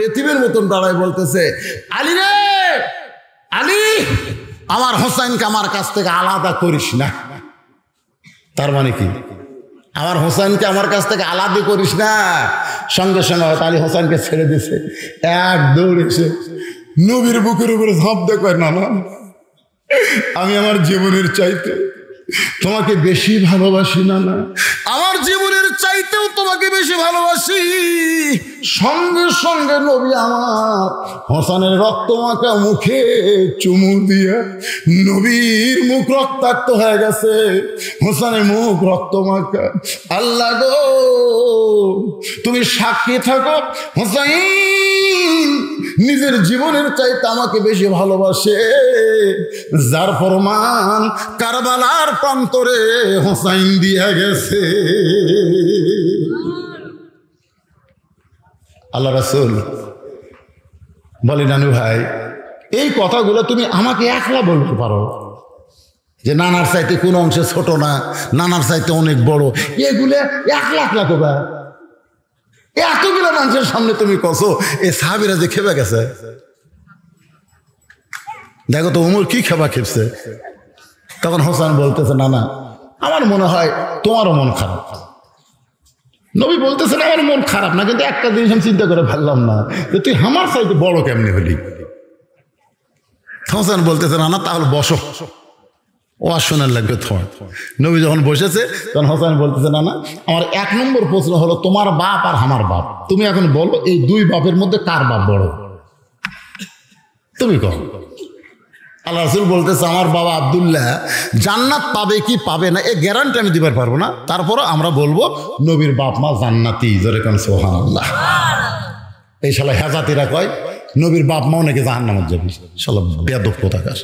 এতিমের মতন দাঁড়ায় বলতেছে, আলী রে আলী, আমার হোসাইনকে আমার কাছ থেকে আলাদা করিস না। তার মানে কি? আমার হোসাইনকে আমার কাছ থেকে আলাদা করিস না। সঙ্গে সঙ্গে হয়তো আলী হোসাইনকে ছেড়ে দিছে, এক দৌড় এসে নবীর বুকের উপরে ঝাঁপ দেয়, না না, আমি আমার জীবনের চাইতে তোমাকে বেশি ভালোবাসি, না না, আমার জীবনের চাইতেও তোমাকে বেশি ভালোবাসি। সঙ্গে সঙ্গে নবী আমার হোসেনের রক্তমাখা মুখে চুমু দিয়ে, নবীর মুখ রক্তাক্ত হয়ে গেছে, হোসেনের মুখ রক্তমাখা। আল্লাহ গো, তুমি সাক্ষী থাকো, হোসেন নিজের জীবনের চাইতে আমাকে বেশি ভালোবাসে, যার প্রমাণ কারবালার প্রান্তরে হোসাইন দিয়ে গেছে। আল্লাহ রাসূল বলে, নানু ভাই, এই কথাগুলো তুমি আমাকে একলা বলতে পারো যে নানার চাইতে কোন অংশে ছোট না, নানার চাইতে অনেক বড়, এগুলো একলা একলা কবা, এতগুলো মানুষের সামনে তুমি কসো। এই সাহাবীরা যে খেপে গেছে, দেখো তো ওমর কি খেপা খেপছে। তখন হোসেন বলতেছে, না না, আমার মনে হয় তোমারও মন খারাপ। নবী বলতেছেন, আমার মন খারাপ না, কিন্তু একটা জিনিস আমি চিন্তা করে ভাবলাম না যে তুই আমার চাইতে বড় কেমনি হলি। হোসেন বলতেছে, না না, তাহলে বসো, ও আর শোনার লাগবে তোমার। নবী যখন বসেছে তখন হোসেন বলতেছে, না না, আমার এক নম্বর প্রশ্ন হলো তোমার বাপ আর আমার বাপ, তুমি এখন বলো এই দুই বাপের মধ্যে কার বাপ বড়, তুমি কও। আল্লাহ রাসূল বলতেছে, আমার বাবা আব্দুল্লাহ জান্নাত পাবে কি পাবে না এ গ্যারান্টি আমি দিতে পারবো না, তারপরও আমরা বলবো নবীর বাপ মা জান্নাতি, জোরে কোন সুবহানাল্লাহ। এই শালা হেজাতিরা কয় নবীর বাপ মাও নাকি জাহান্নামে যাবে, শালা বেয়াদব কোথাকার।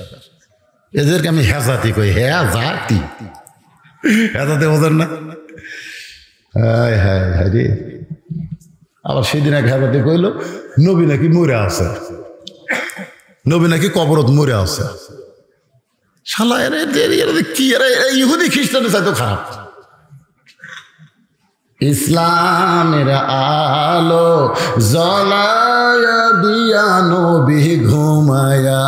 এদেরকে আমি হেজাতি কই, হেজাতি, হেজাতে বোঝেন না? হায় হায় হায় রে। আবার সেদিন এক হেজাতি কইল নবী নাকি মরে আছে, নবী নাকি কবরত মরে আছে। শালা এরা কি, এরা ইহুদি খ্রিস্টানের চাইতো খারাপ। ইসলামের আলো জ্বলায়া দিয়া নবী ঘুমায়া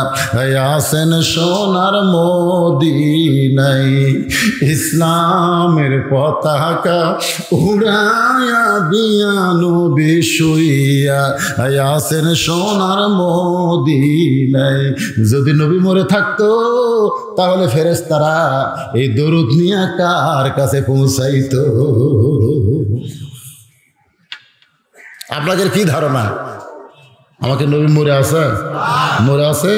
আছেন সোনার মদিনায়, ইসলামের পতাকা উড়ায়া দিয়া নবী শুইয়া আছেন সোনার মদিনায়। যদি নবী মরে থাকতো তাহলে ফেরেশতারা এই দরুদ নিয়ে কার কাছে পৌঁছাইতো? আপনাদের কি ধারণা আমাকে নবী মরে আছে? মরে আছে?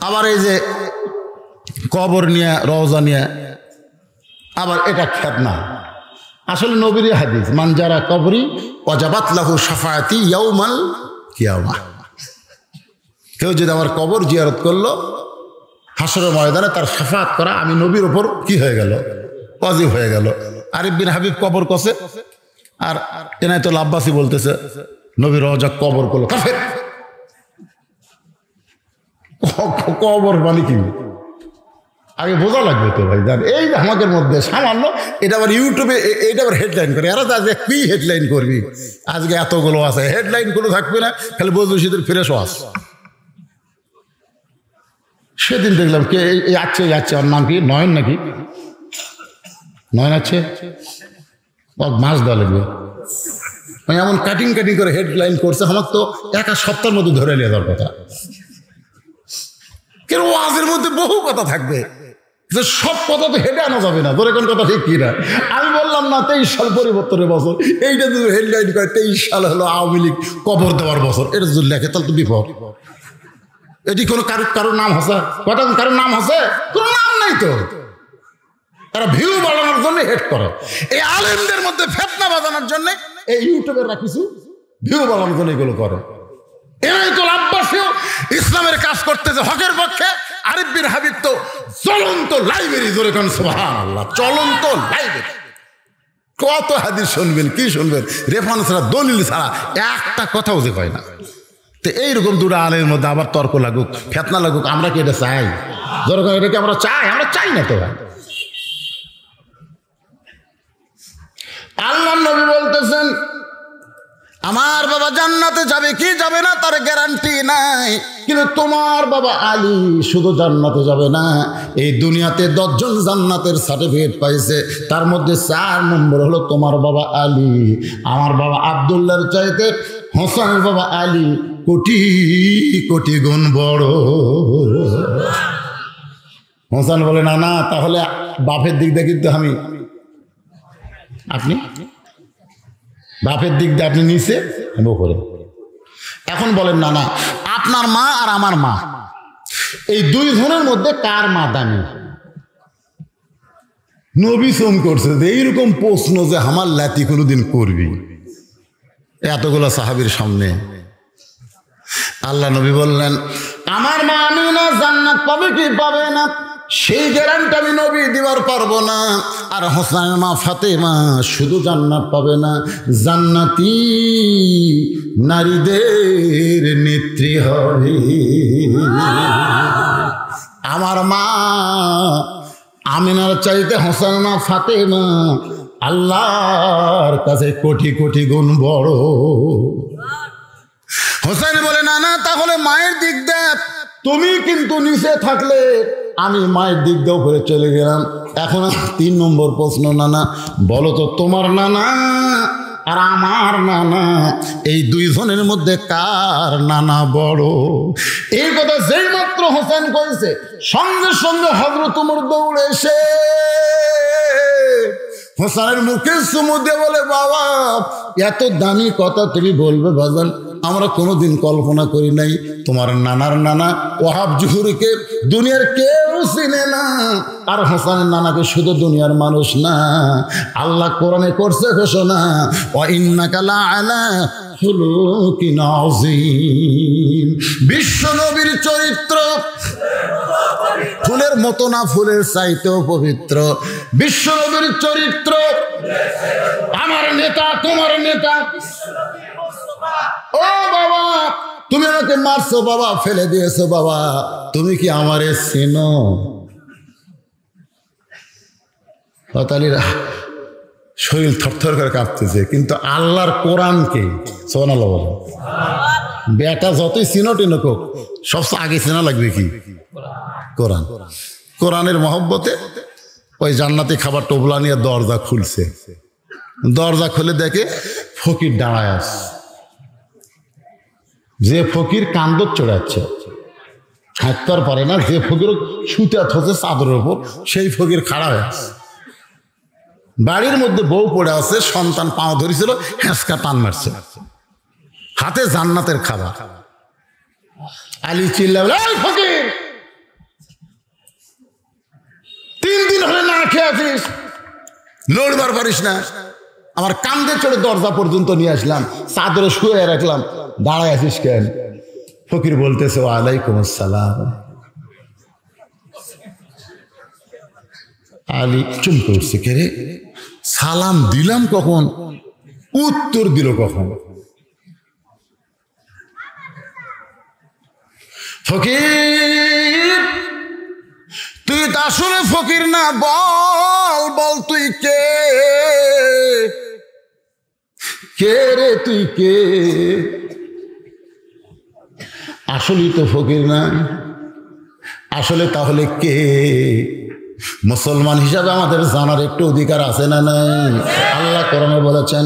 আবার এই যে কবর নিয়ে, রওজা নিয়ে, আবার এটা খ্যাত না, আসলে নবীর হাদিস, মান যারা কবরি ওয়াজাবাত লাহু শাফাআতি ইয়াউমাল কিয়ামা। কেউ যদি আমার কবর জিয়ারত করলো, হাসরের ময়দানে তার শাফাআত করা আমি নবীর ওপর কি হয়ে গেল? ওয়াজিব হয়ে গেল। আরিফ বিন হাবিব কবর কসে, আর এনায়েতুল আব্বাসী বলতেছে নবী রওজা কবর করলো, কাফের। কবর মানে কি আগে বোঝা লাগবে তো ভাই। জান এই আমাদের মধ্যে সামান্য এটা আবার ইউটিউবে এইটা আবার হেডলাইন করে, এরা আজকে কি হেডলাইন করবি, আজকে এতগুলো আছে, হেডলাইন কোনো থাকবে না, খালি বজলু শীতের ফ্রেশ ওয়াজ। সেদিন দেখলাম কে যাচ্ছে যাচ্ছে, ওর নাম কি নয়ন নাকি, নয়ন আছে, মাছ দেওয়া লাগবে, এমন কাটিং কাটিং করে হেডলাইন করছে, আমার তো এক সপ্তাহের মধ্যে ধরে নিয়ে যাওয়ার কথা। কেন ওয়াজের মধ্যে বহু কথা থাকবে, সব কথা তো হেঁটে আনা যাবে না, ধরে কোন কথা ঠিক কিনা। আমি বললাম না 23 সাল পরিবর্তনের বছর, এইটা যদি হেডলাইন করে 23 সাল হলো আওয়ামী লীগ কবর দেওয়ার বছর, এটা যদি লেখে তাহলে তো বিপদ। এটি কোনো কারোর নাম আছে? কটা কারোর নাম আছে? কোনো নাম নাই তো। তারা ভিউ বাড়ানোর জন্য হেড করে, এই আলেমদের মধ্যে ফেতনা বাজানোর জন্য এই ইউটিউবেররা কিছু ভিউ বাড়ানোর জন্য এগুলো করে। এনায়েতুল আব্বাসীও ইসলামের কাজ করতেছে হকের পক্ষে, আরিফ বিন হাবিব তো চলন্ত লাইব্রেরি, জোরে কোন সুবহানাল্লাহ, চলন্ত লাইব্রেরি। কত হাদিস শুনবেন, কি শুনবেন, রেফারেন্স ছাড়া, দলিল ছাড়া একটা কথাও যে কয় না। তো এইরকম দুটো আলের মধ্যে আবার তর্ক লাগুক, ফেতনা লাগুক, আমরা কি এটা চাই? দরকার এটাকে আমরা চাই? আমরা চাই না তো। আল্লাহ নবী বলতেছেন আমার বাবা জান্নাতে যাবে কি যাবে না তার গ্যারান্টি নাই, কিন্তু তোমার বাবা আলী শুধু জান্নাতে যাবে না, এই দুনিয়াতে 10 জন জান্নাতের সার্টিফিকেট পাইছে, তার মধ্যে 4 নম্বর হলো তোমার বাবা আলী। আমার বাবা আব্দুল্লাহর চাইতে হোসেনের বাবা আলী কোটি কোটি গুণ বড়। হোসেন বলে না না, তাহলে বাপের দিক দিয়ে কিন্তু আপনি বাপের দিক দিয়ে আপনি নিচে করে। এখন বলেন না না, আপনার মা আর আমার মা, এই 2 জনের মধ্যে কার মা দামি? নবী সোম করছে যে এইরকম প্রশ্ন যে আমার লাতি কোনোদিন করবি এতগুলো সাহাবীর সামনে। আল্লাহ নবী বললেন আমার মা আমিনা জান্নাত পাবে কি পাবে না সেই গ্যারান্টি আমি নবী দিবার পারবো না। আর হোসেনের মা ফাতেমা শুধু জান্নাত পাবে না, জান্নাতি নারীদের নেত্রী হবে। আমার মা আমিনার চাইতে হোসেনের মা ফাতেমা আল্লাহর কাছে কোটি কোটি গুণ বড়। হোসেন বলে না না, তাহলে মায়ের দিক দেখ, তুমি কিন্তু নিচে থাকলে আমি মায়ের দিক দিয়ে উপরে চলে গেলাম। এখন 3 নম্বর প্রশ্ন, নানা বলো তো তোমার নানা আর আমার নানা এই 2 জনের মধ্যে কার নানা বড়? এই কথা যেই মাত্র হোসেন করেছে সঙ্গে সঙ্গে হযরত ওমর দৌড়ে এসে হোসেনের মুখে চুমু দিয়ে বলে বাবা এত দামি কথা তুমি বলবে বাজান, আমরা কোনোদিন কল্পনা করি নাই। তোমার নানার নানা ওয়াহাব জুহুরিকে দুনিয়ার কেউ চিনে না, আর হোসেনের নানাকে শুধু দুনিয়ার মানুষ না, আল্লাহ কোরআনে করছে ঘোষণা ওয়া ইন্নাকা লাআলা খুলুকিন আযীম। বিশ্ব নবীর চরিত্র ফুলের মতো না, ফুলের চাইতেও পবিত্র। বিশ্ব নবীর চরিত্র আমার নেতা তোমার নেতা। ও বাবা তুমি আমাকে মারছো বাবা, ফেলে দিয়েছো বাবা, তুমি কি আমারে চেনো? তালিরা শরীর থরথর করে কাঁপতেছে, কিন্তু আল্লাহর কোরআনকে সুবহানাল্লাহ বলো। বেটা যতই চিনো টিনো কোক, সবচেয়ে আগে চেনা লাগবে কি? কোরআন। কোরআনের মহব্বতে ওই জান্নাতি খাবার টোবলা নিয়ে দরজা খুলছে, দরজা খুলে দেখে ফকির দাঁড়ায় আছে। যে ফকির কান্দর চড়াচ্ছে, হাঁটতে আর পারে না, যে ফকির শুতে হচ্ছে চাদরের উপর, সেই ফকির খাড়া হয়ে আছে। বাড়ির মধ্যে বউ পড়ে আছে, সন্তান পাও ধরেছিল, হ্যাঁচকা টান মারছে, হাতে জান্নাতের খাবার। আলী চিল্লাবে ফকির 3 দিন হলে না খেয়ে আছিস, লড়বার পারিস না, আমার কান্দে চড়ে দরজা পর্যন্ত নিয়ে আসলাম, চাদরে শুয়ে রাখলাম, দাঁড়ায় আছিস কেন? ফকির বলতেছে ওয়ালাইকুম আসসালাম। আলী চুমকে উঠছে, কে রে, সালাম দিলাম কখন, উত্তর দিল কখন? ফকির তুই তো আসলে ফকির না, বল বল তুই কে? কে রে তুই কে? আসলেই তো ফকির না, আসলে তাহলে কে? মুসলমান হিসাবে আমাদের জানার একটু অধিকার আছে না নাই? আল্লাহ কোরআনে বলেছেন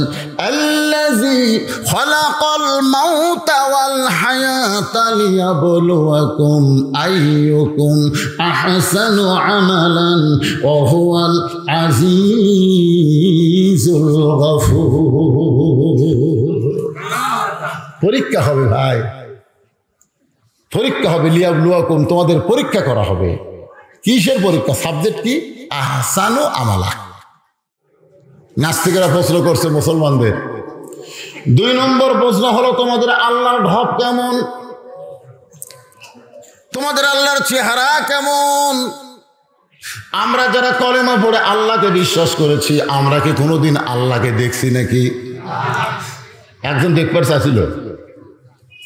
আল্লাযী খালাকাল মাউতা ওয়াল হায়াতা লিয়াবলুয়াকুম আইয়ুকুম আহসানু আমালান ওয়া হুয়াল আজিজুল গফুর। পরীক্ষা হবে ভাই, পরীক্ষা হবে, লিয়াবলুয়াকুম তোমাদের পরীক্ষা করা হবে। কিসের পরীক্ষা? সাবজেক্ট কি? আহসানু আমালা। নাস্তিকেরা প্রশ্ন করছে মুসলমানদের। 2 নম্বর প্রশ্ন হলো তোমাদের আল্লাহর ঢপ কেমন, তোমাদের আল্লাহর চেহারা কেমন? আমরা যারা কলেমা পড়ে আল্লাহকে বিশ্বাস করেছি, আমরা কি কোনোদিন আল্লাহকে দেখছি নাকি? একজন দেখবার চাইছিল,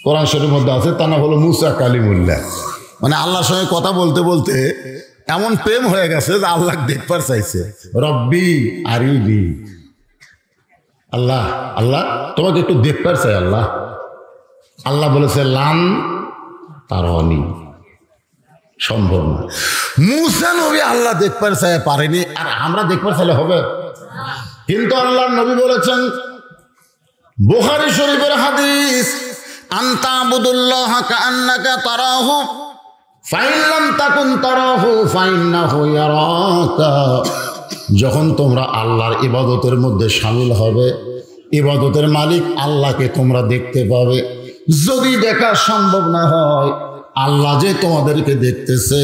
কোরআন শরীফের মধ্যে আছে, তার নাম হলো মুসা কালিমুল্লাহ। মানে আল্লাহর সঙ্গে কথা বলতে বলতে এমন প্রেম হয়ে গেছে যে আল্লাহ দেখবার চাইছে, রব্বি আরিবি, আল্লাহ আল্লাহ তোমাকে একটু দেখবার চাই আল্লাহ। আল্লাহ বলেছে লান তারানি, সম্ভব না। মুসা নবী আল্লাহ দেখবার চাই পারেনি, আর আমরা দেখবার চাইলে হবে? কিন্তু আল্লাহর নবী বলেছেন, বুখারী শরীফের হাদিস, আনতা আবুদুল্লাহ কাআন্নাকা তারাহু ফাইন লাম তাকুন তারাহু ফাইন্নাহু ইয়ারাকা। যখন তোমরা আল্লাহর ইবাদতের মধ্যে শামিল হবে, ইবাদতের মালিক আল্লাহকে তোমরা দেখতে পাবে। যদি দেখা সম্ভব না হয়, আল্লাহ যে তোমাদেরকে দেখতেছে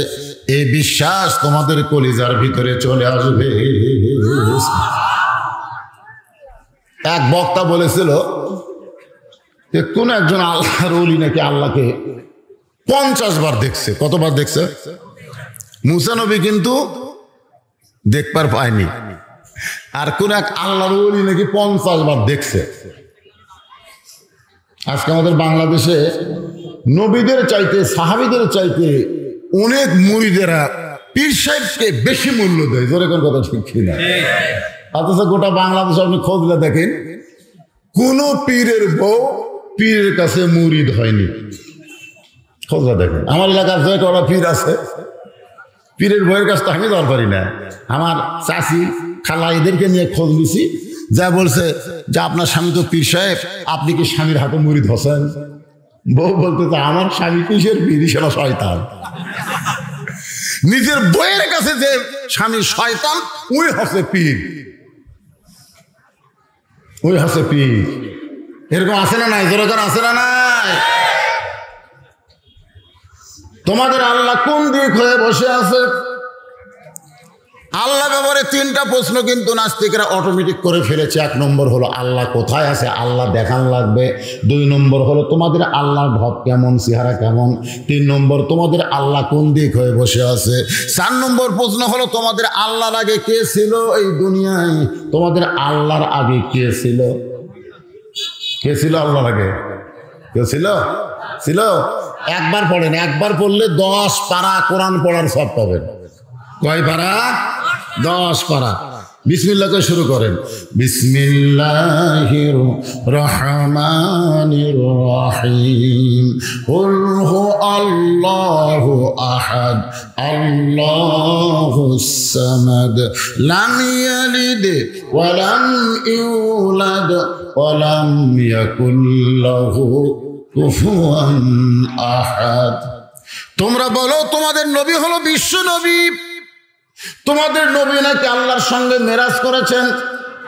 এই বিশ্বাস তোমাদের কলিজার ভিতরে চলে আসবে। এক বক্তা বলেছিল যে কোন একজন আল্লাহর ওলি নাকি আল্লাহকে 50 বার দেখছে। কতবার দেখছে? মুসা নবী কিন্তু দেখবার পায়নি, আর কোন এক আল্লাহর ওলি নাকি 50 বার দেখছে। আজকে আমাদের বাংলাদেশে নবীদের চাইতে, সাহাবীদের চাইতে অনেক মুরিদেরা পীর সাহেবকে বেশি মূল্য দেয়। জোরে কোন কথা ঠিক কিনা? অথচ গোটা বাংলাদেশে আপনি খোঁজলে দেখেন, কোন পীরের বউ পীরের কাছে মুরিদ হয়নি। খোঁজলে দেখেন, আমার এলাকার যে কটা পীর আছে, পীরের বউয়ের কাছে তো আমি যাওয়ার পারি না। আমার চাচি খালা এদেরকে নিয়ে খোঁজ নিছি, যা বলছে যে আপনার স্বামী তো পীর সাহেব, আপনি কি স্বামীর হাতে মুরিদ হোসেন? বউ বলতে তো আমার স্বামী কিসের পীর, সেটা শয়তান। নিজের বউয়ের কাছে যে স্বামী শয়তান, ওই হচ্ছে পীর, ওই হচ্ছে পীর। এরকম আছে না নাই? যেরকম আছে না নাই? তোমাদের আল্লাহ কোন দিক হয়ে বসে আছে? আল্লাহ ব্যাপারে 3টা প্রশ্ন কিন্তু নাস্তিকরা অটোমেটিক করে ফেলেছে। 1 নম্বর হলো আল্লাহ কোথায় আছে, আল্লাহ দেখান লাগবে। 2 নম্বর হলো তোমাদের আল্লাহর ভাব কেমন, চেহারা কেমন। 3 নম্বর তোমাদের আল্লাহ কোন দিক হয়ে বসে আছে। 4 নম্বর প্রশ্ন হলো তোমাদের আল্লাহর আগে কে ছিল এই দুনিয়ায়? তোমাদের আল্লাহর আগে কে ছিল? কে ছিল আল্লাহর আগে? কে ছিল? ছিল? একবার পড়েন, একবার পড়লে 10 পারা কোরআন পড়ার সব পাবেন। কয় পারা? 10 পারা। বিসমিল্লাহ করে শুরু করেন। বিসমিল্লাহির রহমানির রহিম। কুল হু আল্লাহু আহাদ আল্লাহুস সামাদ লাম ইয়ালিদ ওয়া লাম ইউলাদ ওয়া লাম ইয়াকুল লাহু কুফুয়ান আহাদ। তোমরা বলো তোমাদের নবী হলো বিশ্ব নবী। তোমাদের নবী নাকি আল্লাহর সঙ্গে মেরাজ করেছেন।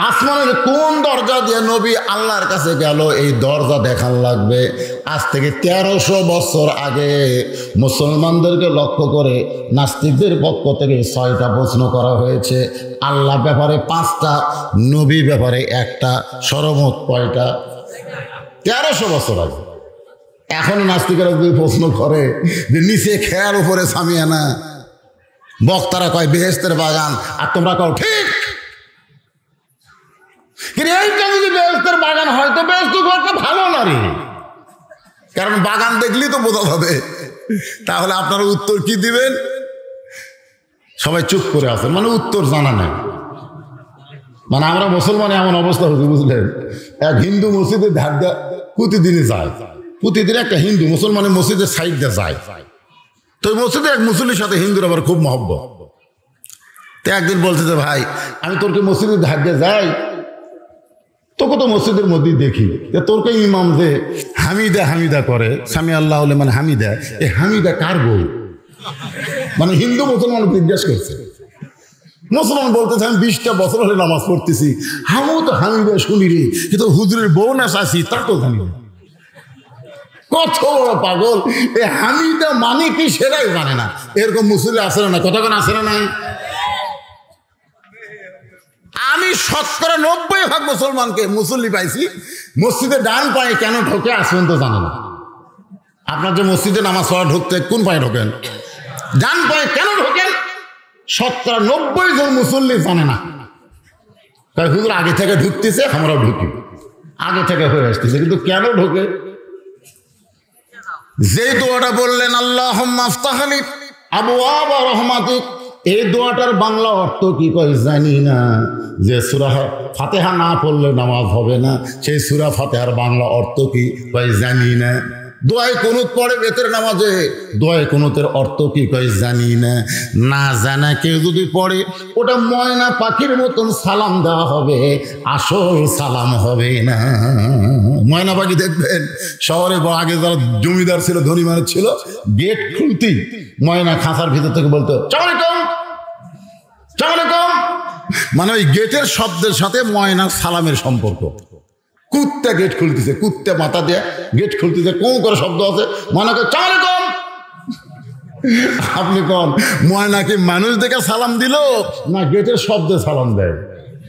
আসমানের কোন দরজা দিয়ে নবী আল্লাহর কাছে গেল, এই দরজা দেখান লাগবে। আজ থেকে 1300 বছর আগে মুসলমানদেরকে লক্ষ্য করে নাস্তিকদের পক্ষ থেকে 6টা প্রশ্ন করা হয়েছে। আল্লাহ ব্যাপারে 5টা, নবী ব্যাপারে 1টা, সর্বমোট কয়টা? 1300 বছর আগে। এখন নাস্তিকেরা যদি প্রশ্ন করে যে নিচে খেয়ার উপরে সামিয়ানা, বক্তারা কয় বেহেশতের বাগান, আর তোমরা কও ঠিক। কিন্তু এইটা যদি বেহেশতের বাগান হয় তো বেহেশত ঘরটা ভালো না রে, কারণ বাগান দেখলেই তো বোঝা যাবে। তাহলে আপনারা উত্তর কি দিবেন? সবাই চুপ করে আছেন, মানে উত্তর জানা নেই। মানে আমরা মুসলমান এমন অবস্থা হচ্ছে, বুঝলেন? এক হিন্দু মসজিদে ধার দেয়, প্রতিদিনই যায়। প্রতিদিন একটা হিন্দু মুসলমানের মসজিদের সাইড দিয়ে যায়। তো ওই মসজিদে এক মুসলিমের সাথে হিন্দুর আবার খুব মহব্বত। তো একদিন বলছে যে ভাই, আমি তোরকে মসজিদের ধার দিয়ে যাই, তোকে তো মসজিদের মধ্যেই দেখি, তোরকে ইমাম যে হামিদা হামিদা করে, সামি আল্লাহ মানে হামিদা, এই হামিদা কার বই? মানে হিন্দু মুসলমান জিজ্ঞাসা করছে। মুসলমান বলতেছে আমি 20টা বছর হলে নামাজ পড়তেছি, আমিও তো হামিদা শুনি রে, কিন্তু হুজুরের বউ না চাষি তার তো জানি না। কত বড় পাগল! এ হামিদা মানে কি সেটাই জানে না। এরকম মুসল্লি আসে না? কতক্ষণ আসে না? নাই। আমি 90% মুসলমানকে মুসল্লি পাইছি মসজিদে ডান পায়ে কেন ঢোকে আসবেন তো জানে না। আপনার যে মসজিদে নামাজ পড়া ঢুকতে কোন পায়ে ঢোকেন? ডান পায়ে কেন ঢোকেন? 90 জন মুসল্লি জানে না। তাই হুজুর আগে থেকে ঢুকতেছে, আমরাও ঢুকি, আগে থেকে হয়ে আসতেছে, কিন্তু কেন ঢোকে? যে দোয়াটা বললেন আল্লাহুম্মা আফতাহলি আবওয়াবা রাহমাতিক, এই দোয়াটার বাংলা অর্থ কি কই জানি না। যে সূরা ফাতিহা না পড়লে নামাজ হবে না, সেই সূরা ফাতিহার বাংলা অর্থ কি কই জানি না। দোয়ায় কুনুত পড়ে বেতের নামাজে, দোয়ায় কুনুতের অর্থ কি কই জানি না। না জানা কেউ যদি পড়ে ওটা ময়না পাখির মতন সালাম দেওয়া হবে, আসল সালাম হবে না। ময়না পাখি দেখবেন শহরে আগে যারা জমিদার ছিল, ধনী মানুষ ছিল, গেট খুলতেই ময়না খাঁচার ভিতর থেকে বলতো চালাইকুম চালাইকুম, মানে ওই গেটের শব্দের সাথে ময়নার সালামের সম্পর্ক। কুত্তা গেট খুলতেছে, কুত্তা মাথা দিয়ে গেট খুলতেছে, কোন করে শব্দ আছে, ময়নাকে চালাইকুম। আপনি কোন ময়নাকে মানুষ দেখে সালাম দিল না গেটের শব্দে সালাম দেয়?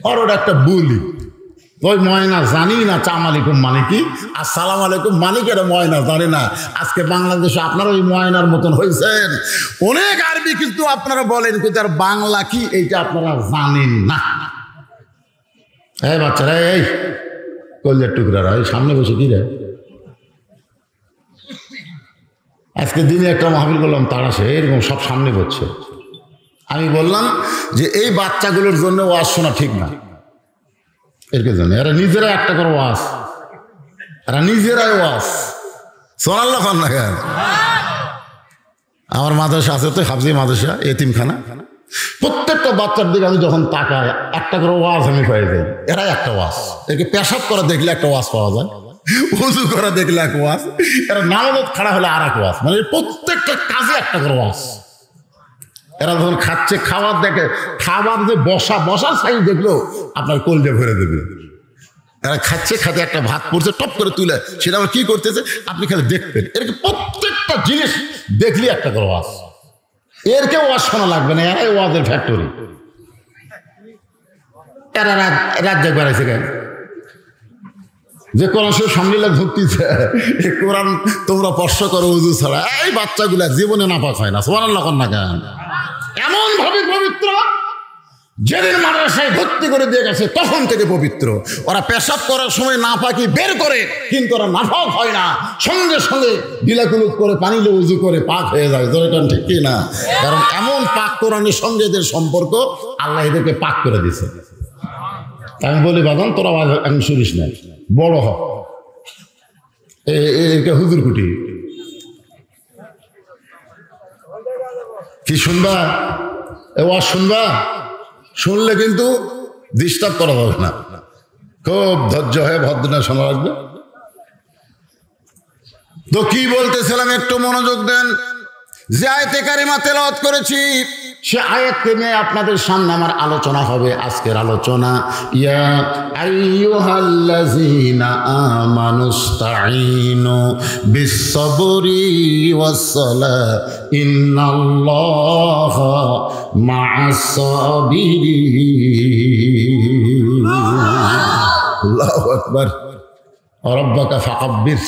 আর ওটা একটা বুলি। ওই ময়না জানি না চাম আলাইকুম মানে কি, আর সালাম আলাইকুম মানে কি, এটা ময়না জানে না। আজকে বাংলাদেশে আপনারা ওই ময়নার মতন হয়েছেন। অনেক আরবি কিন্তু আপনারা বলেন, কিন্তু আর বাংলা কি এইটা আপনারা জানেন না। এই বাচ্চারা, এই কলজার টুকরারা, এই সামনে বসে কি রে, আজকে দিনে একটা মাহফিল করলাম, তারা সে এরকম সব সামনে বসছে। আমি বললাম যে এই বাচ্চাগুলোর জন্য ওয়াজ শোনা ঠিক না। এর জন্য এরা নিজেরা একটা করে ওয়াজ, এরা নিজেরাই ওয়াজ সোনাল্লাহ খান না কেন। আমার মাদ্রাসা আছে তো, হাফজি মাদ্রাসা, এতিমখানা, প্রত্যেকটা বাচ্চার দিকে আমি যখন তাকাই একটা করে ওয়াজ আমি পেয়ে যাই। এরাই একটা ওয়াজ। একে পেশাব করা দেখলে একটা ওয়াজ পাওয়া যায়, উজু করা দেখলে এক ওয়াজ, এরা নামাজত খাড়া হলে আর এক ওয়াজ, মানে প্রত্যেকটা কাজে একটা করে ওয়াজ। এরা যখন খাচ্ছে, খাবার দেখে, খাবার যে বসার সাইজ দেখলেও আপনার কলজে ভরে দেবে। এরা খাচ্ছে, খাতে একটা ভাত পড়ছে, টপ করে তুলে সেটা আবার কি করতেছে আপনি খালি দেখবেন। এরকে প্রত্যেকটা জিনিস দেখলি একটা করে ওয়াজ। এর কেউ ওয়াজ শোনা লাগবে না, এরাই ওয়াজের ফ্যাক্টরি। এরা রাজ্য বেড়াইছে কেন? যে কোরআন শরীফ সামনে ধরতেছে, এই কোরআন তোমরা স্পর্শ করো উজু ছাড়া, এই বাচ্চাগুলা জীবনে নাপাক হয় না। সুবহানাল্লাহ না কেন? এমন ভাবে পবিত্র, যেদিন মাদ্রাসায় ভর্তি করে দিয়ে গেছে তখন থেকে পবিত্র। ওরা পেশাব করার সময় নাপাকি বের করে, কিন্তু ওরা নাপাক হয় না, সঙ্গে সঙ্গে বিলাকুলুক করে পানি উজু করে পাক হয়ে যায়। যেরকম ঠিক কি না? কারণ এমন পাক কোরআনের সঙ্গে এদের সম্পর্ক, আল্লাহ এদেরকে পাক করে দিছে। আমি বলি বাদান তোরা আমি শুনিস না, বড় হ, একে হুজুর কুটি কি শুনবা, এ ওয়াজ শুনবা, শুনলে কিন্তু ডিস্টার্ব করা যাবে না, খুব ধৈর্য হয়ে ভদ্রতা শোনা রাখবে। তো কি বলতেছিলাম একটু মনোযোগ দেন। যে আয়াতে কারিমা তেলাওয়াত করেছি সে আয়াতকে নিয়ে আপনাদের সামনে আমার আলোচনা হবে। আজকের আলোচনা ইয়া আইয়ুহাল্লাযীনা আমানুস্তাঈনু বিস-সাবরি ওয়াস-সালাহ ইন্নাল্লাহা মা'আস-সাবিরিন। আল্লাহু আকবার। রাব্বাকা ফাকাব্বির।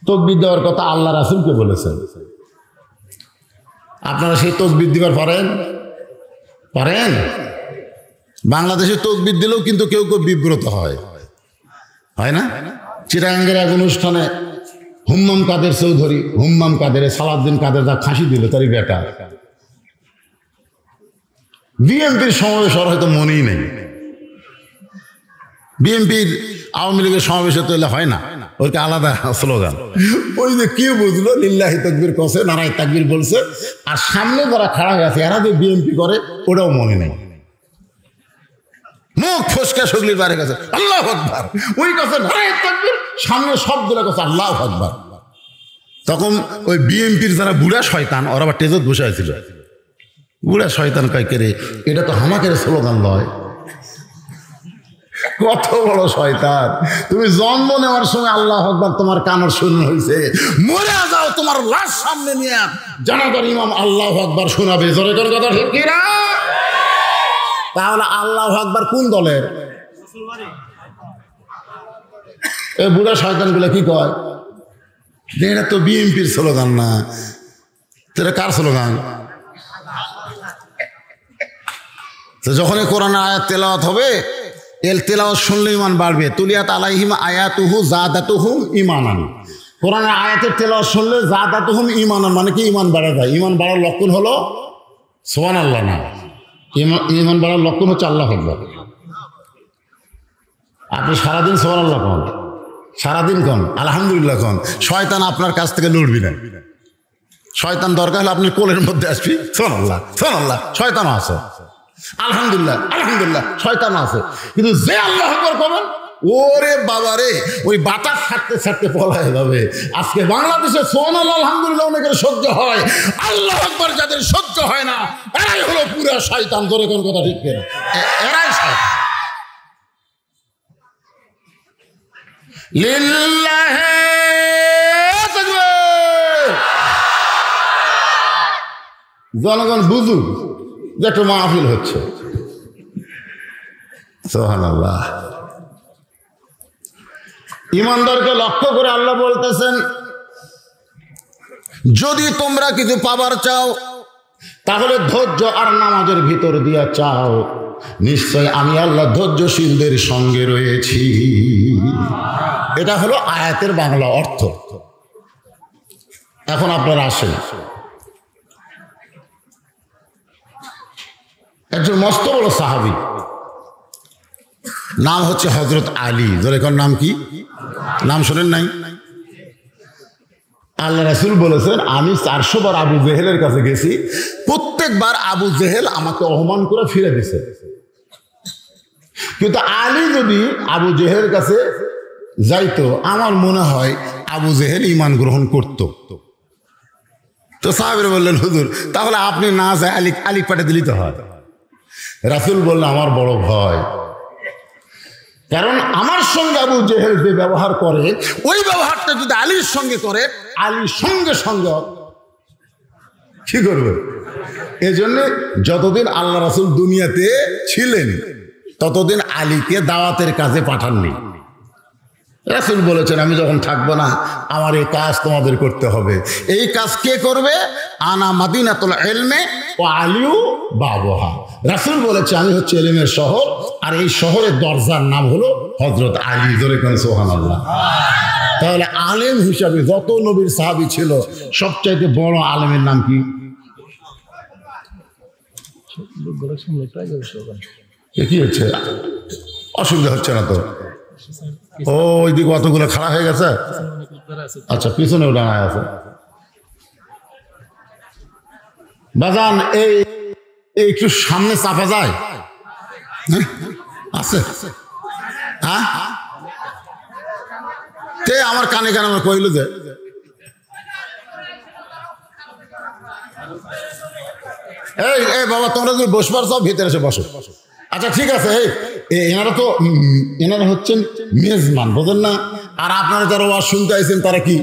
তাকবীর দেওয়ার কথা আল্লাহ রাসূলকে বলেছেন। আপনারা সেই তকবির দিবার পারেন? বাংলাদেশে তকবির দিলেও কিন্তু কেউ কেউ বিব্রত হয় না? চিটাগাঙ্গের এক অনুষ্ঠানে হুম্মাম কাদের চৌধুরী, হুম্মাম কাদের, সালাউদ্দিন কাদের যা ফাঁসি দিল তারই বেটা, বিএনপির সমাবেশ ওর হয়তো মনেই নেই। বিএনপির আওয়ামী লীগের সমাবেশে তো এলে হয় না, ওইটা আলাদা স্লোগান। ওই যে কেউ বুঝলো লিল্লাহি তাকবীর কছে, নারায়ে তাকবীর বলছে, আর সামনে যারা খাড়া গেছে এরা যে বিএনপি করে ওটাও মনে নেই। মুখ ফসকা সগলির বাইরে গেছে আল্লাহু আকবার, ওই কাছে নারায়ে তাকবীর, সামনে সবগুলো কাছে আল্লাহু আকবার। তখন ওই বিএনপির যারা বুড়া শয়তান ওরা আবার টেজত বসে আছিল। বুড়া শয়তান কয় কে রে, এটা তো হামাকের স্লোগান লয়। কত বড় শয়তান! তুমি জন্ম নেওয়ার সময় আল্লাহু আকবার তোমার কানের শূন্য হয়েছে, মরে যাও তোমার লাশ সামনে নিয়ে জানাজার ইমাম আল্লাহু আকবার শোনাবে। জোরে করে কথা ঠিক কি না? তাহলে আল্লাহু আকবার কোন দলের? এই বুড়া শয়তানগুলো কি কয় যে এটা তো বিএনপির স্লোগান না, এটা কার স্লোগান? তো যখন কোরআনের আয়াত তেলাওয়াত হবে, এল তেলাওয়াত শুনলে ইমান বাড়বে। তুলিয়াত আলাইহিম আয়াতুহু জাদাতুহুম ঈমানান। কোরআনের আয়াতের তেলাওয়াত শুনলে যাদাতুহুম ঈমানান, মানে কি ঈমান বাড়া যায়। ঈমান বাড়ার লক্ষণ হলো সুবহানাল্লাহ না, ঈমান বাড়ার লক্ষণ হচ্ছে আল্লাহু আকবার। আপনি সারাদিন সুবহানাল্লাহ কোন, সারাদিন কোন আলহামদুলিল্লাহ কোন, শয়তান আপনার কাছ থেকে লড়বি না। শয়তান দরকার হলে আপনি কোলের মধ্যে আসবি, সুবহানাল্লাহ সুবহানাল্লাহ, শয়তানও আছে, আলহামদুলিল্লাহ আলহামদুলিল্লাহ, শয়তানও আছে। কিন্তু যে আল্লাহু আকবার করবেন, ওরে বাবা রে, ওই বাতাস ছাড়তে ছাড়তে পলায় যাবে। আজকে বাংলাদেশে সুবহানাল্লাহ আলহামদুলিল্লাহ অনেকের সহ্য হয়, আল্লাহু আকবার যাদের সহ্য হয় না, এরাই হলো পুরো শয়তান। ধরে কোন কথা ঠিক কিনা? এরাই শয়তান। লিল্লাহি তাকবীর। জনগণ বুঝুক যে একটা মাহফিল হচ্ছে। সুবহানাল্লাহ। ইমানদারকে লক্ষ্য করে আল্লাহ বলতেছেন, যদি তোমরা কিছু পাবার চাও তাহলে ধৈর্য আর নামাজের ভিতর দিয়া চাও, নিশ্চয় আমি আল্লাহ ধৈর্যশীলদের সঙ্গে রয়েছি। এটা হলো আয়াতের বাংলা অর্থ। এখন আপনারা আসেন, একজন মস্ত বড় সাহাবী, নাম হচ্ছে হযরত আলী। যেরকম নাম কি? নাম শোনেন নাই? আল্লাহ রাসূল বলেছেন, আমি 400 বার আবু জেহেলের কাছে গেছি, প্রত্যেকবার আবু জেহেল আমাকে অপমান করে ফিরে দিছে। কিন্তু আলী যদি আবু জেহেলের কাছে যাইতো, আমার মনে হয় আবু জেহেল ঈমান গ্রহণ করত। তো সাহাবীরা বললেন, হুজুর তাহলে আপনি না যায় আলী পাঠিয়ে দিলেই তো হয়। রাসূল বললেন, আমার বড় ভয়, কারণ আমার সঙ্গে আবু জেহেল যে ব্যবহার করে, ওই ব্যবহারটা যদি আলীর সঙ্গে করে, আলীর সঙ্গে সঙ্গে কি করবে। এজন্য যতদিন আল্লাহ রাসূল দুনিয়াতে ছিলেন ততদিন আলীকে দাওয়াতের কাজে পাঠাননি। রাসূল বলেছেন, আমি যখন থাকবো না, আমার এই কাজ তোমাদের করতে হবে। এই কাজ কে করবে? আনা মাদিনাতুল ইলমে ওয়া আলিউ বাবুহা। রাসূল বলেছে, আমি হচ্ছে ইলমের শহর, আর এই শহরের দরজার নাম হলো হযরত আলী। জোরে কোন সুবহানাল্লাহ। তাহলে আলেম হিসাবে যত নবীর সাহাবী ছিল, সবচাইতে বড় আলেমের নাম কি? কি হচ্ছে? অসুবিধা হচ্ছে না তো? ও ওইদিকে অতগুলো খারাপ হয়ে গেছে। আচ্ছা, পিছনে ওটা আছে বাজান, এই একটু সামনে চাপা যায়? আছে? হ্যাঁ, তে আমার কানে কানে আমার কইল যে এই বাবা, তোমরা যদি বসবার চাও ভিতরে এসে বসো। আচ্ছা ঠিক আছে। এনারা হচ্ছেন মেজমান, বোঝেন না? আর আপনারা যারা ওয়াজ শুনতে আইছেন তারা কি?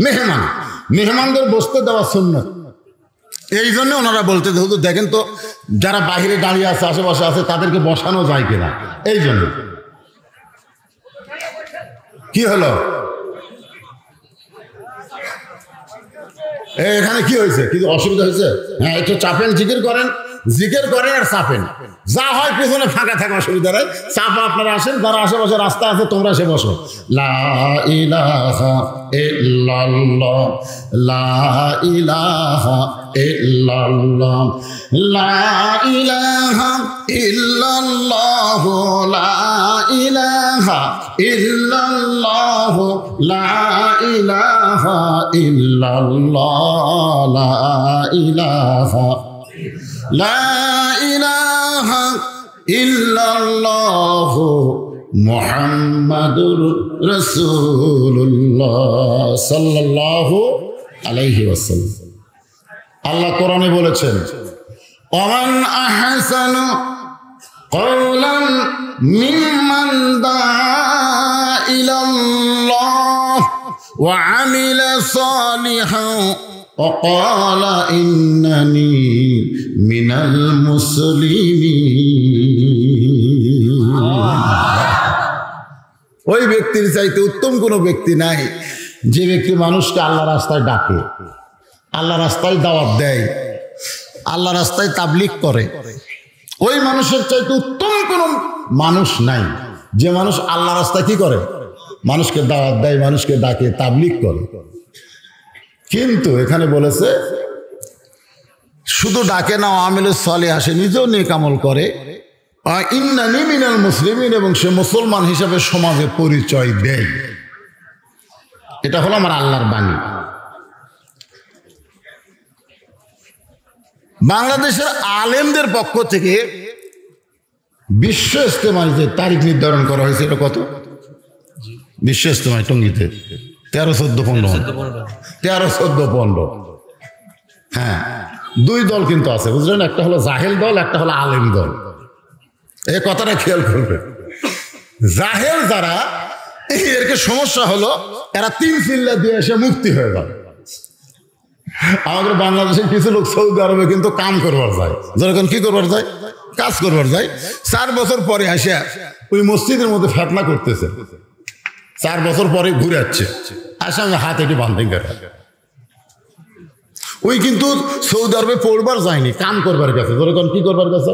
মেহমান। মেহমানদের বসতে দেওয়া সুন্নাত। এই জন্য ওনারা বলতে, যেহেতু দেখেন তো যারা বাহিরে দাঁড়িয়ে আছে, আশেপাশে আছে, তাদেরকে বসানো যায় কিনা। এই জন্য কি হলো, এখানে কি হয়েছে? কিছু অসুবিধা হয়েছে? হ্যাঁ, একটু চাপেন, জিকির করেন আর চাপেন, যা হয় পিছনে ফাঁকা থাকে, অসুবিধা নেই। চাপা আপনারা আসেন, যারা আশেপাশে রাস্তা আছে তোমরা এসে বসো। লা ইলাহা ইল্লাল্লাহ, লা ইলাহা ইল্লাল্লাহ, লা ইলাহা ইল্লাল্লাহ, লা ইলাহা ইল্লাল্লাহ, লা ইলাহা ইল্লাল্লাহ, লা ইলাহা, লা ইলাহা ইল্লাল্লাহ, মুহাম্মাদুর রাসূলুল্লাহ সাল্লাল্লাহু আলাইহি ওয়াসাল্লাম। আল্লাহ কোরআনে বলেছেন, ওমান আহসানু কওলান মিম্মান দাআ ইলাল্লাহ ওয়া আমিলা সালিহান ওয়া ক্বালা ইন্নানি মিনাল মুসলিমিন। ওই ব্যক্তির চাইতে উত্তম কোনো ব্যক্তি নাই যে ব্যক্তি মানুষকে আল্লাহ রাস্তায় ডাকে, আল্লাহ রাস্তায় দাওয়াত দেয়, আল্লাহ রাস্তায় তাবলীগ করে। ওই মানুষের চাইতে উত্তম কোনো মানুষ নাই যে মানুষ আল্লাহ রাস্তায় কি করে? মানুষকে দাওয়াত দেয়, মানুষকে ডাকে, তাবলীগ করে। কিন্তু এখানে বলেছে শুধু ডাকে না, আমিলুস সালিহ সে নিজেও নেক আমল করে, ইন্নানি মিনাল মুসলিমিন, এবং সে মুসলমান হিসাবে সমাজে পরিচয় দেয়। এটা হলো আমার আল্লাহর বাণী। বাংলাদেশের আলেমদের পক্ষ থেকে বিশ্ব ইজতেমায় যে তারিখ নির্ধারণ করা হয়েছে, এটা কত? বিশ্ব ইজতেমায় টঙ্গীতে 13, 14, 15। হ্যাঁ, দুই দল কিন্তু আছে, বুঝলেন? একটা হলো জাহেল দল, একটা হলো আলেম দল। এই কথাটা খেয়াল করবে। জাহেল যারা, এরকে সমস্যা হলো এরা 3 চিল্লা দিয়ে এসে মুক্তি হয়ে যাবে। আমাদের বাংলাদেশের কিছু লোক সৌদি আরবে কিন্তু কাম করবার যায়, যখন কি করবার যায়, কাজ করবার যায়। 4 বছর পরে আসে ওই মসজিদের মধ্যে ফেতনা করতেছে, 4 বছর পরে ঘুরে যাচ্ছে, আসে হাত এটি বান্ধে গেল। ওই কিন্তু সৌদি আরবে পড়বার যায়নি, কাম করবার কাছে, যখন কি করবার কাছে,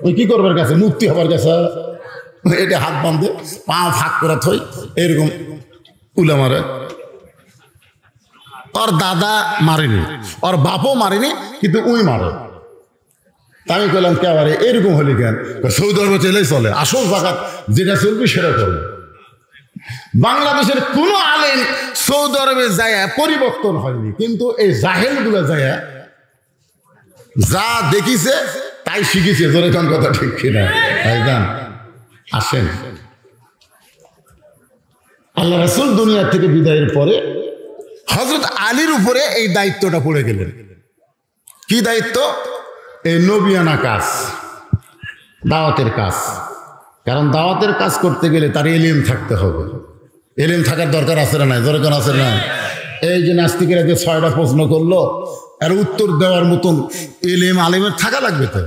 ওই কি করবার কাছে, মুক্তি হবার কাছে। এটা হাত বাঁধে, পা ফাঁক করে থই, এরকম উলা মারে। ওর দাদা মারেনি, ওর বাপও মারেনি, কিন্তু উই মারে। আমি বললাম কে বারে এরকম হলি কেন? সৌদি আরবে চলেই চলে, আসল জাকাত যেটা চলবে সেটা করবে। বাংলাদেশের কোন আলেম সৌদি আরবে যায় পরিবর্তন হয়নি, কিন্তু এই জাহেল গুলো যায় যা দেখিছে তাই শিখেছে। জোরে কোন কথা ঠিক কিনা ভাইজান? আসেন, আল্লাহ রাসূল দুনিয়া থেকে বিদায়ের পরে হযরত আলীর উপরে এই দায়িত্বটা পড়ে গেলেন। কি দায়িত্ব? এই নবিয়ানা কাজ, দাওয়াতের কাজ। কারণ দাওয়াতের কাজ করতে গেলে তার ইলম থাকতে হবে। ইলম থাকার দরকার আছে না নাই? জোরে কোন আছে না? এই যে নাস্তিকেরা যে 6টা প্রশ্ন করলো, এর উত্তর দেওয়ার মতন ইলম আলেমের থাকা লাগবে। তো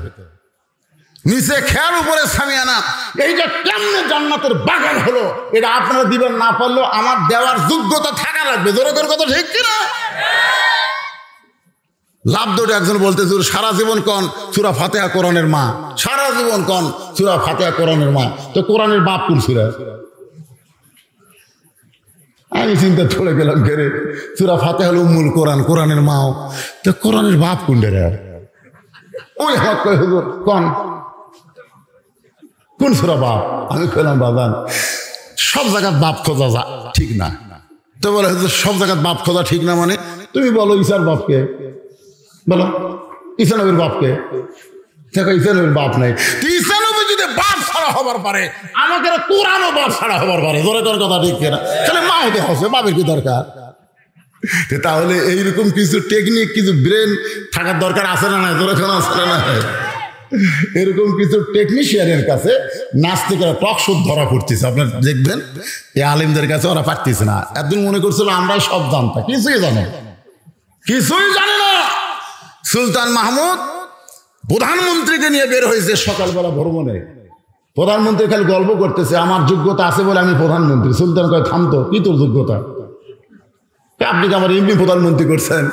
নিচে খেয়াল, উপরে সামিয়ানা। এই যে কেমনে জান্নাতের বাগান হলো, এটা আপনারা দিবেন না পারলেও আমার দেওয়ার যোগ্যতা থাকা লাগবে। জোরে কোন কথা ঠিক কিনা? লাভ দৌড়ে একজন বলতেছে সারা জীবন কন সূরা ফাতিহা কোরআনের মা, সারা জীবন কন সূরা ফাতিহা কোরআনের মা। তো কোরআনের বাপ কোন সূরা? আমি চিন্তা চলে গেলাম, ঘরে সূরা ফাতিহা হলো উম্মুল কোরআন, কোরআনের মাও। তো কোরআনের বাপ কোনটা রে? ওই হাত কয় হুজুর কন কোন সূরা বাপ? আমি কইলাম বাজান সব জায়গায় বাপ খোঁজা যা ঠিক না। তো বলে হুজুর সব জায়গায় বাপ খোঁজা ঠিক না মানে? তুমি বলো ঈসার বাপকে, বলো ঈসা নবীর বাপকে। দেখো ঈসা নবীর বাপ নাই। ঈসা নবী যদি বাপ ছাড়া হবার পারে, আমাকে কোরআনও বাপ ছাড়া হবার পারে। জোরে তোর কথা ঠিক কিনা? তাহলে মা হতে হবে, বাপের কি দরকার? তাহলে এইরকম কিছু টেকনিক, কিছু ব্রেন থাকার দরকার আছে না নাই? জোরে কোন আছে না? এরকম কিছু টেকনিশিয়ানের কাছে নাস্তিকেরা টক সুদ ধরা পড়তেছে। আপনার দেখবেন এই আলেমদের কাছে ওরা পারতেছে না। একদিন মনে করছিল আমরাই সব জানতাম, কিছুই জানে, কিছুই জানে না। সুলতান মাহমুদ প্রধানমন্ত্রীকে নিয়ে বের হয়েছে সকালবেলা ভ্রমণে। প্রধানমন্ত্রী খালি গল্প করতেছে, আমার যোগ্যতা আছে বলে আমি প্রধানমন্ত্রী। সুলতান কয় থামতো, কি তোর যোগ্যতা? আপনি কি আমার এমনি প্রধানমন্ত্রী করছেন?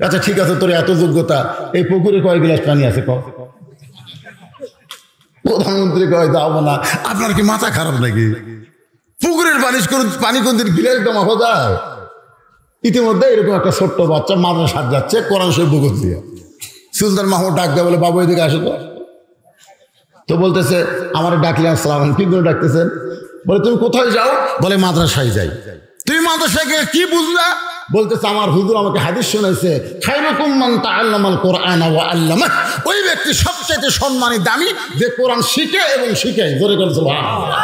আচ্ছা ঠিক আছে, তোর এত যোগ্যতা, এই পুকুরে কয় গ্লাস পানি আছে? প্রধানমন্ত্রী কয় যাবো না। আপনার কি মাথা খারাপ নাকি? পুকুরের পানি কোন দিন গিলাস জমা হয়ে যায়? ইতিমধ্যে এরকম একটা ছোট্ট বাচ্চা মাদ্রাসা যাচ্ছে, কোরআন শরীফ বুকুর দিয়ে। সুলতান মাহমুদ ডাক দেয়, বলে বাবু এদিকে আসো। তো বলতেছে আমার ডাকলে আসসালাম, কি করে ডাকতেছেন? বলে তুমি কোথায় যাও? বলে মাদ্রাসায় যাই। তুমি মাদ্রাসায় গিয়ে কি বুঝলা? বলতেছে আমার হুজুর আমাকে হাদিস শোনাইছে, খায়রুকুম মান তাআল্লামাল কুরআনা ওয়া আল্লামাহ। ওই ব্যক্তি সবচেয়ে সম্মানী, দামি, যে কোরআন শিখে এবং শিখায়। জোরে করে সুবহানাল্লাহ।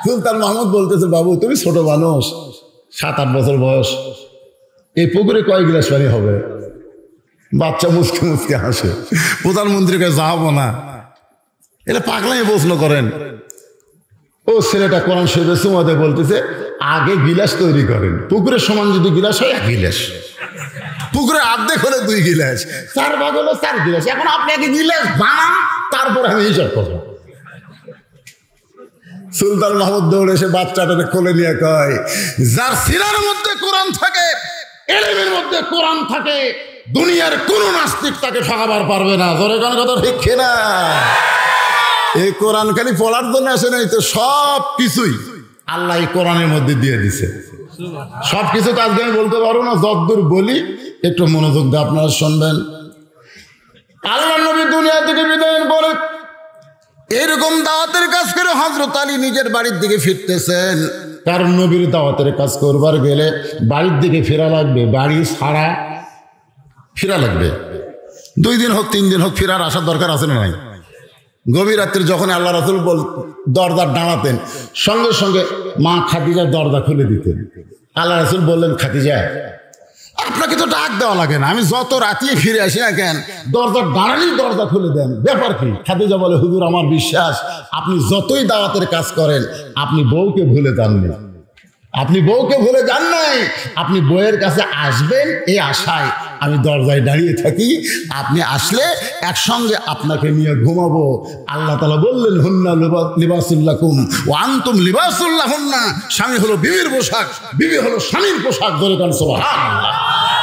সুলতান মাহমুদ বলতেছে বাবু তুমি ছোট মানুষ, 7-8 বছর বয়স, এই পুকুরে কয় গ্লাস পানি হবে? বাচ্চা মুসকে মুসকে হাসে। প্রধানমন্ত্রীকে যাবো না। এটা পাগলাই প্রশ্ন করেন। ও ছেলেটা কোরআন শরীফে সুমাতে বলতেছে আগে গিলাস তৈরি করেন। পুকুরের সমান যদি গিলাস হয় 1 গিলাস, পুকুরে অর্ধেক হলে 2 গিলাস, 4 ভাগ হলে 4 গিলাস। এখন আপনি আগে গিলাস বানান, তারপর আমি হিসাব করবো। সুলতান মাহমুদ দৌড়ে এসে বাচ্চাটাকে কোলে নিয়ে কয়, যার সিনার মধ্যে কোরআন থাকে, ইলমের মধ্যে কোরআন থাকে, দুনিয়ার কোন নাস্তিক তাকে ঠকাবার পারবে না। জোরে কোন কথা ঠিক কিনা? এই কোরআন খালি পড়ার জন্য আসে নাই তো, সব কিছুই আল্লাহ এই কোরআনের মধ্যে দিয়ে দিছে। সবকিছু তো আজকে আমি বলতে পারবো না, যতদূর বলি একটু মনোযোগ দিয়ে আপনারা শুনবেন। আল্লাহ নবী দুনিয়া থেকে বিদায়ের পরে এরকম দাওয়াতের কাজ করে হযরত আলী নিজের বাড়ির দিকে ফিরতেছেন। কারণ নবীর দাওয়াতের কাজ করবার গেলে বাড়ির দিকে ফেরা লাগবে, বাড়ি ছাড়া ফিরা লাগবে। 2 দিন হোক 3 দিন হোক ফিরার আসার দরকার আছে না নাই? গভীর রাত্রে যখন আল্লাহ রাসূল দরজা দাঁড়াতেন, সঙ্গে সঙ্গে মা খাদিজা দরজা খুলে দিতেন। আল্লাহ রাসূল বললেন, খাদিজা আপনাকে তো ডাক দেওয়া লাগে না, আমি যত রাতিয়ে ফিরে আসি না কেন দরজা দাঁড়ালেই দরজা খুলে দেন, ব্যাপার কি? খাদিজা বলে, হুজুর আমার বিশ্বাস আপনি যতই দাওয়াতের কাজ করেন আপনি বউকে ভুলে যাননি, আপনি বউকে ভুলে যান নাই, আপনি বউয়ের কাছে আসবেন এই আশায় আমি দরজায় দাঁড়িয়ে থাকি, আপনি আসলে একসঙ্গে আপনাকে নিয়ে ঘুমাবো। আল্লাহ তাআলা বললেন, হুন্না লিবাসুল লাকুম ওয়া আনতুম লিবাসুল লাহুন্না। স্বামী হলো বিবির পোশাক, বিবি হলো স্বামীর পোশাক। ধরে কান সুবহানাল্লাহ।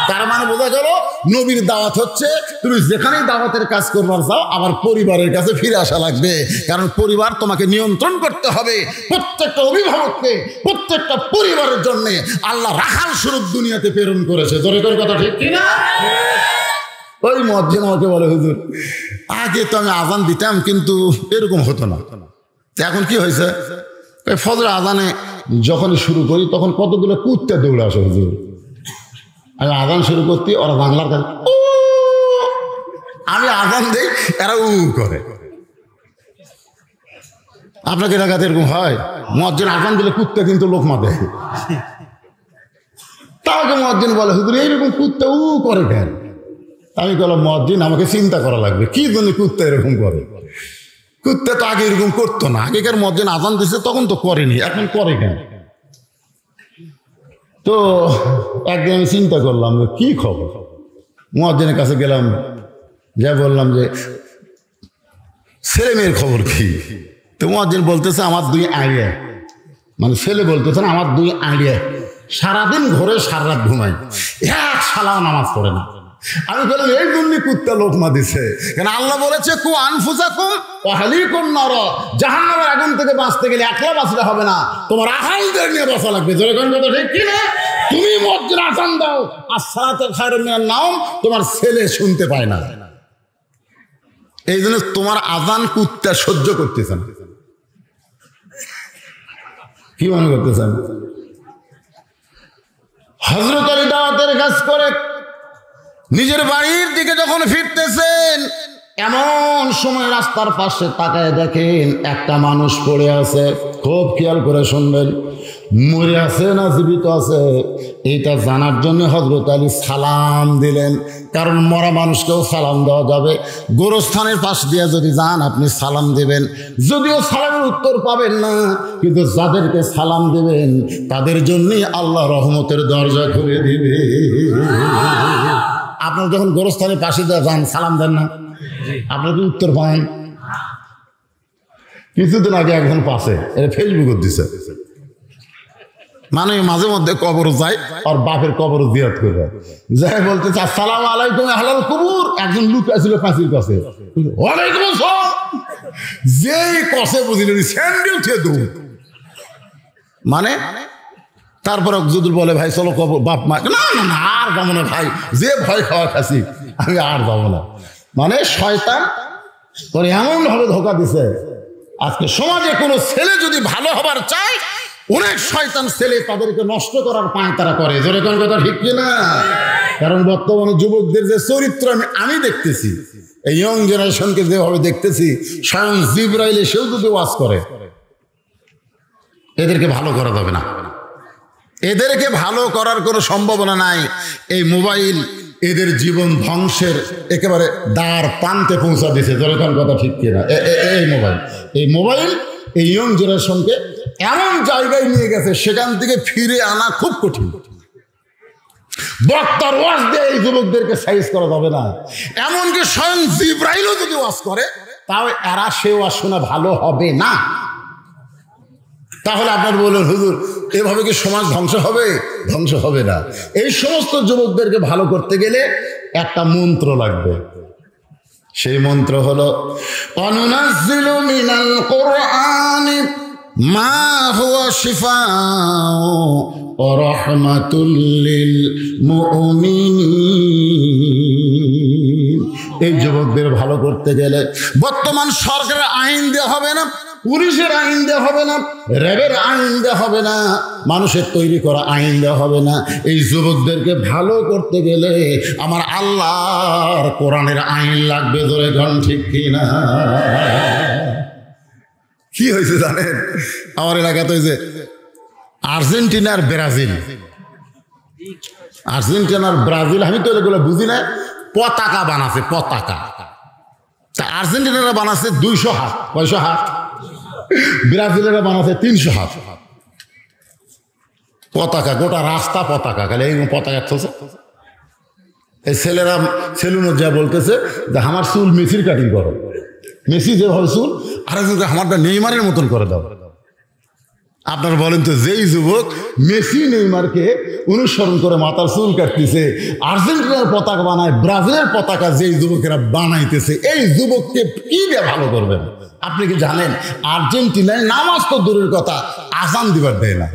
তার মানে বোঝা গেল নবীর দাওয়াত হচ্ছে তুমি যেখানেই দাওয়াতের কাজ করবার চাও আবার পরিবারের কাছে ফিরে আসা লাগবে, কারণ পরিবার তোমাকে নিয়ন্ত্রণ করতে হবে। প্রত্যেকটা অভিভাবককে, প্রত্যেকটা পরিবারের জন্য আল্লাহ রাখাল স্বরূপ দুনিয়াতে প্রেরণ করেছে। জোরে করে কথা ঠিক কিনা? ওই মুয়াজ্জিন আমাকে বলে, হুজুর আগে তো আমি আজান দিতাম কিন্তু এরকম হতো না, এখন কি হয়েছে? ফজর আজানে যখনই শুরু করি তখন কতগুলো কুত্তে দৌড়ে আসে হুজুর। আমি আজান শুরু করতে ওরা বাংলার কাছে, আমি আজান দিই এরা উ করে। আপনাকে এলাকাতে এরকম হয়? মুয়াজ্জিন আজান দিলে কুত্তে কিন্তু লোকমা দেয়। তাকে মুয়াজ্জিন বলে, হুজুর এইরকম কুত্তে উ করে কেন? আমি বললাম, মুয়াজ্জিন আমাকে চিন্তা করা লাগবে কি জন্য কুত্তে এরকম করে। কুত্তে তো আগে এরকম করতো না, আগেকার মুয়াজ্জিন আজান দিচ্ছে তখন তো করেনি, এখন করে কেন? তো একদিন আমি চিন্তা করলাম কি খবর, মুয়াজ্জিনের কাছে গেলাম, যা বললাম যে ছেলে মেয়ের খবর কি? তো মুয়াজ্জিন বলতেছে আমার 2 আড়িয়া, মানে ছেলে বলতেছে আমার 2 আড়িয়া, সারাদিন ঘরে সারা রাত ঘুমাই, এক সালাও নামাজ পড়ে না। আমি বললাম এই জন্য কুত্তা লোকমা দিছে, কেন আল্লাহ বলেছে কু আনফুসাকুম ওয়া আহলিকুম নার, জাহান্নামের আগুন থেকে বাঁচতে গেলে একলা বাঁচলে হবে না, তোমার আহালদের নিয়ে বাঁচা লাগবে। জোরে কোন কথা ঠিক কি না? তুমি মুয়াজ্জিন আযান দাও আসসালাতু খায়রুম মিনান নাওম, তোমার ছেলে শুনতে পায় না, এই জন্য তোমার আযান কুত্তা সহ্য করতেছে না। কি মনে করতেছেন? হযরত আলী দাওয়াতের কাজ করে নিজের বাড়ির দিকে যখন ফিরতেছেন এমন সময় রাস্তার পাশে তাকায় দেখেন একটা মানুষ পড়ে আছে। খুব খেয়াল করে শুনবেন, মরে আছে না জীবিত আছে এইটা জানার জন্য হযরত আলী সালাম দিলেন, কারণ মরা মানুষকেও সালাম দেওয়া যাবে। গোরস্থানের পাশ দিয়ে যদি যান আপনি সালাম দেবেন, যদিও সালামের উত্তর পাবেন না, কিন্তু যাদেরকে সালাম দেবেন তাদের জন্যই আল্লাহ রহমতের দরজা খুলে দিবে। আপনার যখন গোরস্থানের পাশে দিয়ে যান সালাম দেন না, আপনার কি উত্তর পান? কিছুদিন আগে একজন পাশে এটা ফেসবুকে দিছে, মানে মাঝে মধ্যে কবর যায় আর বাপের কবর জিয়ারত করে যাই বলতেছে আসসালামু আলাইকুম আহলাল কুবুর। একজন লোক আসছিল কাছের কাছে, ওয়ালাইকুম আসসালাম, যেই কষে বুঝলেন স্যান্ডেল খেয়ে দৌড়। মানে তারপরে যদি বলে ভাই চলো কবর, বাপ মা না না না আর যাবো না ভাই, যে ভয় খাওয়া খাসি আমি আর যাবো না। মানে শয়তান তোর এমন ভাবে ধোকা দিছে। আজকে সমাজে কোনো ছেলে যদি ভালো হবার চায় অনেক শয়তান ছেলে তাদেরকে নষ্ট করার পায় তারা করে। জোরে কোন কথা ঠিক কিনা? কারণ বর্তমানে যুবকদের যে চরিত্র আমি দেখতেছি, এই ইয়ং জেনারেশনকে যেভাবে দেখতেছি, স্বয়ং জিবরাইল এসেও যদি ওয়াজ করে এদেরকে ভালো করা যাবে না, এদেরকে ভালো করার কোনো সম্ভাবনা নাই। এই মোবাইল এদের জীবন ধ্বংসের একেবারে দ্বার প্রান্তে পৌঁছা দিছে। যেরকম কথা ঠিক কিনা? এই মোবাইল এই ইয়ং জেনারেশনকে এমন জায়গায় নিয়ে গেছে সেখান থেকে ফিরে আনা খুব কঠিন। বক্তার ওয়াজ দিয়ে এই যুবকদেরকে সাইজ করা যাবে না, এমনকি স্বয়ং জিবরাইলও যদি ওয়াজ করে তাও এরা সে ওয়াজ শোনা ভালো হবে না। তাহলে আপনার বলুন হুজুর এভাবে কি সমাজ ধ্বংস হবে? ধ্বংস হবে না। এই সমস্ত যুবকদেরকে ভালো করতে গেলে একটা মন্ত্র লাগবে, সেই মন্ত্র হলো অনুনাজ্জিলু মিনাল কুরআনি মা হুয়া শিফাউ ওয়া রাহমাতুল লিল মুমিনিন। এই যুবকদের ভালো করতে গেলে বর্তমান সরকারের আইন দেওয়া হবে না, পুলিশের আইন দেওয়া হবে না, র্যাবের আইন দেওয়া হবে না, মানুষের তৈরি করা আইন দেওয়া হবে না। এই যুবকদেরকে ভালো করতে গেলে আমার আল্লাহর কোরআনের আইন লাগবে। ধরে গণ ঠিক কিনা? কি হয়েছে জানেন, আমার এলাকাতে হয়েছে আর্জেন্টিনার ব্রাজিল, আর্জেন্টিনার ব্রাজিল, আমি তো এগুলো বুঝি না, পতাকা বানাচ্ছে, পতাকা। তা আর্জেন্টিনারা বানাচ্ছে 200 হাত, 500 হাত, ব্রাজিলেরা বানাচ্ছে 300 হাত পতাকা, গোটা রাস্তা পতাকা, খালি এই পতাকা চলছে। এই ছেলেরা সেলুনে যা বলতেছে যে আমার চুল মেসির কাটিং করো, মেসি যেভাবে চুল, আর আমারটা নেইমারের মতন করে দাও। আপনারা বলেন তো, যেই যুবক মেসি নেইমারকে অনুসরণ করে মাথার চুল কাটতেছে, আর্জেন্টিনার পতাকা বানায়, ব্রাজিলের পতাকা যেই যুবকেরা বানাইতেছে, এই যুবককে কি দিয়ে ভালো করবেন? আপনি কি জানেন আর্জেন্টিনায় নামাজ তো দূরের কথা, আজান দিবার দেয় না,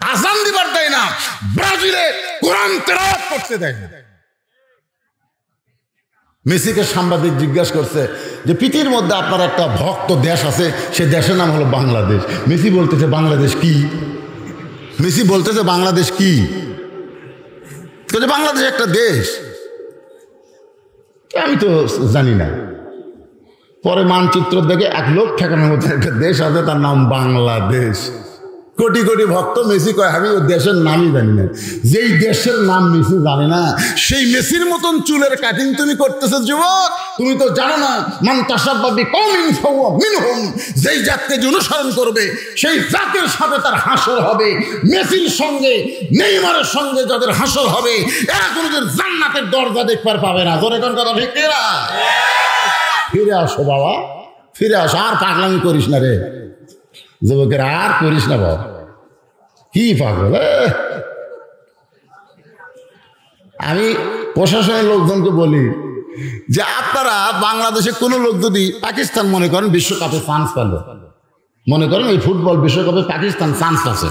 আজান দিবার দেয় না। ব্রাজিলে কোরআন তেলাওয়াত করতে দেয় না। মেসিকে সাংবাদিক জিজ্ঞাসা করছে যে পৃথিবীর মধ্যে আপনার একটা ভক্ত দেশ আছে, সে দেশের নাম হলো বাংলাদেশ। মেসি বলতেছে বাংলাদেশ কি? মেসি বলতেছে বাংলাদেশ কি? বাংলাদেশ একটা দেশ। আমি তো জানি না। পরে মানচিত্র দেখে 1 লোক ঠেকানোর মধ্যে একটা দেশ আছে, তার নাম বাংলাদেশ। কোটি কোটি ভক্ত, মেসি কয় আমি ওই দেশের নামই জানি না। যেই দেশের নাম মেসি জানে না, সেই মেসির মতন চুলের কাটিং তুমি করতেছো যুবক। তুমি তো জানো না, মান তাশাব্বাহা বিকওমিন ফাহুয়া মিনহুম, যেই জাতকে অনুসরণ করবে সেই জাতের সাথে তার হাসর হবে। মেসির সঙ্গে নেইমারের সঙ্গে যাদের হাসর হবে, এরা কোনোদিন জান্নাতের দরজা দেখবার পাবে না। ধরে কোন কথা ঠিক না? ফিরে আসো বাবা, ফিরে আসো, আর পাগলামি করিস না রে যুবকের, আর করিস না বাবা। কি পাগল! আমি প্রশাসনের লোকজনকে বলি যে আপনারা বাংলাদেশে কোনো লোক যদি পাকিস্তান মনে করেন বিশ্বকাপে চান্স পেল, মনে করেন এই ফুটবল বিশ্বকাপে পাকিস্তান চান্স আছে,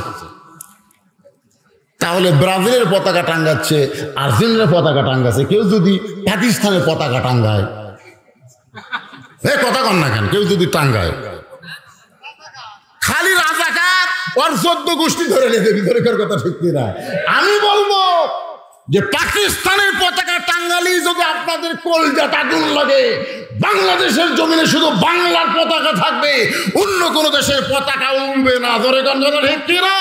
তাহলে ব্রাজিলের পতাকা টাঙ্গাচ্ছে, আর্জেন্টিনার পতাকা টাঙ্গাচ্ছে, কেউ যদি পাকিস্তানের পতাকা টাঙ্গায়, কথা কন না কেন, কেউ যদি টাঙ্গায়, খালি রাজাকার ওর 14 গোষ্ঠী ধরে নেবে। ভিতরের কথা ঠিক না? আমি বলবো যে পাকিস্তানের পতাকা টাঙ্গালি যদি আপনাদের কলজাটা আগুন লাগে, বাংলাদেশের জমিনে শুধু বাংলার পতাকা থাকবে, অন্য কোন দেশের পতাকা উঠবে না। ধরে কথা ঠিক না?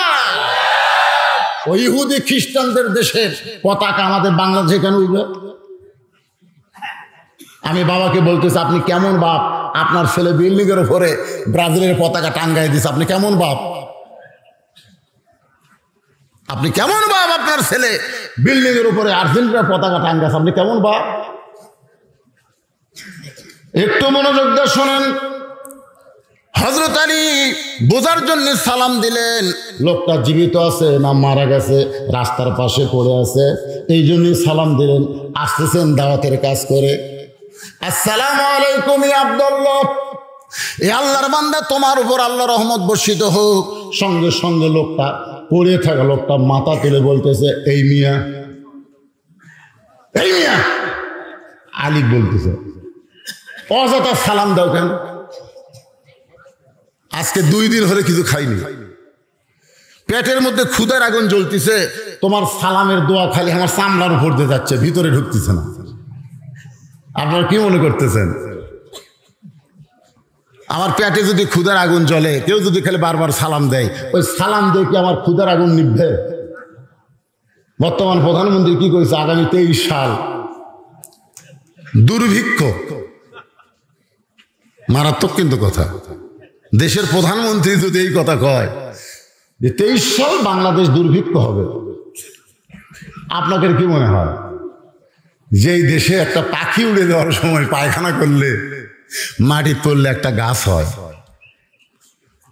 ওই ইহুদি খ্রিস্টানদের দেশের পতাকা আমাদের বাংলাদেশে কেন উঠবে? আমি বাবাকে বলতেছি, আপনি কেমন বাপ? আপনার ছেলে বিল্ডিং এর উপরে ব্রাজিলের পতাকা টাঙ্গাই দিচ্ছে, আপনি কেমন বাপ? আপনি কেমন বাপ? আপনার ছেলে বিল্ডিং এর উপরে আর্জেন্টিনার পতাকা টাঙ্গাছে, আপনি কেমন বাপ? একটু মনোযোগ দিয়ে শোনেন। হযরত আলী বোঝার জন্য সালাম দিলেন, লোকটা জীবিত আছে না মারা গেছে, রাস্তার পাশে পড়ে আছে, এই জন্যই সালাম দিলেন। আসতেছেন দাওয়াতের কাজ করে, আসসালামু আলাইকুম ইয়া আব্দুল্লাহ, এ আল্লাহর বান্দা, তোমার উপর আল্লাহর রহমত বর্ষিত হোক। সঙ্গে সঙ্গে লোকটা পড়ে থাকা লোকটা মাথা তুলে বলতেছে, এই মিয়া, এই মিয়া। আলী বলতেছে, অযথা সালাম দাও কেন? আজকে 2 দিন হলে কিছু খাইনি, পেটের মধ্যে ক্ষুধার আগুন জ্বলতেছে, তোমার সালামের দোয়া খালি আমার চামড়ার উপর দিয়ে যাচ্ছে, ভিতরে ঢুকতেছে না। আপনারা কি মনে করতেছেন? আমার পেটে যদি ক্ষুধার আগুন জ্বলে, কেউ যদি খালি বারবার সালাম দেয়, ওই সালাম দিয়ে কি আমার ক্ষুধার আগুন নিভবে? বর্তমান প্রধানমন্ত্রী কি করেছে, আগামী 23 সাল দুর্ভিক্ষ। মারাত্মক কিন্তু কথা। দেশের প্রধানমন্ত্রী যদি এই কথা কয় যে 23 সাল বাংলাদেশ দুর্ভিক্ষ হবে, আপনাদের কি মনে হয়? যেই দেশে একটা পাখি উড়ে যাওয়ার সময় পায়খানা করলে মাটি পড়লে একটা গাছ হয়।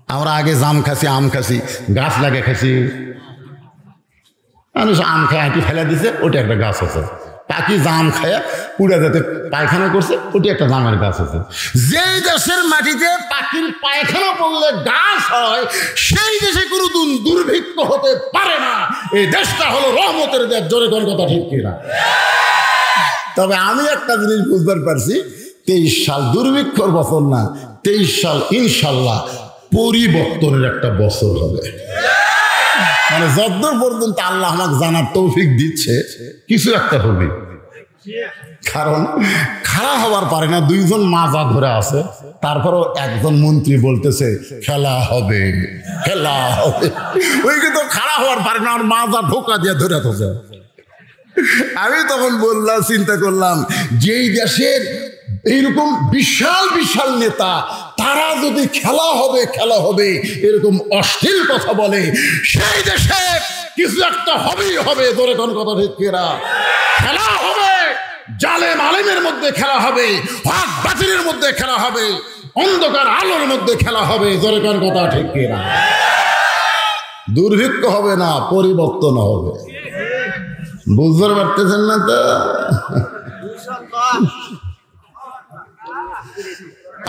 আমরা আগে জাম খাসি, আম খাসি, গাছ লাগে খাসি, মানুষ আম খায় আঁটি ফেলে দিছে, ওটা একটা গাছ আছে। পাখি জাম খায়া উড়ে যেতে পায়খানা করছে, ওটি একটা জামের গাছ আছে। যেই দেশের মাটিতে পাখির পায়খানা পড়লে গাছ হয়, সেই দেশে কোনো দুর্ভিক্ষ হতে পারে না। এই দেশটা হলো রহমতের দেশ, জোরে কোন কথা ঠিক কিনা? তবে আমি একটা জিনিস বুঝতে পারছি, 23 সাল দুর্ভিক্ষর বছর না, 23 সাল ইনশাল্লাহ পরিবর্তনের একটা বছর হবে। মানে যতদূর পর্যন্ত আল্লাহ আমাকে জানার তৌফিক দিচ্ছে, কিছু একটা হবে। কারণ খাড়া হবার পারে না, দুইজন মাজা ধরে আছে, তারপরও একজন মন্ত্রী বলতেছে খেলা হবে, খেলা হবে। ওই কিন্তু খাড়া হওয়ার পারে না, আর মাজা ঢোকা দিয়ে ধরে থাকে। আমি তখন বললাম, চিন্তা করলাম, যেই দেশের এইরকম বিশাল বিশাল নেতা, তারা যদি খেলা হবে খেলা হবে এরকম অশ্লীল কথা বলে, সেই দেশে কিছু একটা হবেই হবে। ধরে কোন কথা ঠিক কিনা? খেলা হবে, জালেম আলেমের মধ্যে খেলা হবে, হক বাতিলের মধ্যে খেলা হবে, অন্ধকার আলোর মধ্যে খেলা হবে। ধরে কোন কথা ঠিক কিনা? দুর্ভিক্ষ হবে না, পরিবর্তন হবে। বুঝতে পারতেছেন না তো?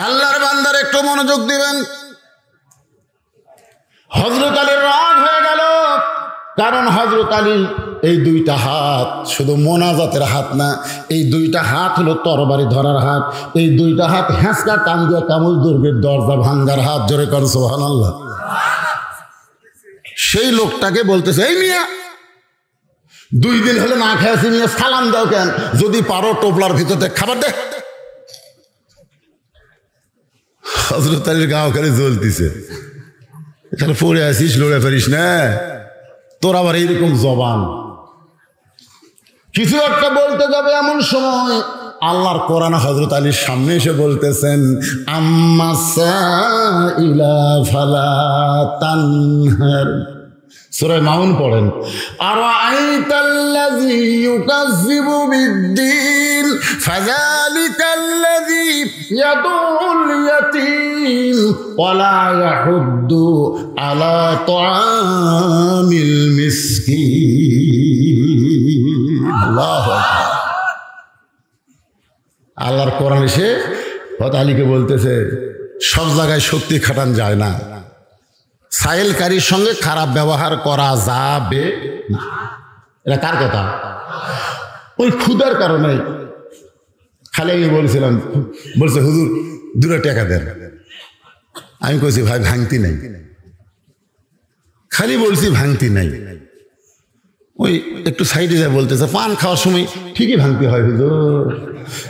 আল্লাহর বান্দার একটু মনোযোগ দিবেন। হযরত আলীর রাগ হয়ে গেল, কারণ হযরত আলী এই দুইটা হাত শুধু মোনাজাতের হাত না, এই দুইটা হাত হলো তরবারি ধরার হাত। এই দুইটা হাত হ্যাঁচকা টান দিয়ে কামুল দুর্গের দরজা ভাঙ্গার হাত। জোরে কর সুবহানাল্লাহ। সেই লোকটাকে বলতেছে, এই মিয়া 2 দিন হলে না খেয়েছি, মিয়া সালাম দাও কেন? যদি পারো টোপলার ভিতরে খাবার দে। হযরত আলীর গাও খালি জ্বলতেছে, এখানে পড়ে আসিস, লড়ে পারিস না, তোর আবার এইরকম জবান। কিছু একটা বলতে যাবে, এমন সময় আল্লাহর কোরআন হযরত আলীর সামনে এসে বলতেছেন, আম্মা সাইলা ফালা তানহার। সূরা মাউন পড়েন, আরাআইতাল্লাযী ইউকাযযিবু বিদ্দীন ফাযালিকাল্লাযী ইয়াদুল ইয়াতীম ওয়া লা ইয়াহুদ্দু আলা তুআমিল মিসকিন। আল্লাহু আকবার। আল্লাহর কোরআন এসে হযরত আলীকে বলতেছে, সব জায়গায় শক্তি খাটান যায় না, সাইলকারীর সঙ্গে খারাপ ব্যবহার করা যাবে না। এটা কার কথা? ওই ক্ষুধার কারণে খালি আমি বলছিলাম, বলছে হুজুর 2 টাকা দেন। আমি কইছি ভাই ভাঙতি নাই, খালি বলছি ভাঙতি নাই। ওই একটু সাইডে যায় বলতেছে, পান খাওয়ার সময় ঠিকই ভাঙতি হয় হুজুর,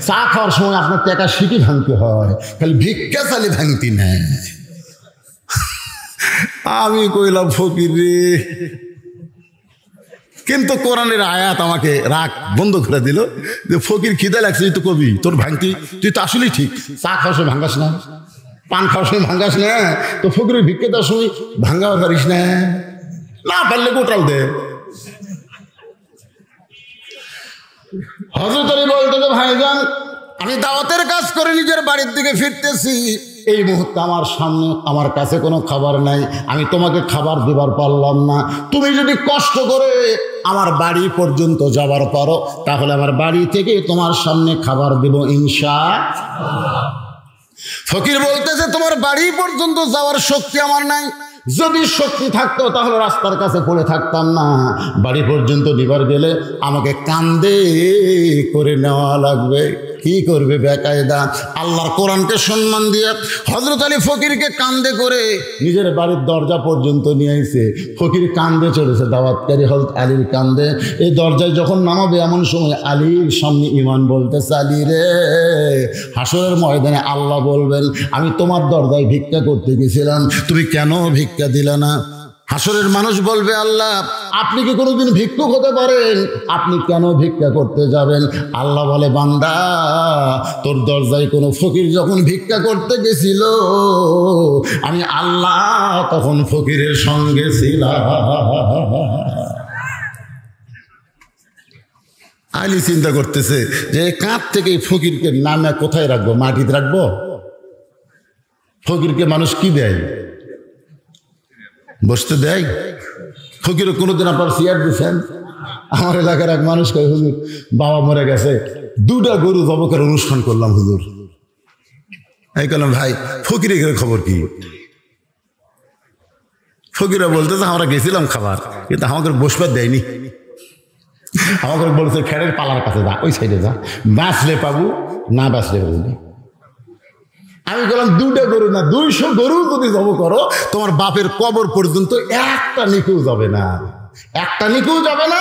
চা খাওয়ার সময় আপনার টাকা ঠিকই ভাঙতি হয়, খালি ভিক্ষা চালি ভাঙতি নাই। আমি কইলাম ফকির রে, কিন্তু কোরআনের আয়াত আমাকে রাগ বন্ধ করে দিল যে ফকির খিদে লাগছে, তুই তো কবি, তোর ভাঙতি, তুই তো আসলেই ঠিক, চা খাওয়ার সময় ভাঙ্গাস না, পান খাওয়ার সময় ভাঙ্গাস না, তো ফকিরের ভিক্ষে দেওয়ার সময় ভাঙ্গাও পারিস না, না পারলে গোটাল দে। হযরত আলী বলতে, ভাইজান আমি দাওয়াতের কাজ করে নিজের বাড়ির দিকে ফিরতেছি, এই মুহূর্তে আমার সামনে আমার কাছে কোনো খাবার নাই, আমি তোমাকে খাবার দিবার পারলাম না। তুমি যদি কষ্ট করে আমার বাড়ি পর্যন্ত যাবার পারো, তাহলে আমার বাড়ি থেকে তোমার সামনে খাবার দেব ইনশাআল্লাহ। ফকির বলতেছে, তোমার বাড়ি পর্যন্ত যাওয়ার শক্তি আমার নাই, যদি শক্তি থাকতো তাহলে রাস্তার কাছে পড়ে থাকতাম না, বাড়ি পর্যন্ত দিবার গেলে আমাকে কান্দে করে নেওয়া লাগবে। কি করবে বেকায়দা? আল্লাহর কোরআনকে সম্মান দিয়ে হযরত আলী ফকিরকে কান্দে করে নিজের বাড়ির দরজা পর্যন্ত নিয়ে আইছে। ফকির কান্দে চলেছে, দাওয়াতকারী হযরত আলীর কান্দে। এই দরজায় যখন নামাবে, এমন সময় আলীর সামনে ইমান বলতেছে, আলী রে, হাসরের ময়দানে আল্লাহ বলবেন, আমি তোমার দরজায় ভিক্ষা করতে গেছিলাম, তুমি কেন ভিক্ষা দিলে না? হাসরের মানুষ বলবে, আল্লাহ আপনি কি কোনোদিন ভিক্ষুক হতে পারেন? আপনি কেন ভিক্ষা করতে যাবেন? আল্লাহ বলে, বান্দা, তোর দরজায় কোনো ফকির যখন ভিক্ষা করতে গেছিল, আমি আল্লাহ তখন ফকিরের সঙ্গে ছিলাম। আলী চিন্তা করতেছে যে কাঁধ থেকে ফকিরকে নামে কোথায় রাখবো? মাটিতে রাখবো? ফকিরকে মানুষ কি দেয়? বসতে দেয়? ফকির কোনোদিন আপনার চেয়ার দিচ্ছেন? আমার এলাকার এক মানুষ কয়, হুজুর বাবা মরে গেছে, 2টা গরু জবকের অনুষ্ঠান করলাম হুজুর। এই বললাম, ভাই ফকিরের খবর কি? ফকিরা বলতেছে, আমরা গেছিলাম খাবার, কিন্তু আমাকে বসবার দেয়নি। আমাকে বলছে খেড়ের পালার কাছে যা, ওই সাইডে যা, বাঁচলে পাবো, না বাঁচলে পাবো না। আমি বললাম 2টা গরু না, 200 গরু যদি জব করো, তোমার বাপের কবর পর্যন্ত একটা নিকেও যাবে না, একটা নিকেও যাবে না।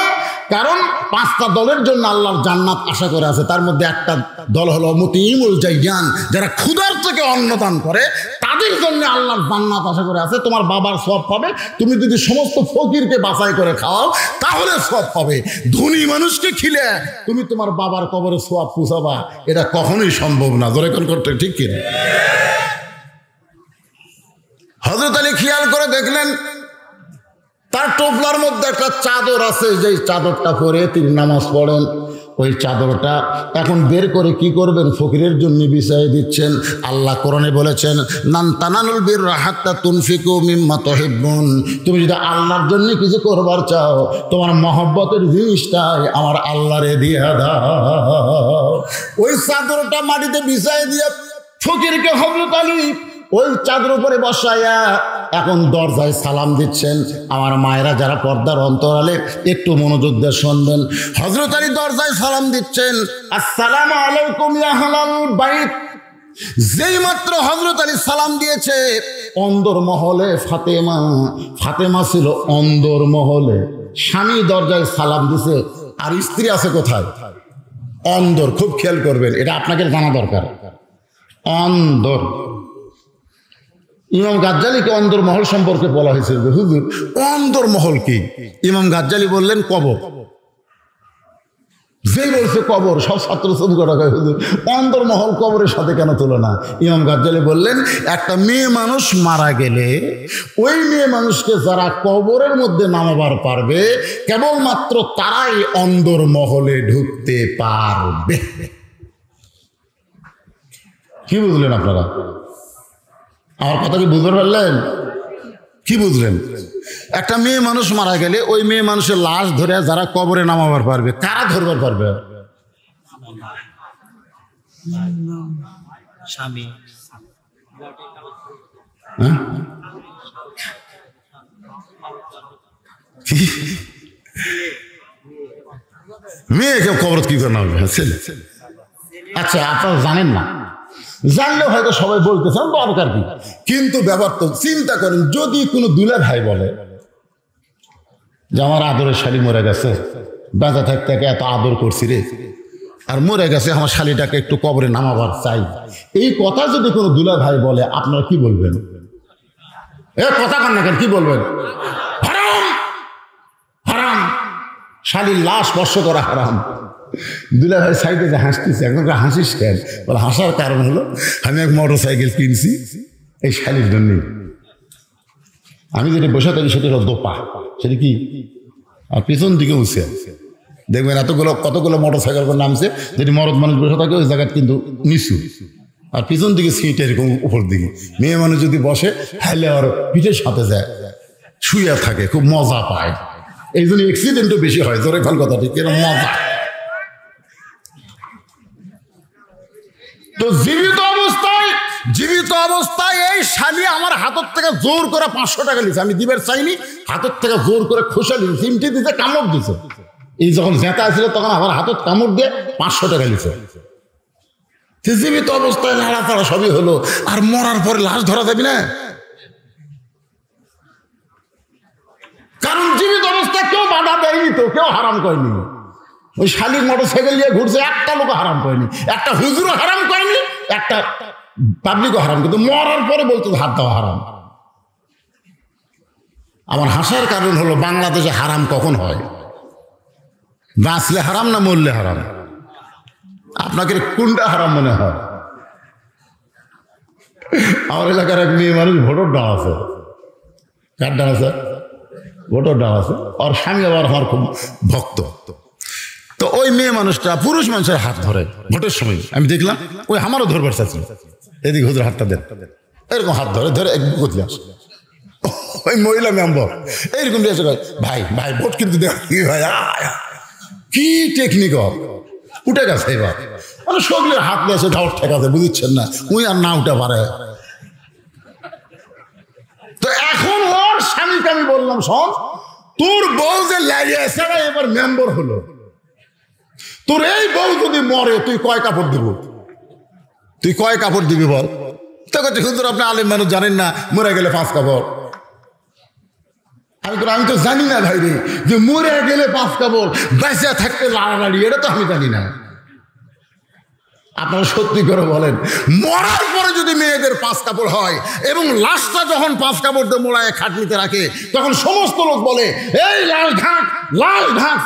কারণ 5টা দলের জন্য আল্লাহর জান্নাত আশা করে আছে। তার মধ্যে একটা দল হলো মুতিমুল জাইয়ান, যারা ক্ষুধার থেকে অন্ন দান করে, তাদের জন্য আল্লাহর জান্নাত আশা করে আছে। তোমার বাবার সওয়াব পাবে। তুমি যদি সমস্ত ফকিরকে বাছাই করে খাওয়াও, তাহলে সওয়াব পাবে। ধনী মানুষকে খিলে তুমি তোমার বাবার কবরে সওয়াব পৌঁছাবা, এটা কখনোই সম্ভব না। জোরে কোন করতে ঠিক কিনা? হযরত আলী খেয়াল করে দেখলেন, তার টোপলার মধ্যে একটা চাদর আছে, যেই চাদরটা পরে তিনি নামাজ পড়েন। ওই চাদরটা এখন বের করে কি করবেন? ফকিরের জন্য বিছাই দিচ্ছেন। আল্লাহ কোরআনে বলেছেন, নান তানালুল বিররা হাত্তা তুনফিকু মিম্মা তুহিব্বুন। তুমি যদি আল্লাহর জন্য কিছু করবার চাও, তোমার মহব্বতের জিনিসটাই আমার আল্লাহরে দিয়ে দাও। ওই চাদরটা মাটিতে বিছাই দিয়ে ফকিরকে হযরত আলী ওই চাদর উপরে বসায়া এখন দরজায় সালাম দিচ্ছেন। আমার মায়েরা যারা পর্দার অন্তরালে একটু মনোযোগ দিয়ে শুনবেন। হযরত আলী দরজায় সালাম দিচ্ছেন, আসসালামু আলাইকুম ইয়া আহলাল বাইত। যেই মাত্র হযরত আলী সালাম দিয়েছে, অন্দর মহলে ফাতেমা ছিল অন্দর মহলে। স্বামী দরজায় সালাম দিছে, আর স্ত্রী আছে কোথায়? অন্দর। খুব খেয়াল করবেন, এটা আপনাকে জানা দরকার। অন্দর। ইমাম গাজ্জালীকে অন্দরমহল সম্পর্কে বলা হয়েছে, হুজুর অন্দরমহল কি? ইমাম গাজ্জালী বললেন কবর। যেই বলছে কবর, সব ছাত্র শ্রমিকরা কয়, হুজুর অন্দরমহল কবরের সাথে কেন তুলনা? ইমাম গাজ্জালী বললেন, একটা মেয়ে মানুষ মারা গেলে ওই মেয়ে মানুষকে যারা কবরের মধ্যে নামাবার পারবে, কেবলমাত্র তারাই অন্দরমহলে ঢুকতে পারবে। কি বুঝলেন আপনারা? আমার কথা কি বুঝতে পারলেন? কি বুঝলেন? একটা মেয়ে মানুষ মারা গেলে ওই মেয়ে মানুষের লাশ ধরে যারা কবরে নামাবার পারবে, কারা ধরবার পারবে? মেয়েকে কবর কি করে নামবে? আচ্ছা, আপনারা জানেন না, জানলে হয়তো সবাই বলতেছেন দরকার কি, কিন্তু ব্যাপার তো চিন্তা করেন, যদি কোনো দুলা ভাই বলে যে আমার আদরের শালী মরে গেছে, বেঁচে থাকতে এত আদর করছি রে, আর মরে গেছে, আমার শালীটাকে একটু কবরে নামাবার চাই, এই কথা যদি কোনো দুলা ভাই বলে, আপনারা কি বলবেন? এ কথা কান না কেন, কি বলবেন? হারাম, হারাম, শালীর লাশ স্পর্শ করা হারাম। দুলা ভাই সাইডে যে হাসতেছে, একদম হাসিস কেন? বলে হাসার কারণ হলো, আমি এক মোটর সাইকেল কিনছি এই শালির জন্য। আমি যেটা বসে থাকি সেটা হলো দোপা, সেটা কি? আর পিছন দিকে উঠছে, দেখবেন কতগুলো মোটর সাইকেল করে নামছে, যেটি মরদ মানুষ বসে থাকে ওই জায়গায় কিন্তু নিচু, আর পিছন দিকে সিট এরকম উপর দিকে। মেয়ে মানুষ যদি বসে, হাইলে আর পিঠের সাথে যায়, শুয়ে থাকে, খুব মজা পায়। এই জন্য অ্যাক্সিডেন্টও বেশি হয়। জোরে ফল কথা ঠিক, এরকম মজা। তো জীবিত অবস্থায় এই শালি আমার হাতের থেকে জোর করে 500 টাকা নিয়েছে। আমি দিবের চাইনি, হাতের থেকে জোর করে খোসা নিয়ে চিমটি দিতে, কামড় দিছে। এই যখন জেতা ছিল তখন আমার হাতের কামড় দিয়ে 500 টাকা নিয়েছে। জীবিত অবস্থায় নাড়াচাড়া সবই হলো, আর মরার পরে লাশ ধরা যাবে না। কারণ জীবিত অবস্থায় কেউ বাধা দেয়নি, তো কেউ হারাম করেনি। ওই শালির মোটর সাইকেল নিয়ে ঘুরছে, একটা লোক হারাম করেনি, একটা হুজুরও হারাম করেনি, একটা পাবলিকও হারাম, কিন্তু মরার পরে বলতো হাত দেওয়া হারাম। আমার হাসার কারণ হলো, বাংলাদেশে হারাম কখন হয়? বাঁচলে হারাম না মরলে হারাম? আপনাকে কোনটা হারাম মনে হয়? আমার এলাকার এক মেয়ে মানুষ ভোটর ডাল আছে। কার ডাল আছে? ভোটর ডাল আছে। আর স্বামী আবার আমার খুব ভক্ত। তো ওই মেয়ে মানুষটা পুরুষ মানুষের হাত ধরে ভোটের সময়, আমি দেখলাম। ওই আমারও ধরবার চাচ্ছি, এদিকে হুজুর হাতটা দেন, এরকম হাত ধরে ধরে এক বুকলে আসে। ওই মহিলা মেম্বার এইরকম দিয়েছে, ভাই ভাই ভোট কিন্তু দেওয়া কি ভাই, কি টেকনিক উঠে গেছে এবার, মানে সকলের হাত নিয়েছে ধাওয়ার ঠেকাতে, বুঝছেন না, উই আর না উঠে পারে। তো এখন ওর স্বামীকে আমি বললাম, শোন, তোর বউ যে লাগিয়েছে এবার মেম্বার হলো, তোর এই বউ যদি মরে তুই কয় কাপড় দিব, তুই কয় কাপড় দিবি বল? তখন হুজুর আপনি আলেম মানুষ জানেন না, মরে গেলে 5 কাপড়। আমি তো জানি না ভাই রে, যে মরে গেলে 5 কাপড়, বেঁচে থাকতে লাড়ালাড়ি, এটা তো আমি জানি না। আপনারা সত্যি করে বলেন, মরার পরে যদি মেয়েদের 5 কাপড় হয় এবং লাশটা যখন 5 কাপড় দিয়ে মোড়ায় খাটনিতে রাখে, তখন সমস্ত লোক বলে এই লাশ ঢাক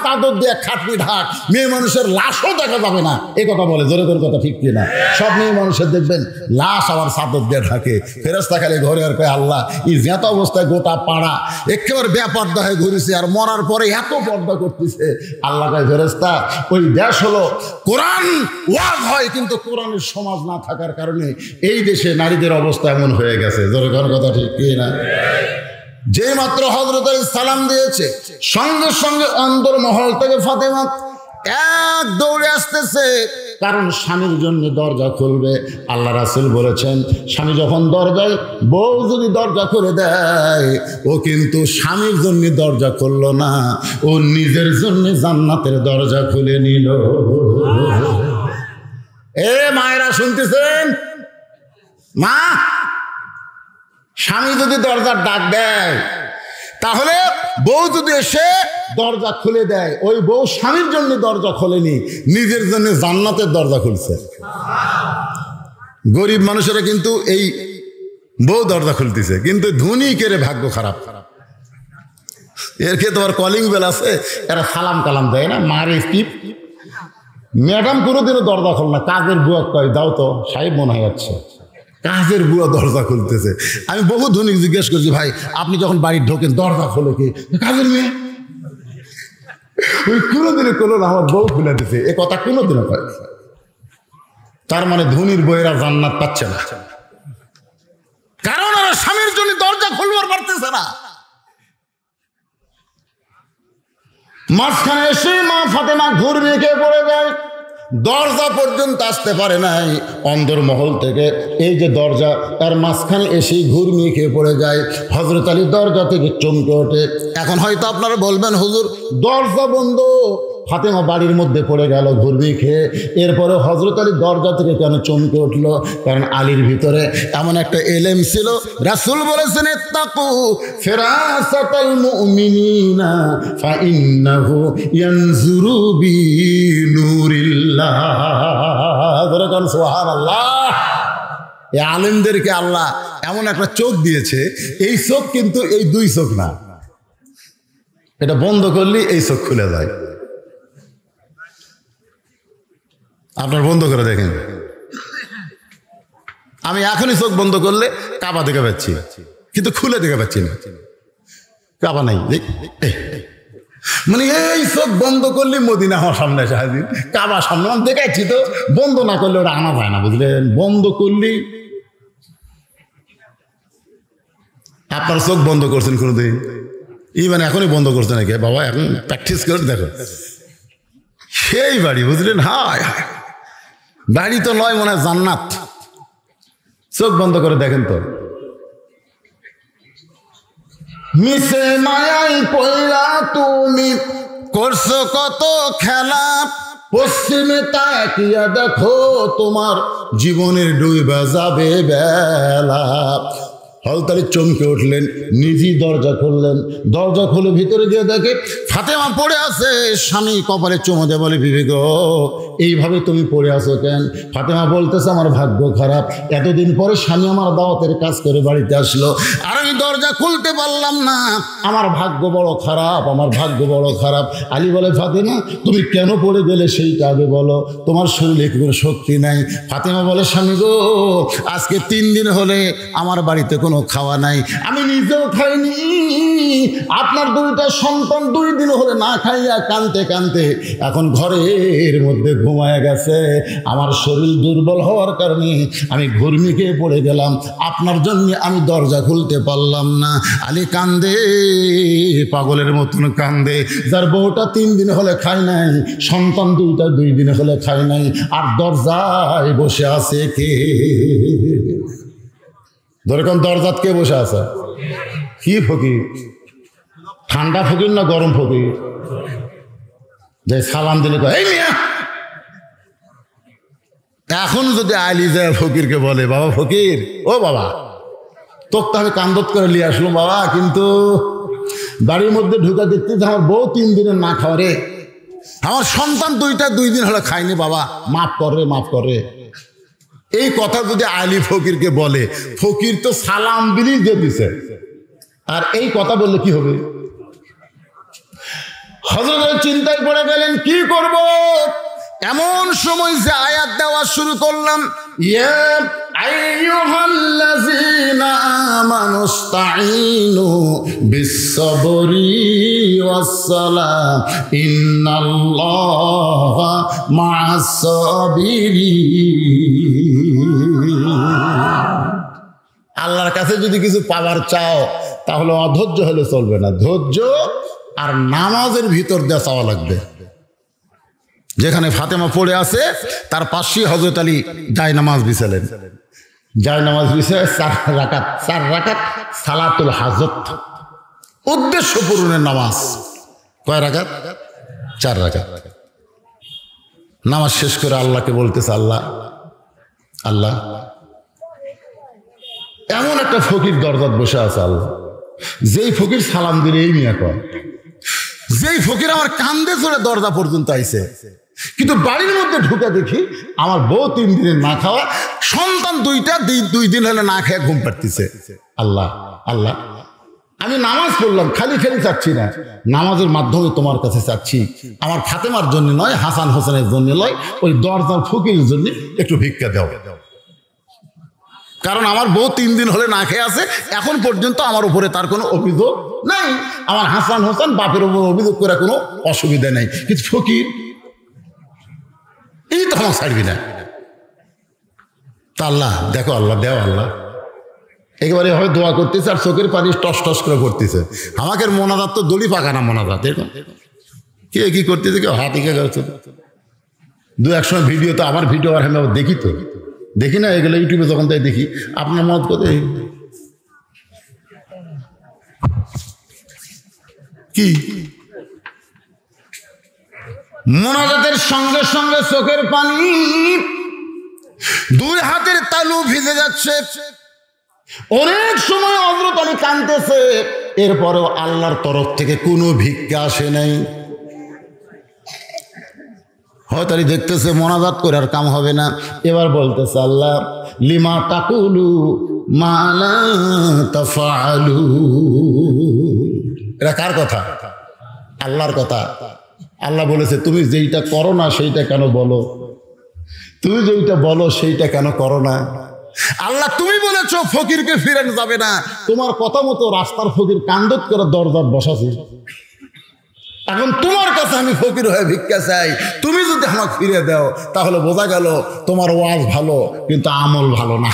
চাদর দিয়ে খাটনি ঢাক, মেয়ে মানুষের লাশও দেখা যাবে না, এ কথা বলে। জোরে করে কথা ঠিক কিনা? সব মেয়ে মানুষের দেখবেন লাশ আবার চাদর দিয়ে ঢাকে। ফেরেশতা খালি ঘরে আর কয় আল্লাহ, এই যেত অবস্থায় গোটা পাড়া একেবারে বেপর্দা হয়ে ঘুরেছে, আর মরার পরে এত পর্দা করতেছে। আল্লাহ কয় ফেরেশতা, ওই দেশ হলো কোরআন ওয়াজ হয় কিন্তু কোরআনের সমাজ না থাকার কারণে এই দেশে নারীদের অবস্থা এমন হয়ে গেছে। জোরে করে কথা ঠিক কি না? যে মাত্র হযরত আলী সালাম দিয়েছে, সঙ্গে সঙ্গে অন্দর মহল থেকে ফাতেমা এক দৌড়ে আসতেছে, কারণ স্বামীর জন্য দরজা খুলবে। আল্লাহ রাসূল বলেছেন, স্বামী যখন দরজায়, বউ যদি দরজা খুলে দেয়, ও কিন্তু স্বামীর জন্য দরজা খুললো না, ও নিজের জন্য জান্নাতের দরজা খুলে নিল। এ মায়েরা শুনতেছেন? মা, স্বামী যদি দরজার ডাক দেয়, তাহলে বউ যদি এসে দরজা খুলে দেয়, ওই বউ স্বামীর জন্য দরজা খোলেনি, নিজের জন্য জান্নাতের দরজা খুলছে। গরিব মানুষেরা কিন্তু এই বউ দরজা খুলতেছে, কিন্তু ধনীকের ভাগ্য খারাপ। এর ক্ষেত্রে তোমার কলিং বেল আছে, এরা সালাম কালাম দেয় না, মারে টিপ। ম্যাডাম কোনোদিনও দরজা খোল না, কাজের বুয়া কয় দাও তো, সাহেব মনে হয় যাচ্ছে, কাজের বুয়া দরজা খুলতেছে। আমি বহু ধনী জিজ্ঞেস করছি, ভাই আপনি যখন বাড়ি ঢোকেন দরজা খোলে কি? কাজের মেয়ে। ওই কোনোদিনও কোনো না, আমার বউ খুলে দিতে, এ কথা কোনোদিনও কয়। তার মানে ধনীর বইয়েরা জান্নাত পাচ্ছে না, কারণ ওরা স্বামীর জন্য দরজা খুলবার পারতেছে না। মাঝখানে এসে মা ফাতেমা ঘুর রেখে পড়ে যায়, দরজা পর্যন্ত আসতে পারে নাই। অন্দরমহল থেকে এই যে দরজা, তার মাঝখানে এসেই ঘুরমিয়ে খেয়ে পড়ে যায়। হযরত আলী দরজা থেকে চমকে ওঠে। এখন হয়তো আপনারা বলবেন, হুজুর দরজা বন্ধ, ফাতেমা বাড়ির মধ্যে পড়ে গেল ঘুরমিয়ে খেয়ে, এরপরে হযরত আলী দরজা থেকে কেন চমকে উঠল? কারণ আলীর ভিতরে এমন একটা এলেম ছিল। রাসূল বলেছেন, ইত্তাকু ফিরাসাতাল মুমিনিনা ফাইন্নাহু ইয়ানজুরু বিনুরিল্লাহ। সুবহানাল্লাহ। এই আলেমদেরকে আল্লাহ এমন একটা চোখ দিয়েছে, এই চোখ কিন্তু এই 2 চোখ না, এটা বন্ধ করলে এই চোখ খুলে যায়। আপনার বন্ধ করে দেখেন, আমি এখনই চোখ বন্ধ করলে কাবা দেখে পাচ্ছি, কিন্তু খুলে দেখে পাচ্ছি না, কাবা নাই। মানে এই চোখ বন্ধ করলে মদিনা আমার সামনে এসে হাজির, কাবা সামনে আমি দেখাচ্ছি, তো বন্ধ না করলে ওটা আনা যায় না, বুঝলেন? বন্ধ করলেই। আপনার চোখ বন্ধ করছেন কোনোদিন? মানে এখনই বন্ধ করছে নাকি বাবা? এখন প্র্যাকটিস করে দেখো, সেই বাড়ি, বুঝলেন? হায় হায়, বাড়ি তো নয়, মনে হয় জান্নাত। চোখ বন্ধ করে দেখেন তো। মিশে মায়াই পয়লা তুমি করছো কত খেলা, পশ্চিমে তাকিয়া দেখো তোমার জীবনের ডুইবা যাবে বেলা। হলতালি চমকে উঠলেন, নিজেই দরজা খুললেন। দরজা খুলে ভিতরে গিয়ে দেখে ফাতেমা পড়ে আছে। স্বামী কপালে চুমো দিয়ে বলে, বিবি গো, এইভাবে তুমি পড়ে আছো কেন? ফাতেমা বলতেছে, আমার ভাগ্য খারাপ, এতদিন পরে স্বামী আমার দাওয়াতের কাজ করে বাড়িতে আসলো, আর আমি দরজা খুলতে পারলাম না, আমার ভাগ্য বড় খারাপ, আমার ভাগ্য বড় খারাপ। আলী বলে, ফাতেমা তুমি কেন পড়ে গেলে সেইটা আগে বলো, তোমার শরীরে কোনো শক্তি নাই। ফাতেমা বলে, স্বামী গো, আজকে 3 দিন হলে আমার বাড়িতে কোনো কোনো খাওয়া নাই, আমি নিজেও খাইনি। আপনার দুইটা সন্তান 2 দিন হলে না খাইয়া কানতে কানতে এখন ঘরের মধ্যে ঘুমায় গেছে। আমার শরীর দুর্বল হওয়ার কারণে আমি ঘুর্মিকে পড়ে গেলাম, আপনার জন্য আমি দরজা খুলতে পারলাম না। আলী কান্দে, পাগলের মতন কান্দে। যার বউটা 3 দিন হলে খায় নাই, সন্তান দুইটা 2 দিন হলে খায় নাই, আর দরজায় বসে আছে কে? ধরেন দরজাত কে বসে আছে? কি ফকির? ঠান্ডা ফকির না গরম ফকির? যে সালাম দিলে এই মিয়া, এখন যদি আলী যায় ফকিরকে বলে, বাবা ফকির, ও বাবা তোকে আমি কান্দত করে নিয়ে আসলো বাবা, কিন্তু বাড়ির মধ্যে ঢুকা দেখতে আমার বউ 3 দিনের না খাওয়া রে, আমার সন্তান 2 দিন হলে খায়নি বাবা, মাফ কর রে, মাফ কর রে। এই কথা যদি আলী ফকিরকে বলে, ফকির তো সালাম দিলেই দিয়ে দিছে, আর এই কথা বললে কি হবে? হযরত চিন্তায় পড়ে গেলেন, কি করব? এমন সময় যে আয়াত দেওয়া শুরু করলাম, ইয়া আইয়ুহাল্লাযীনা আমানুস্তাঈনু বিস-সাবরি ওয়াস-সালাহ ইন্নাল্লাহা মা'আস-সাবিরিন। আল্লাহর কাছে যদি কিছু পাওয়ার চাও তাহলে অধৈর্য হলে চলবে না, ধৈর্য আর নামাজের ভিতর দিয়ে চাওয়া লাগবে। যেখানে ফাতেমা পড়ে আছে তার পাশেই হযরত আলী জায় নামাজ বিছালেন, জায় নামাজ বিছায় 4 রাকাত সালাতুল হাজত, উদ্দেশ্য পূরণের নামাজ। কয় রাকাত? 4 রাকাত। নামাজ শেষ করে আল্লাহকে বলতেছে, আল্লাহ আল্লাহ, এমন একটা ফকির দরজাত বসে আছে আল্লাহ, যেই ফকির সালাম দিলে এই মিয়া কয়, যেই ফকির আমার কান্দে চলে দরজা পর্যন্ত আইছে, কিন্তু বাড়ির মধ্যে ঢুকে দেখি আমার বউ 3 দিনের না খাওয়া, সন্তান 2 দিন হলে না খেয়ে ঘুম পাড়তেছে। আল্লাহ আল্লাহ, আমি নামাজ পড়লাম, খালি খালি চাচ্ছি না, নামাজের মাধ্যমে তোমার কাছে চাচ্ছি, আমার ফাতেমার জন্য নয়, হাসান হোসেনের জন্য নয়, ওই দরজার ফকিরের জন্য একটু ভিক্ষা দাও। কারণ আমার বউ 3 দিন হলে না খেয়ে আছে, এখন পর্যন্ত আমার উপরে তার কোনো অভিযোগ নাই, আমার হাসান হোসেন বাপের উপর অভিযোগ করে কোনো অসুবিধা নেই, কিন্তু ফকির এই তো আমার ছাড়বি না। তা আল্লাহ দেখো, আল্লাহ দেও, আল্লাহ একেবারে হয় দোয়া করতেছে আর চোখের পানি টস টস করে করতেছে। আমাকে মোনাজাত তো দড়ি পাকা না, মোনাজাত এরকম কে কি করতেছে, কেউ হাত এঁকে গেছে। 2-1 সময় ভিডিও, তো আমার ভিডিও আর আমি দেখি, তো দেখি না এগুলো ইউটিউবে যখন তাই দেখি, আপনার মত করে কি মোনাজাতের সঙ্গে সঙ্গে চোখের পানি, 2 হাতের তালু ভিজে যাচ্ছে। অনেক সময় হযরত আলী কাঁদতেছে, এরপরেও আল্লাহর তরফ থেকে কোনো ভিক্ষা আসে নাই। হয়তো আলী দেখতেছে মোনাজাত করে আর কাম হবে না, এবার বলতেছে, আল্লাহ লিমা তাকুলু মা লা তাফআলু। এটা কার কথা? আল্লাহর কথা। আল্লাহ বলেছে, তুমি যেইটা করো না সেইটা কেন বলো, তুমি যেইটা বলো সেইটা কেন করো না। আল্লাহ তুমি বলেছো ফকিরকে ফিরেন যাবে না, তোমার কথা মতো রাস্তার ফকির কান্দত করে দরজার বসাছি, এখন তোমার কাছে আমি ফকির হয়ে ভিক্ষা চাই, তুমি যদি আমাকে ফিরে দাও তাহলে বোঝা গেল তোমার ওয়াজ ভালো কিন্তু আমল ভালো না।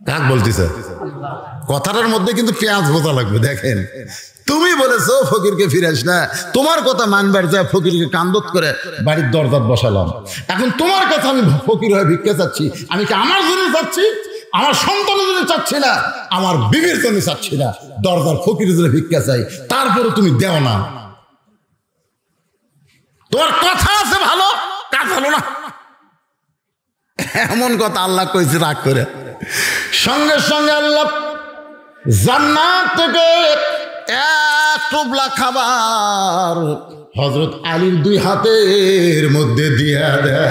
কাক বলতেছে? কথাটার মধ্যে কিন্তু পেঁয়াজ বোঝা লাগবে। দেখেন, তুমি বলেছো ফকিরকে ফিরাস না, তোমার কথা মানবার যায় ফকিরকে কান্দত করে বাড়ির দরজাত বসালাম, এখন তোমার কথা আমি ফকির হয়ে ভিক্ষা চাচ্ছি, আমি কি আমার জন্য চাচ্ছি, আমার সন্তানের জন্য চাচ্ছি না, আমার বিবির জন্য চাচ্ছি না, দরজার ফকিরের জন্য ভিক্ষা চাই, তারপরে তুমি দেও না। তোমার কথা আছে ভালো, কাজ ভালো না, এমন কথা আল্লাহ কইছে রাগ করে। সঙ্গে সঙ্গে আল্লাহ জান্নাত থেকে 1 টোপলা খাবার হযরত আলীর 2 হাতের মধ্যে দিয়া দেয়।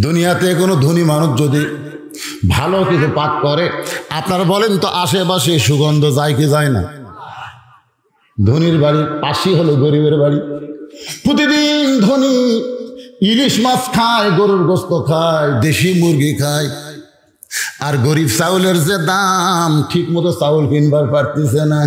দুনিয়াতে কোনো ধনী মানুষ যদি ভালো কিছু পাক করে, আপনারা বলেন তো আশেপাশে সুগন্ধ যায় কি যায় না? ধনীর বাড়ির পাশেই হলো গরিবের বাড়ি, প্রতিদিন ধনী ইলিশ মাছ খায়, গরুর গোস্ত খায়, দেশি মুরগি খায়, আর গরিব চাউলের যে দাম, ঠিক মতো চাউল কিনবার পারতেছে না।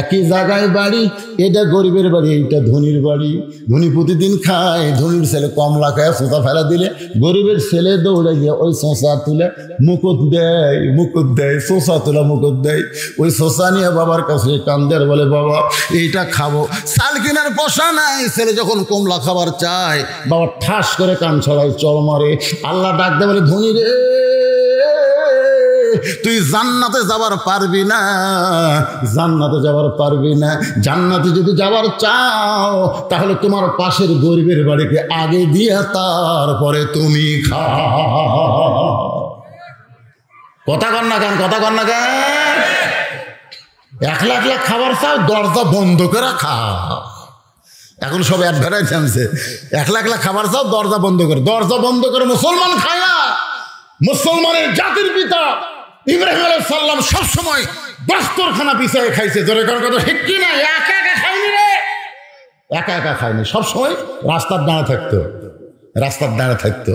একই জায়গায় বাড়ি, এটা গরিবের বাড়ি, এইটা ধনীর বাড়ি। ধনী প্রতিদিন খায়, ধনীর ছেলে কমলা খায়, সোঁচা ফেলা দিলে গরিবের ছেলে দৌড়ে গিয়ে ওই সোঁচা তুলে মুকুট দেয়, মুকুট দেয়, সোঁচা তুলে মুকুট দেয়। ওই সোঁচা নিয়ে বাবার কাছে কান্দের, বলে বাবা এইটা খাবো। চাল কেনার পয়সা নাই, ছেলে যখন কমলা খাবার চায়, বাবা ঠাস করে কান ছড়ায়, চল মারে। আল্লাহ ডাক দেয়, বলে ধনী রে, তুই জান্নাতে যাবার পারবি না, জান্নাতে যাবার পারবি না। জান্নাতে যদি যাবার চাও, তাহলে তোমার পাশের গরিবের বাড়িকে আগে দিয়ে তারপরে তুমি খাও। কথা কর না কেন, কথা কর না কেন? একলা একলা খাবার চাও, দরজা বন্ধ করে খাও। এখন সব অ্যাডভার্টাইজ আনছে, একলা একলা খাবার চাও, দরজা বন্ধ করে। দরজা বন্ধ করে মুসলমান খায় না। মুসলমানের জাতির পিতা ইব্রাহিম আলাইহিস সালাম সবসময় দস্তরখানা পিছায় খাইছে। জোরে কারো কথা ঠিক কি না? একা একা খায়নি রে, একা একা খায়নি, সবসময় রাস্তার দাঁড়া থাকতো, রাস্তার দাঁড়া থাকতো।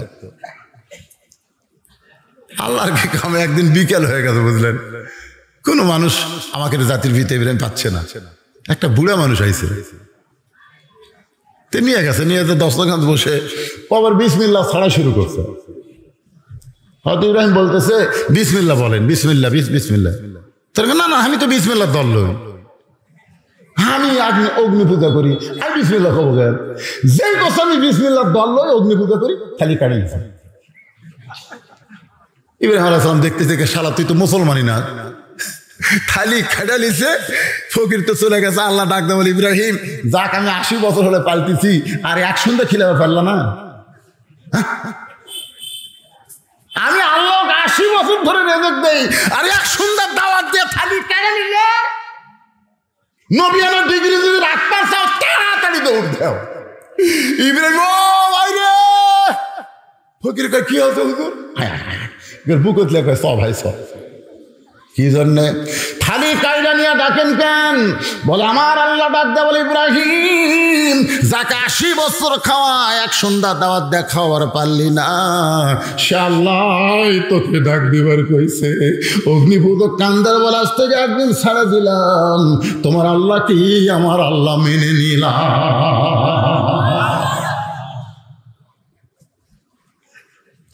আল্লাহর কি কামে একদিন বিকেল হয়ে গেছে, বুঝলেন? কোনো মানুষ আমাকে জাতির পিতা ইব্রাহিম পাচ্ছে না। একটা বুড়া মানুষ আইছে, নিয়ে গেছে, নিয়ে দস্তরখানা বসে আবার বিসমিল্লাহ ছাড়া শুরু করছে। হয়তো ইব্রাহিম বলতেছে বিসমিল্লাহ বলেন, বিসমিল্লাহ, বিসমিল্লাহ। না না, আমি তো বিসমিল্লাহ দল লই, আমি অগ্নি পূজা করি, আমি বিসমিল্লাহ কব কেন? যেই কথা আমি বিসমিল্লাহ দল লই, অগ্নি পূজা করি, খালি কাড়ি গেছে। ইব্রাহিম আলাইহিস সালাম দেখতেছে, শালা তুই তো মুসলমানই না, খালি খাড়া লিছে। ফকির তো চলে গেছে। আল্লাহ ডাক দেয়, বলে ইব্রাহিম যাক, আমি 80 বছর হলে পাল্টিছি, আর এক সন্ধ্যা খিলাবে পারলাম না। আমি আল্লাহ 80 বছর ধরে রেজেক দেই, আর এক সুন্দর দাওয়াত দিয়ে থালি কেড়ে নিলে। নবিয়ানা ডিগ্রি যদি রাখতে চাও, তাড়াতাড়ি দৌড় দাও। ইব্রাহিম ও ভাই রে, ফকির কয় কি হচ্ছে হুজুর? বুকত লেখা সব ভাই সব। কি জন্যে থালি কায়দা নিয়ে ডাকেন কেন? বলে আমার আল্লাহ ডাক দেয়, বলে ইব্রাহিম যাকে 80 বছর খাওয়া, এক সন্ধ্যা দাওয়াত দিয়ে খাওয়ার পারলি না, সে আল্লাহ তোকে ডাক দিবার কইছে। অগ্নিপূজক কান্দার বলে আজ থেকে একদিন ছাড়া দিলাম, তোমার আল্লাহ কি আমার আল্লাহ মেনে নিলাম।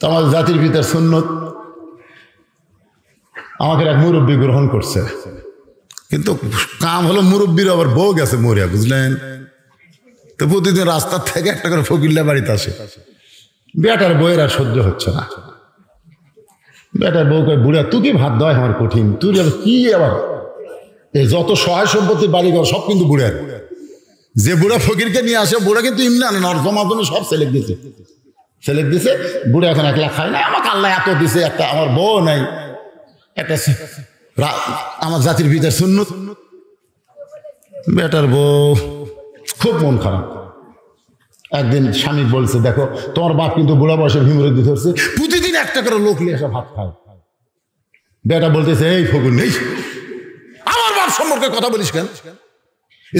তোমার জাতির পিতার সুন্নত। আমাকে এক মুরব্বী গ্রহণ করছে, কিন্তু কাম হলো মুরব্বীর আবার বউ গেছে মরিয়া, বুঝলেন? তো প্রতিদিন রাস্তার থেকে একটা করে ফকিল্লা বাড়িতে আসে। বেটার বউয়ের আর সহ্য হচ্ছে না। বেটার বউ কয়, বুড়া তুই কি ভাত দেওয়া আমার কঠিন, তুই কি আবার এই যত সহায় সম্পত্তি বাড়ি ঘর সব কিন্তু বুড়ার। যে বুড়া ফকিরকে নিয়ে আসে, বুড়া কিন্তু ইমনি আনে না, জমাজমে সব সেলেক দিছে, সেলেক দিছে। বুড়া এখন একলা খায় না, আমাকে আল্লাহ এত দিছে, একটা আমার বউ নাই, একটা আমার জাতির পিতার সুন্নত। বেটার বউ খুব মন খারাপ। একদিন স্বামী বলছে, দেখো তোমার বাপ কিন্তু বুড়া বয়সে হিমরুদ্ধি ধরছে, প্রতিদিন একটা করে লোক নিয়ে এসে ভাত খায়। বেটা বলতেছে, এই ফকুর নেই, আমার বাপ সম্পর্কে কথা বলিস কেন?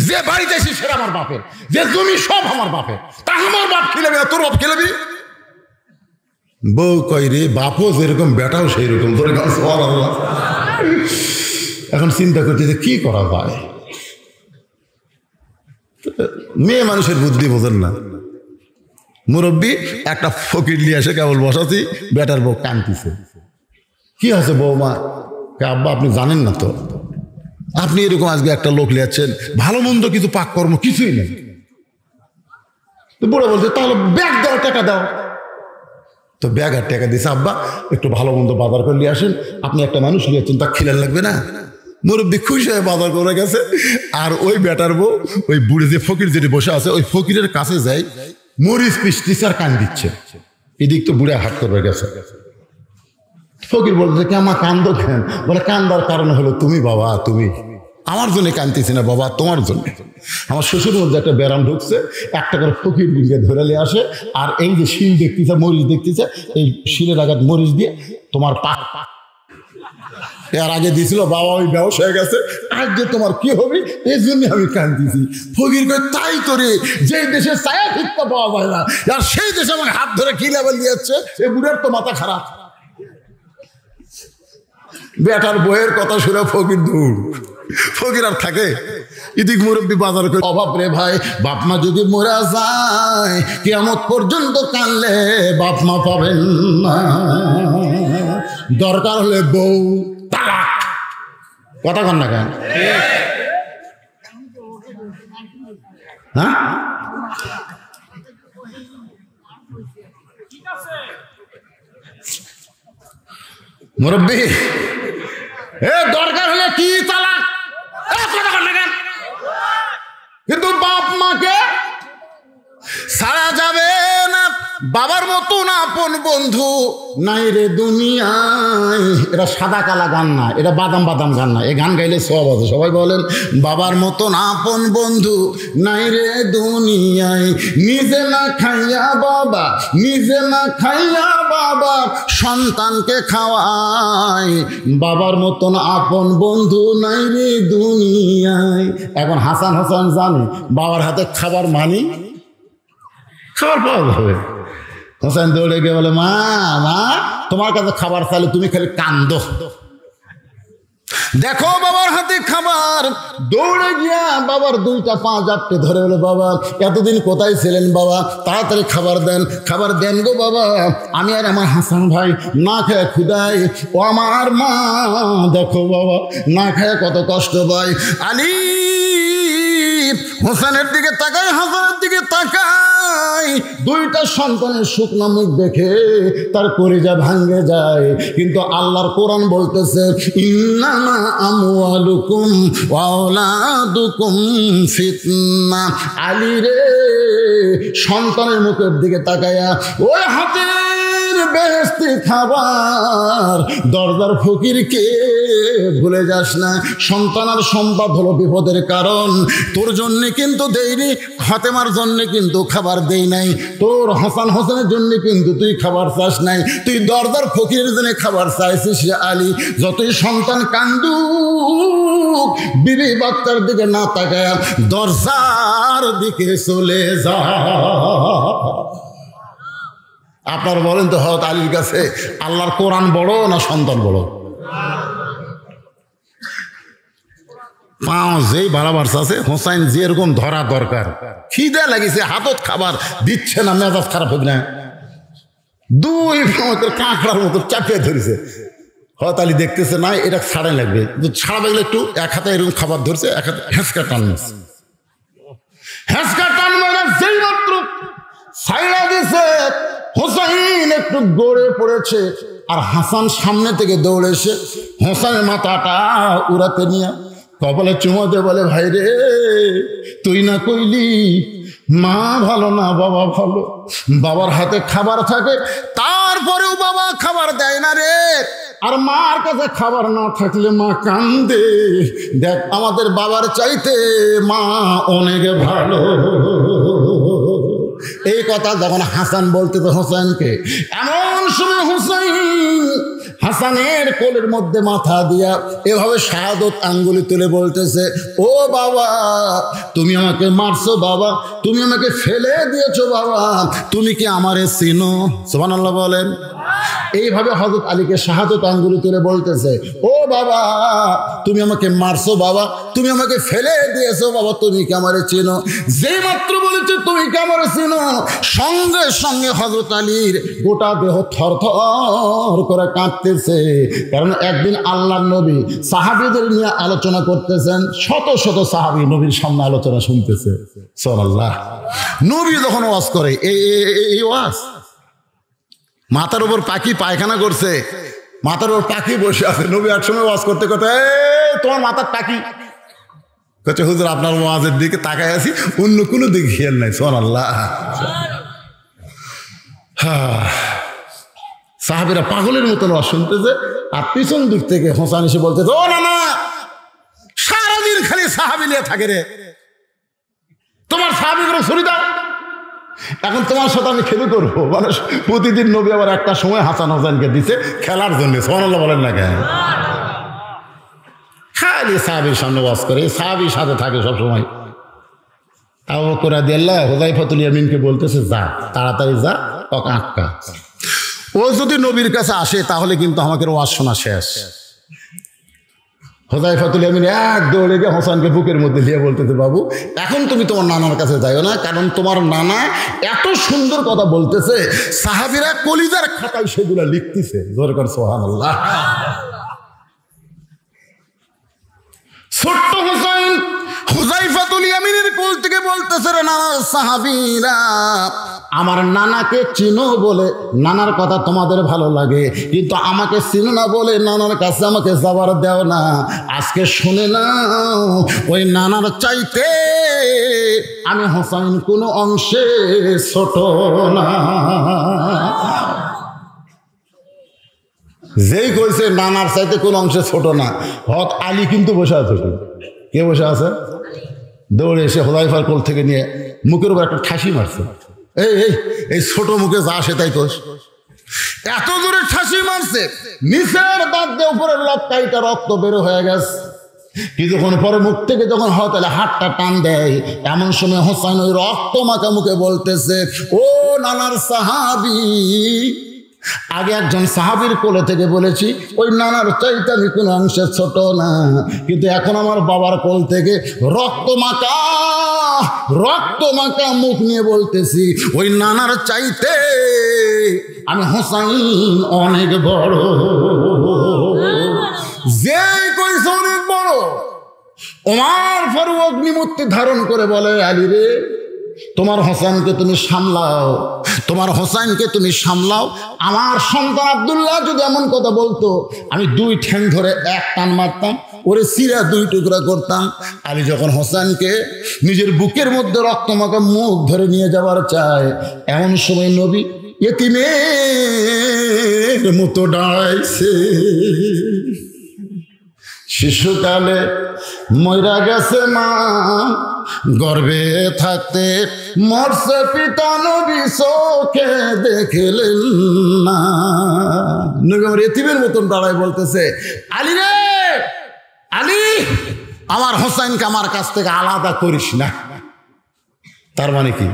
যে বাড়িতে এসে সেটা আমার বাপের, যে জমি সব আমার বাপের, তা আমার বাপ খেলাবি না, তোর বাপ খেলাবি? বউ কয়, রে বাপও যেরকম বেটাও সেই রকম। এখন চিন্তা করছে যে কি করা যায়। মেয়ে মানুষের বুদ্ধি বোঝেন না। মুরব্বী একটা ফকির নিয়ে এসে কেবল বসাচ্ছি, বেটার বউ কাঁদতেছে। কি আছে বৌমা? আব্বা আপনি জানেন না তো, আপনি এরকম আজকে একটা লোক লিয়াচ্ছেন, ভালো মন্দ কিছু পাক কর্ম কিছুই নেই। তো বুড়া বলছে, তাহলে ব্যাগ দাও, টাকা দাও। তো ব্যাগ আর টাকা দিছে, আব্বা একটু ভালো মন্দ বাজার করে নিয়ে আসেন, আপনি একটা মানুষ নিয়েছেন, তা খিলার লাগবে না। মুরব্বী খুশি হয়ে বাজার করে গেছে। আর ওই বেটার বউ ওই বুড়ে যে ফকির যেটি বসে আছে, ওই ফকিরের কাছে যাই মরিচ পিসতেছে আর কান দিচ্ছে। এদিক তো বুড়ে হাট করবে গেছে। ফকির বলছে, কি আমার কান্দ কেন? বলে, কান্দার কারণ হলো তুমি বাবা, তুমি। আমার জন্য কানতেছি না বাবা, তোমার জন্য। আমার শ্বশুর মধ্যে একটা ব্যারাম ঢুকছে, একটা করে ফকির দিকে ধরে নিয়ে আসে, আর এই যে শিল দেখতেছে, মরিচ দেখতেছে, এই শিলের আঘাত মরিচ দিয়ে তোমার পা এর আগে দিছিল বাবা ওই ব্যবস হয়ে গেছে, আজকে তোমার কি হবে, এই জন্য আমি কান্দিছি। ফকির কই তাই করে, যে দেশে ছায়া ভিক্ষা পাওয়া যায় না, আর সেই দেশে আমাকে হাত ধরে কি লেভেল দিয়েছে, এই বুড়ার তো মাথা খারাপ। বেটার বইয়ের কথা শুনে ফকির দূর, ফকির আর থাকে। ইদিক মুরব্বী বাজার করে, অভাব রে ভাই, বাপ মা যদি মরে যায় কিয়ামত পর্যন্ত কানলে বাপ মা পাবেন না। দরকার হলে বউ তালাক, কথা কন না কেন? হ্যাঁ, মুরব্বী দরকার হলে কি তালাক, কথা কন না কেন? কিন্তু বাপ মাকে ছাড়া যাবে না, বাবার মতন আপন বন্ধু নাই রে দুনিয়ায়। এটা সাদা কালা গান না, এটা বাদাম বাদাম গান না, এই গান গাইলে সব আছে। সবাই বলেন, বাবার মতন আপন বন্ধু নাই রে দুনিয়ায়, নিজে না খাইয়া বাবা, নিজে না খাইয়া বাবা সন্তানকে খাওয়ায়, বাবার মতন আপন বন্ধু নাই রে দুনিয়ায়। এখন হাসান হাসান জানে বাবার হাতে খাবার মানি, খাবার পাওয়া যাবে। হোসেন দৌড়ে গিয়ে বলে, মা মা তোমার কাছে খাবার চাইলে তুমি খালি কান্দো, দেখো বাবার হাতে খাবার। দৌড়ে গিয়া বাবার দুইটা পা জাপটে ধরে বলে, বাবা এতদিন কোথায় ছিলেন বাবা, তাড়াতাড়ি খাবার দেন, খাবার দেন গো বাবা, আমি আর আমার হাসান ভাই না খেয়ে ক্ষুধায়। ও আমার মা, দেখো বাবা না খেয়ে কত কষ্ট পায়। আলী হোসেনের দিকে তাকায়, হাসানের দিকে তাকায়, দুইটা সন্তানের শুকনো মুখ দেখে তার কলিজা ভাঙ্গে যায়। কিন্তু আল্লাহর কোরআন বলতেছে, ইন্নামা আমওয়ালুকুম ওয়া আওলাদুকুম ফিতনা। আলী রে, সন্তানের মুখের দিকে তাকায়া ওই হাতের বেহেশতি খাবার দরজার ফকিরকে ভুলে যাস না। সন্তান আর সম্পদ হলো বিপদের কারণ, তোর জন্য কিন্তু দেইনি, ফাতেমার জন্য কিন্তু খাবার দেই নাই, তোর হাসান হোসেনের জন্য কিন্তু তুই খাবার চাস নাই, তুই দরজার ফকিরের জন্য খাবার চাইছিস। আলী, যতই সন্তান কান্দুক বিবি বাচ্চার দিকে না তাকায় দরজার দিকে চলে যা। আপনার বলেন তো, হযরত আলীর কাছে আল্লাহর কোরআন বড় না সন্তান বড়? পাঁচ যেই বাড়াবার আছে, হোসাইন যেরকম ধরা দরকার, খিদে লাগিছে, হাতত খাবার দিচ্ছে না, মেজাজ খারাপ হবে না, দুই কাঁকড়ার মতো চাপিয়ে ধরেছে। হযরত আলী দেখতেছে না এটা ছাড়াই লাগবে, ছাড়া লাগলে একটু এক হাতে এরকম খাবার ধরছে, এক হাতে হেঁচকা টানছে, হেঁচকা টানবে না, যেই মাত্র ছাইড়া দিছে হোসাইন একটু গড়ে পড়েছে, আর হাসান সামনে থেকে দৌড়ে এসে হোসাইনের মাথাটা উড়াতে নিয়ে কপালে চুমো দিয়ে বলে, ভাই রে তুই না কইলি মা ভালো না বাবা ভালো, বাবার হাতে খাবার থাকে তারপরেও বাবা খাবার দেয় না রে, আর মার কাছে খাবার না থাকলে মা কান্দে, দেখ আমাদের বাবার চাইতে মা অনেক ভালো। এই কথা যখন হাসান বলতে তো হোসেনকে, এমন সময় হোসেন হাসানের কোলের মধ্যে মাথা দিয়া এভাবে শাহাদত আঙ্গুলি তুলে বলতেছে, ও বাবা তুমি আমাকে মারছো বাবা, তুমি আমাকে ফেলে দিয়েছো বাবা, তুমি কি আমারে চিনো? সুবহানাল্লাহ বলেন। এইভাবে হযরত আলীকে শাহাদত আঙ্গুলি তুলে বলতেছে, ও বাবা তুমি আমাকে মারছো বাবা, তুমি আমাকে ফেলে দিয়েছো বাবা, তুমি কি আমারে চিনো? যেই মাত্র বলেছে তুমি কি আমারে চিনো, সঙ্গে সঙ্গে হযরত আলীর গোটা দেহ থরথর করে কাঁপতেছে। কারণ একদিন আল্লাহর নবী সাহাবীদের নিয়ে আলোচনা করতেছেন, শত শত সাহাবী নবীর সামনে আলোচনা শুনতেছে। সুবহানাল্লাহ। নবী যখন ওয়াজ করে, এই ওয়াজ, মাথার উপর পাখি পায়খানা করছে, মাথার উপর পাখি বসে আছে, নবী একসময় ওয়াজ করতে করতে, তোমার মাথার পাখি কচ্ছে, হুজুর আপনার ওয়াজের দিকে তাকায় আছি, অন্য কোনো দিকে খেয়াল নাই। সুবহানাল্লাহ। সাহাবীরা পাগলের মতন ওয়াজ শুনতেছে, আর পিছন দিক থেকে হোসেন এসে বলতেছে, ও না না, সারাদিন খালি সাহাবী নিয়ে থাকে রে, তোমার সাহাবীগুলো ছুরি দাও, এখন তোমার সাথে আমি খেলে করবো। মানে প্রতিদিন নবী আবার একটা সময় হাসান হোসেনকে দিছে খেলার জন্য। সুবহানাল্লাহ বলেন না কেন? খালি সাহাবীর সামনে ওয়াজ করে, সাহাবীর সাথে থাকে সবসময়। আবু বকর রাদিয়াল্লাহু হুযায়ফাতুল ইয়ামিনকে বলতেছে, যা তাড়াতাড়ি যা, ওকে আটকা। ও যদি নবীর কাছে আসে তাহলে কিন্তু আমাকে ওয়াজ শোনা শেষ। হুযায়ফাতুল ইয়ামিন এক দৌড়ে গিয়ে হোসেনকে বুকের মধ্যে দিয়ে বলতেছে, বাবু এখন তুমি তোমার নানার কাছে যাইও না, কারণ তোমার নানা এত সুন্দর কথা বলতেছে, সাহাবীরা কলিজার খাতায় সেগুলা লিখতেছে। জোরে করে সুবহানাল্লাহ। ছোট্ট হোসেন হুযায়ফাতুল ইয়ামিনের কোল থেকে বলতেছে, রে নানা সাহাবীরা, আমার নানাকে চিনো বলে নানার কথা তোমাদের ভালো লাগে, কিন্তু আমাকে চিনো না বলে নানার কাছে আমাকে যাবার দেও না। আজকে শুনে নাও, ওই নানার চাইতে আমি হোসেন কোনো অংশে ছোট না। যেই কইছে নানার চাইতে কোন অংশে ছোট না, হক আলী কিন্তু বসে আছে। কে বসে আছে? দৌড়ে এসে হুযায়ফার কোল থেকে নিয়ে মুখের উপর একটা ঠাসি মারছে। এই ছোট মুখে যা আসে তাই কোষ, এত জোরে ঠাসি মারছে, নিচের দাঁত দিয়ে উপরের লক্কাইটা রক্ত বের হয়ে গেছে। কিছুক্ষণ পরে মুখ থেকে যখন হয় তাহলে হাতটা টান দেয়, এমন সময় হোসেন ওই রক্ত মাখা মুখে বলতেছে, ও নানার সাহাবী, আগে একজন সাহাবীর কোলে থেকে বলেছি ওই নানার চাইতে আমি কোনো অংশে ছোট না, কিন্তু এখন আমার বাবার কোল থেকে রক্ত মাখা মুখ নিয়ে বলতেছি ওই নানার চাইতে আমি হোসেন অনেক বড়। যে কইছে অনেক বড়, ওমর ফারুক অগ্নিমূর্তি ধারণ করে বলে, আলী রে, তোমার হোসেনকে তুমি সামলাও, তোমার হোসেনকে তুমি সামলাও। আমার সন্তান আব্দুল্লাহ যদি এমন কথা বলতো, আমি দুই ঠ্যাং ধরে এক টান মারতাম, ওরে সিরা দুই টুকরা করতাম। আলী যখন হোসেনকে নিজের বুকের মধ্যে রক্তমাখা মুখ ধরে নিয়ে যাওয়ার চায়, এমন সময় নবী এতিমের মতো দাঁড়াইছে। শিশুকালে মইরা গেছে মা, গর্ভে থাকতে মরছে পিতা, নবী চোখে দেখলেন না। নবী আমার এতিমের মতন দাঁড়ায় বলতেছে, আলী রে, আলী, আমার হোসেনকে আমার কাছ থেকে আলাদা করিস না। তার মানে কি?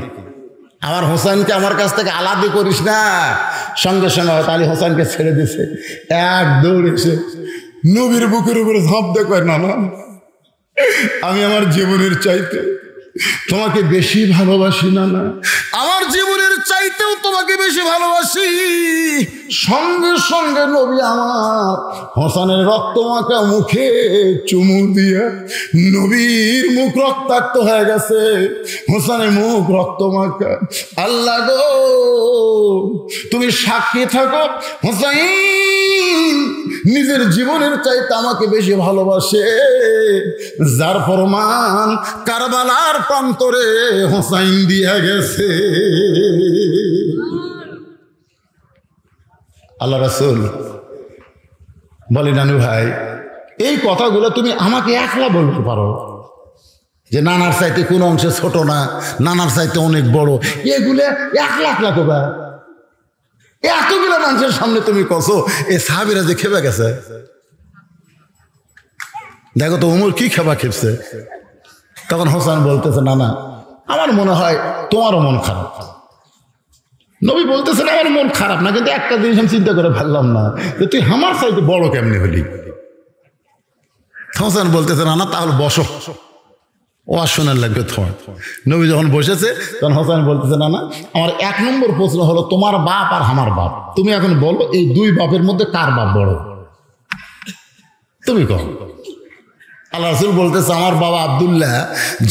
আমার হোসেনকে আমার কাছ থেকে আলাদা করিস না। সঙ্গে সঙ্গে হয়তো আলী হোসেনকে ছেড়ে দিছে, এক দৌড় এসে নবীর বুকের উপরে ঝাঁপ দেয়, না না, আমি আমার জীবনের চাইতে তোমাকে বেশি ভালোবাসি, না না, আমার জীবনের চাইতেও তোমাকে বেশি ভালোবাসি। সঙ্গে সঙ্গে নবী আমার হোসেনের রক্তমাখা মুখে চুমু দিয়া, নবীর মুখ রক্তাক্ত হয়ে গেছে, হোসেনের মুখ রক্তমাখা। আল্লাহ গো, তুমি সাক্ষী থাকো, হোসেন নিজের জীবনের চাইতে আমাকে বেশি ভালোবাসে, যার প্রমাণ কারবালার প্রান্তরে হোসেন দিয়া গেছে। আল্লাহ রাসূল বলে, নানু ভাই, এই কথাগুলো তুমি আমাকে একলা বলতে পারো যে নানার চাইতে কোন অংশে ছোট না, নানার চাইতে অনেক বড়, এগুলো একলা একলা কবা, এতগুলো মানুষের সামনে তুমি কসো। এই সাহাবীরা যে খেপে গেছে, দেখো তো ওমর কি খেপা খেপছে। তখন হোসেন বলতেছে, না না, আমার মনে হয় তোমারও মন খারাপ। নবী বলতেছেন, আমার মন খারাপ না, কিন্তু একটা জিনিস আমি চিন্তা করে ভাবলাম না, যে তুই আমার চাইতে বড় কেমনি হলি। হোসেন বলতেছে, না না, তাহলে বসো, ও আর শোনার লাগবে তোমার। নবী যখন বসেছে তখন হোসেন বলতেছে, না না, আমার এক নম্বর প্রশ্ন হলো তোমার বাপ আর আমার বাপ, তুমি এখন বলো এই দুই বাপের মধ্যে কার বাপ বড়, তুমি কও। আল্লাহ রাসূল বলতেছে, আমার বাবা আব্দুল্লাহ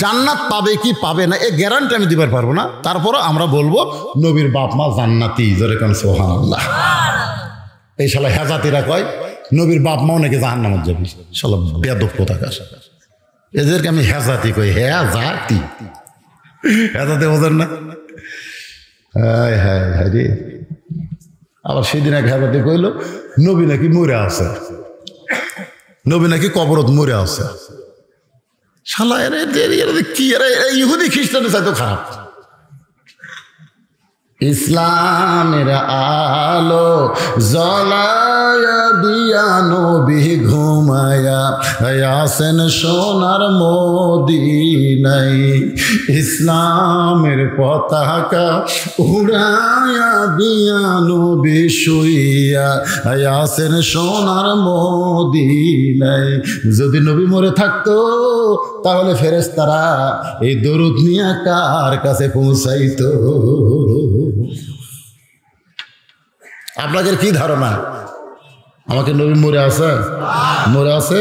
জান্নাত পাবে কি পাবে না এ গ্যারান্টি আমি দিতে পারবো না, তারপরও আমরা বলবো নবীর বাপ মা জান্নাতি। জোরে কোন সুবহানাল্লাহ। এই শালা হেজাতিরা কয় নবীর বাপ মাও নাকি জাহান্নামে যাবে, শালা বেয়াদব কোথাকার। এদেরকে আমি হেজাতি কই, হেজাতি, হেজাতে বোঝেন না? হায় হায় হায় রে। আবার সেদিন এক হেজাতি কইল নবী নাকি মরে আছে, নবী নাকি কবরত মরে আছে। শালা এরা কি, এরা ইহুদি খ্রিস্টানের চাইতে খারাপ। ইসলামের আলো জ্বলায়া দিয়া নবী ঘুমায়া আসেন সোনার মদিনায়। ইসলামের পতাকা উড়ায়া দিয়া নবী শুইয়া আসেন সোনার মদিনায়। যদি নবী মরে থাকতো তাহলে ফেরেশতারা এই দরুদ নিয়ে কার কাছে পৌঁছাইতো? আপনাদের কি ধারণা আমাকে নবী মরে আছে? মরে আছে?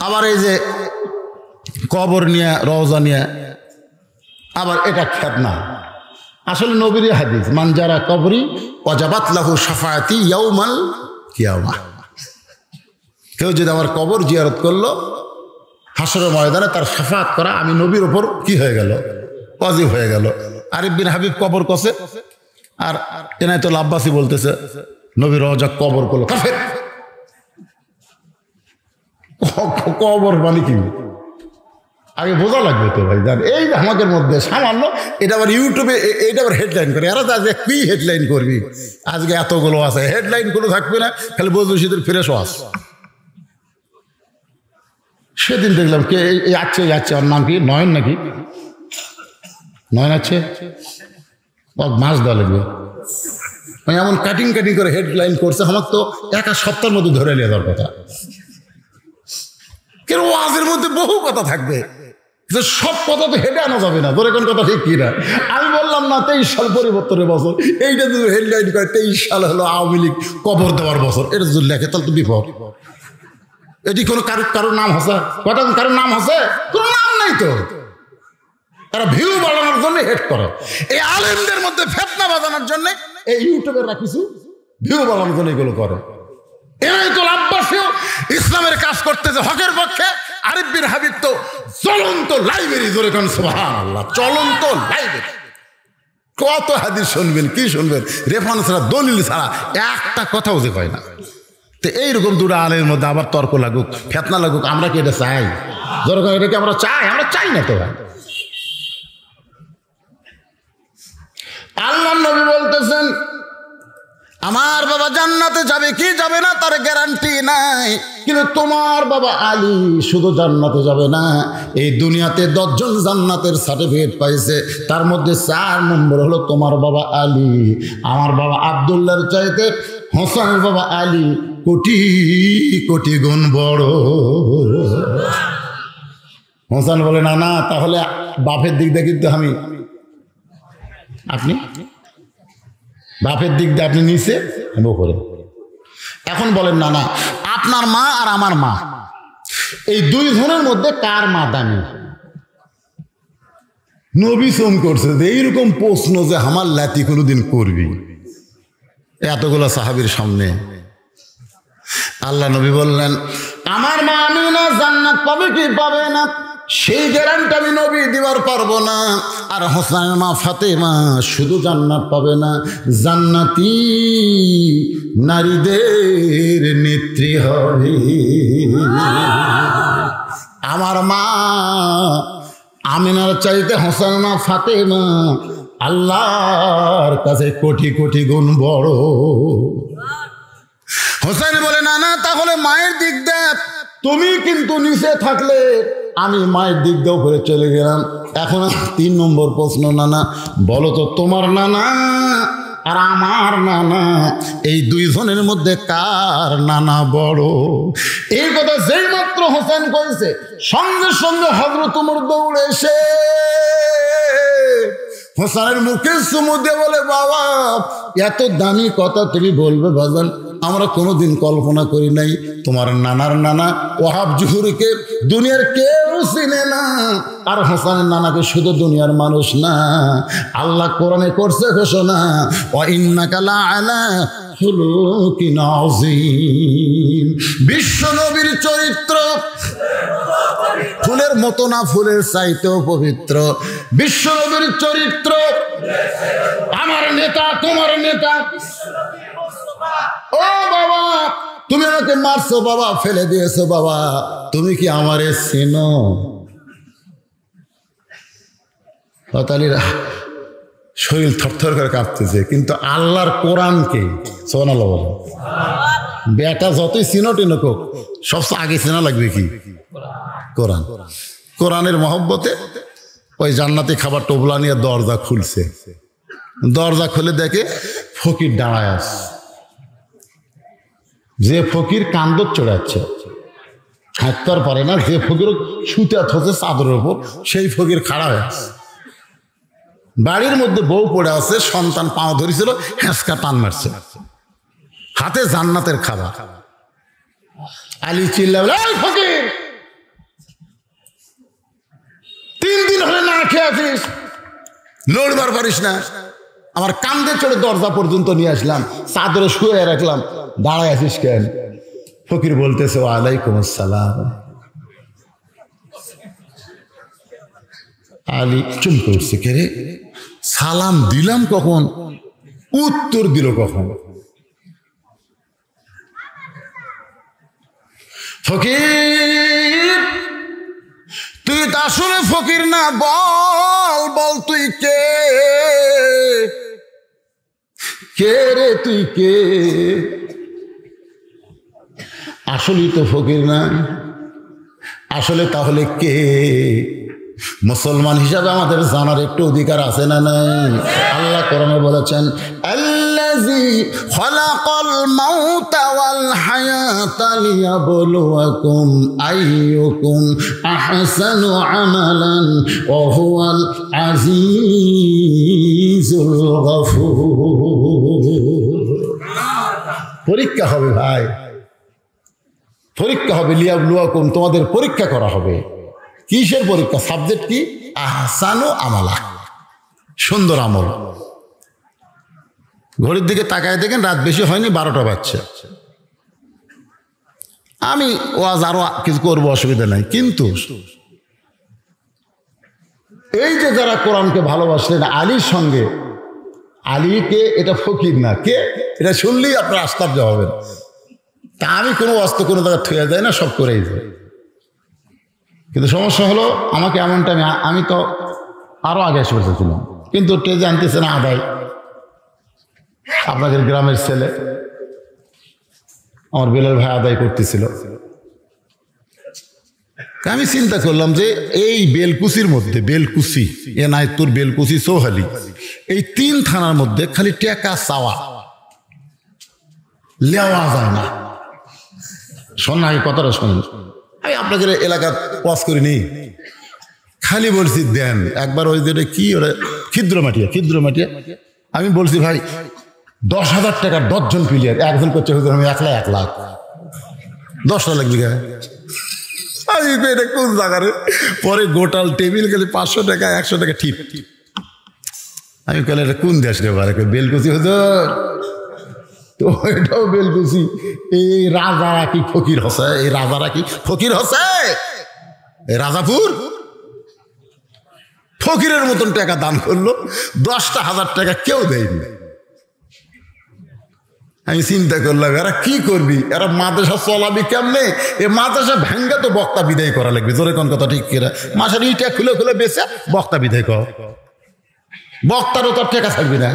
আবার এই যে কবর নিয়ে রওজা নিয়ে আবার এটা খ্যাত না, আসলে নবীর হাদিস, মান যারা কবরি ওয়াজাবাত লাহু শাফাআতি ইয়াউমাল কিয়ামা। কেউ যদি আমার কবর জিয়ারত করলো হাসরের ময়দানে তার শাফাআত করা আমি নবীর ওপর কি হয়ে গেল? ওয়াজিব হয়ে গেল। আরিফ বিন হাবিব কবর কসে আর এনায়েতুল আব্বাসী বলতেছে নবী রওজা কবর করলো। কাফের। কবর মানে কি আগে বোঝা লাগবে তো ভাই। জান এই যে আমাদের মধ্যে সামান্য এটা আবার ইউটিউবে এইটা আবার হেডলাইন করে, এরা তো আজকে কি হেডলাইন করবি, আজকে এতগুলো আছে হেডলাইন কোনো থাকবে না, খালি বজলু শীতের ফ্রেশ ওয়াজ। সেদিন দেখলাম কে যাচ্ছে ওর নাম কি নয়ন নাকি নয়ন আছে, মাছ দেওয়া লাগবে এমন কাটিং করে হেডলাইন করছে। আমার তো এক সপ্তাহের মধ্যে ধরে নিয়ে যাওয়ার কথা। কেন ওয়াজের মধ্যে বহু কথা থাকবে, সব কথা তো হেঁটে আনা যাবে না, ধরে কোন কথা ঠিক কিনা। আমি বললাম না 23 সাল পরিবর্তনের বছর, এইটা যদি হেডলাইন করে 23 সাল হলো আওয়ামী লীগ কবর দেওয়ার বছর, এটা যদি লেখে তাহলে তো বিপদ। এটি কোনো কারোর নাম আছে? কটা কারোর নাম আছে? কোনো নাম নাই তো। তারা ভিউ বাড়ানোর জন্য হেড করে। এই আলেমদের মধ্যে ফেতনা বাজানোর জন্য এই ইউটিউবেররা কিছু ভিউ বাড়ানোর জন্য এগুলো করে। এনায়েতুল আব্বাসীও ইসলামের কাজ করতেছে হকের পক্ষে। আরিফ বিন হাবিব তো চলন্ত লাইব্রেরি, জোরে কোন সুবহানাল্লাহ, চলন্ত লাইব্রেরি। কত হাদিস শুনবেন, কি শুনবেন, রেফারেন্স ছাড়া দলিল ছাড়া একটা কথাও যে কয় না। তো এইরকম দুটো আলের মধ্যে আবার তর্ক লাগুক, ফেতনা লাগুক, আমরা কি এটা চাই? জোরে কোন এটা কি আমরা চাই? আমরা চাই না তো ভাই। আল্লাহর নবী বলতেছেন আমার বাবা জান্নাতে যাবে কি যাবে না তার গ্যারান্টি নাই, কিন্তু তোমার বাবা আলী শুধু জান্নাতে যাবে না, এই দুনিয়াতে 10 জন জান্নাতের সার্টিফিকেট পাইছে, তার মধ্যে 4 নম্বর হলো তোমার বাবা আলী। আমার বাবা আব্দুল্লাহর চাইতে হোসেনের বাবা আলী কোটি কোটি গুণ বড়। হোসেন বলে না না, তাহলে বাপের দিক দিয়ে কিন্তু আপনি বাপের দিক দিয়ে আপনি নিচে করে। এখন বলেন না না, আপনার মা আর আমার মা এই 2 জনের মধ্যে কার মা দামি? নবী ফোন করছে যে এইরকম প্রশ্ন যে আমার লাতি কোনোদিন করবি এতগুলো সাহাবীর সামনে। আল্লাহ নবী বললেন আমার মা আমিনা জান্নাত পাবে কি পাবে না সেই গ্যারান্টি আমি নবী দিবার পারবো না। আর হোসেনের মা ফাতেমা শুধু জান্নাত পাবে না, জান্নাতি নারীদের নেত্রী হবে। আমার মা আমিনার চাইতে হোসেনের মা ফাতেমা আল্লাহর কাছে কোটি কোটি গুণ বড়। হোসেন বলে না না, তাহলে মায়ের দিক দেখ, তুমি কিন্তু নিচে থাকলে আমি মায়ের দিক দিয়ে উপরে চলে গেলাম। এখন 3 নম্বর প্রশ্ন, নানা বলো তো তোমার নানা আর আমার নানা এই 2 জনের মধ্যে কার নানা বড়? এই কথা যেই মাত্র হোসেন করেছে সঙ্গে সঙ্গে হযরত ওমর দৌড়ে এসে হোসেনের মুখে চুমু দিয়ে বলে বাবা এত দামি কথা তুমি বলবে বাজান, আমরা কোনোদিন কল্পনা করি নাই। তোমার নানার নানা ওয়াহাব জুহুরিকে দুনিয়ার কেউ চিনে না, আর হোসেনের নানাকে শুধু দুনিয়ার মানুষ না, আল্লাহ কোরআনে করছে ঘোষণা ওয়া ইন্নাকা লাআলা খুলুকিন আযীম। বিশ্ব নবীর চরিত্র ফুলের মতো না, ফুলের চাইতেও পবিত্র। বিশ্ব নবীর চরিত্র আমার নেতা তোমার নেতা। ও বাবা তুমি আমাকে মারছো বাবা, ফেলে দিয়েছো বাবা, তুমি কি আমারে চেনো? হতালিরা শরীর থরথর করে কাঁপতেছে, কিন্তু আল্লাহর কোরআনকে সুবহানাল্লাহ বলে। বেটা যতই চিনো টিনো হোক, সবচেয়ে আগে চেনা লাগবে কি? কোরআন। কোরআনের মহব্বতে ওই জান্নাতি খাবার টোবলা নিয়ে দরজা খুলছে। দরজা খুলে দেখে ফকির দাঁড়ায় আছে। যে ফকির কান্দর চড়াচ্ছে, হাঁটতে আর পারে না, যে ফকির শুতে হচ্ছে চাদরের উপর, সেই ফকির খাড়া হয়ে আছে। বাড়ির মধ্যে বউ পড়ে আছে, সন্তান পাও ধরেছিল, হ্যাঁচকা টান মারছে, হাতে জান্নাতের খাবার। আলী চিল্লাবে, এই ফকির 3 দিন হলে না খেয়ে আছিস, লড়বার পারিস না, আমার কান্দে চড়ে দরজা পর্যন্ত নিয়ে আসলাম, চাদরে শুয়ে রাখলাম, দাঁড়ায় আছিস কেন? ফকির বলতেছে, ওয়ালাইকুম আসসালাম। আলী চমকে উঠছে, কে রে, সালাম দিলাম কখন, উত্তর দিল কখন? ফকির তুই তো আসলে ফকির না, বল বল তুই কে? কে রে তুই কে? আসলেই তো ফকির না, আসলে তাহলে কে? মুসলমান হিসাবে আমাদের জানার একটু অধিকার আছে না নাই? আল্লাহ কোরআনে বলেছেন, আল্লাযী খালাকাল মাউতা ওয়াল হায়াতা লিয়াবলুয়াকুম আইয়ুকুম আহসানু আমালান ওয়া হুয়াল আজিজুল গফুর। পরীক্ষা হবে ভাই, পরীক্ষা হবে। লিয়াবলুয়াকুম, তোমাদের পরীক্ষা করা হবে। কিসের পরীক্ষা? সাবজেক্ট কি? আহসানু আমালা, সুন্দর আমল। ঘড়ির দিকে তাকায় দেখেন রাত বেশি হয়নি, 12টা বাজছে। আমি ওয়াজ আরো কিছু করবো, অসুবিধা নাই, কিন্তু এই যে যারা কোরআনকে ভালোবাসলেন আলীর সঙ্গে, আলীকে এটা ফকির না, কে? এটা শুনলেই আপনার আশ্চর্য হবেন। তা আমি কোনো অস্ত্র কোনো জায়গায় থুয়ে যায় না, সব করেই যায়। কিন্তু সমস্যা হলো, আমাকে এমন টাইমে, আমি তো আরো আগে এসে বসেছিলাম, কিন্তু টেজে আনতেছে না আদায়। আপনাদের গ্রামের ছেলে আমার বেলাল ভাই আদায় করতেছিল। আমি চিন্তা করলাম যে এই বেলকুচির মধ্যে, বেলকুচি, এনায়তপুর, বেলকুচি, চৌহালি, এই 3 থানার মধ্যে খালি টাকা চাওয়া লেওয়া যায় না। শোনেন, আগে কথাটা শোনেন, আমি আপনাদের এলাকার ওয়াজ করিনি, খালি বলছি দেন। একবার ওই যেটা কি ওরা ক্ষুদ্র মাটিয়া, আমি বলছি ভাই 10,000 টাকার 10 জন প্লেয়ার, একজন করছে হুজুর আমি 1 লাখ, 10টা লাগবে। আমি এটা কোন জায়গায়? পরে গোটাল টেবিল গেলে 500 টাকা 100 টাকা ঠিক। আমি বলে এটা কোন দেশ রে বারে? বেলকুচি হুজুর। তো এটাও বেলকুচি। এই রাজারা কি ফকির হসে? এই রাজারা কি ফকির হসে? এই রাজাপুর ফকিরের মতন টাকা দান করলো, 10,000 টাকা কেউ দেয়নি। আমি চিন্তা করলাম, এরা কি করবি? এরা মাদ্রাসা চলাবি কেমনে? এ মাদ্রাসা ভেঙ্গা তো বক্তা বিদায় করা লাগবে। জোরে কোন কথা ঠিক কিনা? মাসের ইটা খুলে বেছে বক্তা বিদায় কর, বক্তারও তোর টাকা থাকবি না।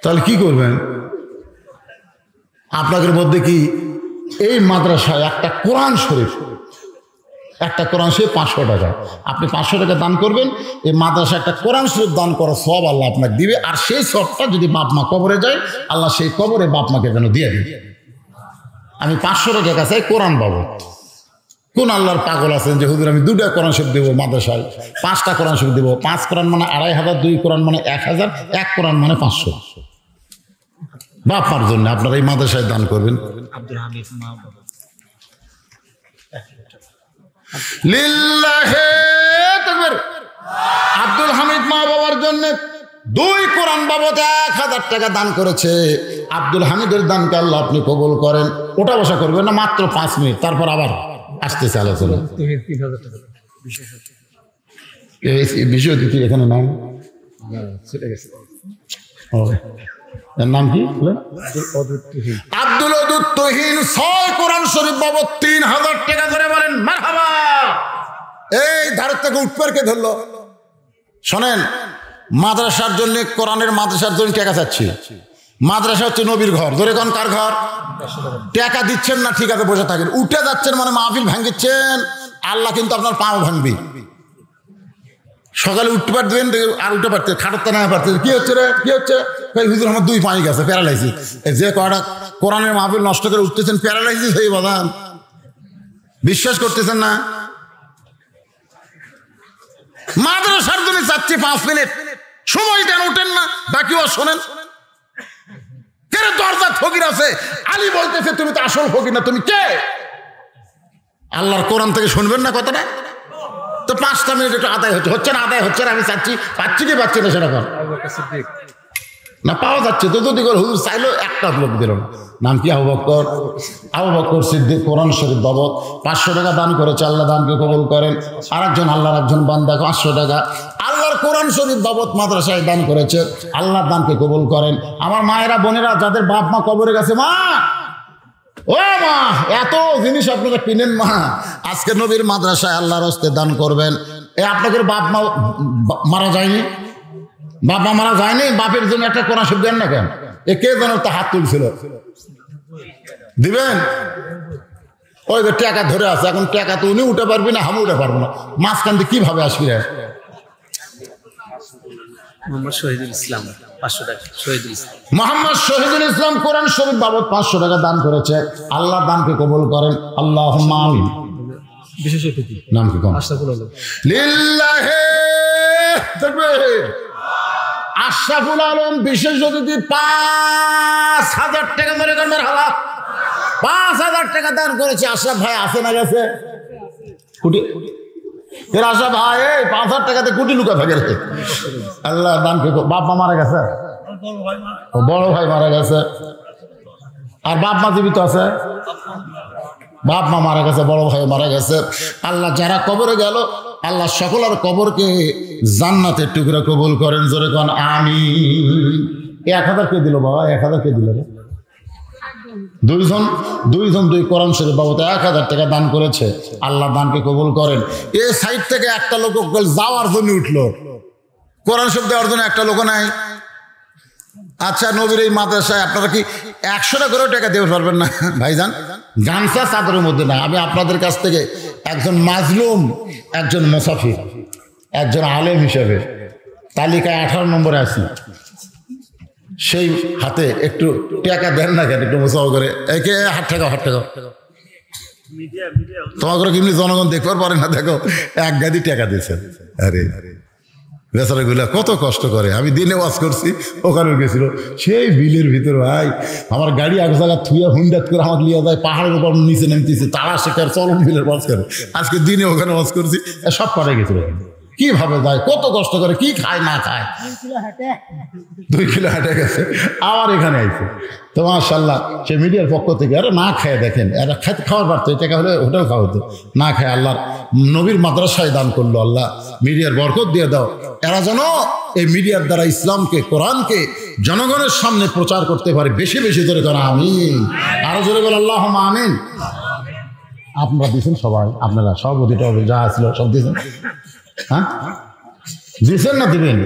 তাহলে কি করবেন? আপনাদের মধ্যে কি এই মাদ্রাসায় একটা কোরআন শরীফ, 500 টাকা, আপনি 500 টাকা দান করবেন, এই মাদ্রাসা একটা কোরআন শরীফ দান করার সওয়াব আল্লাহ আপনাকে দিবে। আর সেই সওয়াবটা যদি বাপ মা কবরে যায়, আল্লাহ সেই কবরে বাপ মাকে যেন দিয়ে দিবে। আমি 500 টাকা কাছে কোরআন পাবো। কোন আল্লাহর পাগল আছেন যে হুজুর আমি 2টা কোরআন শরীফ দেবো মাদ্রাসায়, 5টা কোরআন শরীফ দেবো? 5 কোরআন মানে 2,500, 2 কোরআন মানে 1,000, 1 কোরআন মানে 500। বাপ মার জন্য আপনারা এই মাদ্রাসায় দান করবেন। লিল্লাহে তাকবীর। আব্দুল হামিদ মা বাবার জন্য 2 কোরআন বাবদ 1,000 টাকা দান করেছে। আব্দুল হামিদের দানকে আল্লাহ আপনি কবুল করেন। ওটা বসা করবেন না, মাত্র 5 মিনিট, তারপর আবার আসতেছে আলোচনা। বিষয় কি এখানে নাম? এর নাম কি? আব্দুল ওদুদ তুহিন 6 কোরআন শরীফ বাবদ 3,000 টাকা এই ধারের থেকে উঠবার কে ধরলো? শোনেন, মাদ্রাসার জন্য, কোরআনের মাদ্রাসার জন্য টাকা চাচ্ছি। মাদ্রাসা হচ্ছে নবীর ঘর। ধরে কোন কার ঘর? টাকা দিচ্ছেন না, ঠিক আছে বসে থাকেন। উঠে যাচ্ছেন মানে মাহফিল ভাঙিচ্ছেন, আল্লাহ কিন্তু আপনার পাও ভাঙবি। সকালে উঠতে পারতেন আর উঠতে পারতেন, খাটাতে না পারতেন। কি হচ্ছে রে, কি হচ্ছে? হুজুর আমার 2 পায়ে গেছে, প্যারালাইসিস। যে কয়টা কোরআনের মাহফিল নষ্ট করে উঠতেছেন প্যারালাইসিস হয়ে বাদান, বিশ্বাস করতেছেন না? মাদ্রাসার জন্য চাচ্ছি 5 মিনিট সময় দেন, উঠেন না, বাকিও শোনেন। দরজা ফকির আছে, আলী বলতেছে তুমি তো আসল ফকির না, তুমি কে? আল্লাহর কোরআন থেকে শুনবেন না কথাটা? তো 5টা মিনিট একটু আদায় হচ্ছে না, আদায় হচ্ছে না। আমি চাচ্ছি, পাচ্ছি কি পাচ্ছি না সেরকম না, পাওয়া যাচ্ছে তো। যদি করে হুজুর চাইলেও একটা লোক দিল না। নাম কি? আবু বকর। আবু বকর সিদ্দিক কোরআন শরীফ বাবদ 500 টাকা দান করেছে, আল্লাহ দানকে কবুল করেন। আরেকজন আল্লাহর একজন বান্দা 500 টাকা আল্লাহর কোরআন শরীফ বাবদ মাদ্রাসায় দান করেছে, আল্লাহর দানকে কবুল করেন। আমার মায়েরা বোনেরা যাদের বাপ মা কবরে গেছে, মা ও মা, এত জিনিস আপনারা কিনেন মা, আজকে নবীর মাদ্রাসায় আল্লাহর হস্তে দান করবেন। এ আপনাদের বাপ মা মারা যায়নি? বাপ মা মারা যায়নি? বাপের জন্য একটা কোরআন শরীফ দেন না কেন? এ কে যেন তা হাত তুলছিল, দিবেন? ওই যে টাকা ধরে আছে, এখন টাকা তো উনি উঠে পারবি না, আমি উঠে পারবো না, মাঝখান দিয়ে কিভাবে আসবি? মোহাম্মদ শহীদুল ইসলাম 500 টাকা। মোহাম্মদ শহীদুল ইসলাম কোরআন শরীফ বাবদ 500 টাকা দান করেছে, আল্লাহ দানকে কবুল করেন। আল্লাহুম্মা আমিন। বিশেষ অতিথি নাম কি? কোন? আশরাফুল আলম। লিল্লাহি তাকবীর। আশরাফুল আলম বিশেষ অতিথি 5000 টাকা ধরে কর্মের হালা 5000 টাকা দান করেছে। আশরাফ ভাই আছে না গেছে? কোটি এর আশরাফ ভাই এই 5000 টাকাতে কোটি লুকা থাকে। আল্লাহ দানকে, বাপ মা মারা গেছে, বড় ভাই মারা গেছে, আর বাপ মা জীবিত আছে? বাপ মা মারা গেছে, বড় ভাই মারা গেছে। আল্লাহ যারা কবরে গেল, আল্লাহ সকলের কবরকে জান্নাতের টুকরা কবুল করেন। জোরে কোন আমিন। 1000 কে দিল বাবা? 1000 কে দিল রে? দুইজন 2 কোরআন শরীফ বাবদ 1000 টাকা দান করেছে, আল্লাহ দানকে কবুল করেন। এই সাইড থেকে একটা লোক যাওয়ার জন্য উঠলো, কোরআন শরীফ দেওয়ার জন্য একটা লোক নাই। আচ্ছা, নবীর এই মাদ্রাসায় আপনারা কি 100 টাকা করেও টাকা দিতে পারবেন না ভাইজান? গামছা চাদরের মধ্যে না। আমি আপনাদের কাছ থেকে একজন মাজলুম, একজন মুসাফির, একজন আলেম হিসেবে তালিকায় 18 নম্বরে আছি, সেই হাতে একটু টাকা দেন না কেন? একটু মোসাফ করে একে হাত টাকা তোমার করে কিমনি জনগণ দেখবার পারে না। দেখো, এক গাদি টাকা দিয়েছেন। আরে বেচারাগুলা কত কষ্ট করে। আমি দিনে ওয়াজ করছি, ওখানে গেছিল, সেই বিলের ভিতরে ভাই আমার গাড়ি এক জায়গা থুয়া হুন্ডাত করে আমাকে নিয়ে যায়, পাহাড়ের উপর নিচে নেমতেছে, তারা শেখার চলন বিলের ওয়াজ করে। আজকে দিনে ওখানে ওয়াজ করছি, সব পাড়ে গেছিল। কিভাবে যায়, কত কষ্ট করে, কি খায় না খায়। 2 কিলো হেঁটে গেছে, আবার এখানে আইছে। তো মাশাআল্লাহ, সে মিডিয়ার পক্ষ থেকে আরে না খায়, দেখেন এরা খাওয়ার পারতো, টাকা হলে হোটেল খাওয়া হতো, না খায়। আল্লাহর নবীর মাদ্রাসায় দান করলো, আল্লাহ মিডিয়ার বরকত দিয়ে দাও। এরা যেন এই মিডিয়ার দ্বারা ইসলামকে, কোরআনকে জনগণের সামনে প্রচার করতে পারে। বেশি বেশি করে করা আমিন। আরো জোরে বলে আল্লাহুম্মা আমিন। আপনারা দিয়েছেন সবাই, আপনারা সভাপতিটা যা আসলো সব দিয়েছেন? হ্যাঁ দিচ্ছেন না? দিবেন।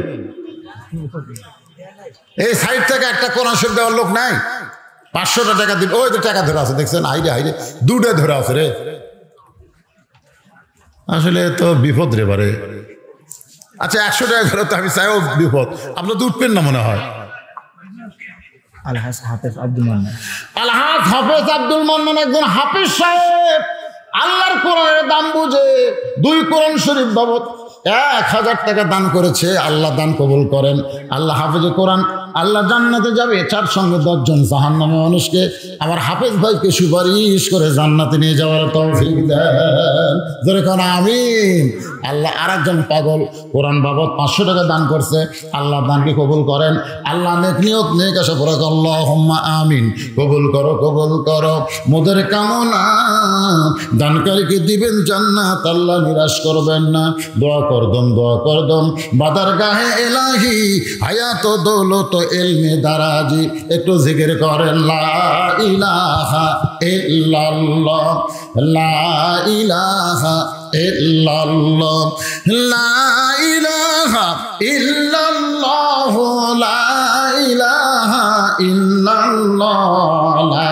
এই সাইড থেকে একটা কোরআন শরীফ দেওয়ার লোক নাই? 500 টাকা দিবে। ওই তো টাকা ধরে আছে, দেখছেন? হাইরে হাইরে 2টা ধরে আছে রে। আসলে তো বিপদ রে বারে। আচ্ছা, 100 টাকা ধরে তো আমি চাইও বিপদ। আপনার তো উঠবেন না মনে হয়। আলহাজ হাফেজ আব্দুল মান্নান। আলহাজ হাফেজ আব্দুল মান্নান একজন হাফেজ সাহেব, আল্লাহর কোরআনের দাম বুঝে 2 কোরআন শরীফ বাবদ 1000 টাকা দান করেছে, আল্লাহ দান কবুল করেন। আল্লাহ হাফেজে কোরআন, আল্লাহ জান্নাতে যাবে, 4 সঙ্গে 10 জন জাহান্নামী মানুষকে আমার হাফেজ ভাইকে সুপারিশ করে জান্নাতে নিয়ে যাওয়ার তৌফিক দেন। জোরে কোন আমিন। আল্লাহ আরেকজন পাগল কোরআন বাবদ 500 টাকা দান করছে, আল্লাহ দানকে কবুল করেন। আল্লাহ নেক নিয়ত নেক আশা করে আল্লাহুম্মা আমিন। কবুল করো, কবুল করো মোদের কামনা দানকারীকে দিবেন জান্নাত, আল্লাহ নিরাশ করবেন না। দোয়া করদম বাদার গাহে এলাহি হায়াত দৌলত এলমে দারাজি। একটু জিকির করেন লা ইলাহা ইল্লাল্লাহ, লা ইলাহা ইল্লাল্লাহ, লা ইলাহা ইল্লাল্লাহ, লা ইলাহা ইল্লাল্লাহ, লা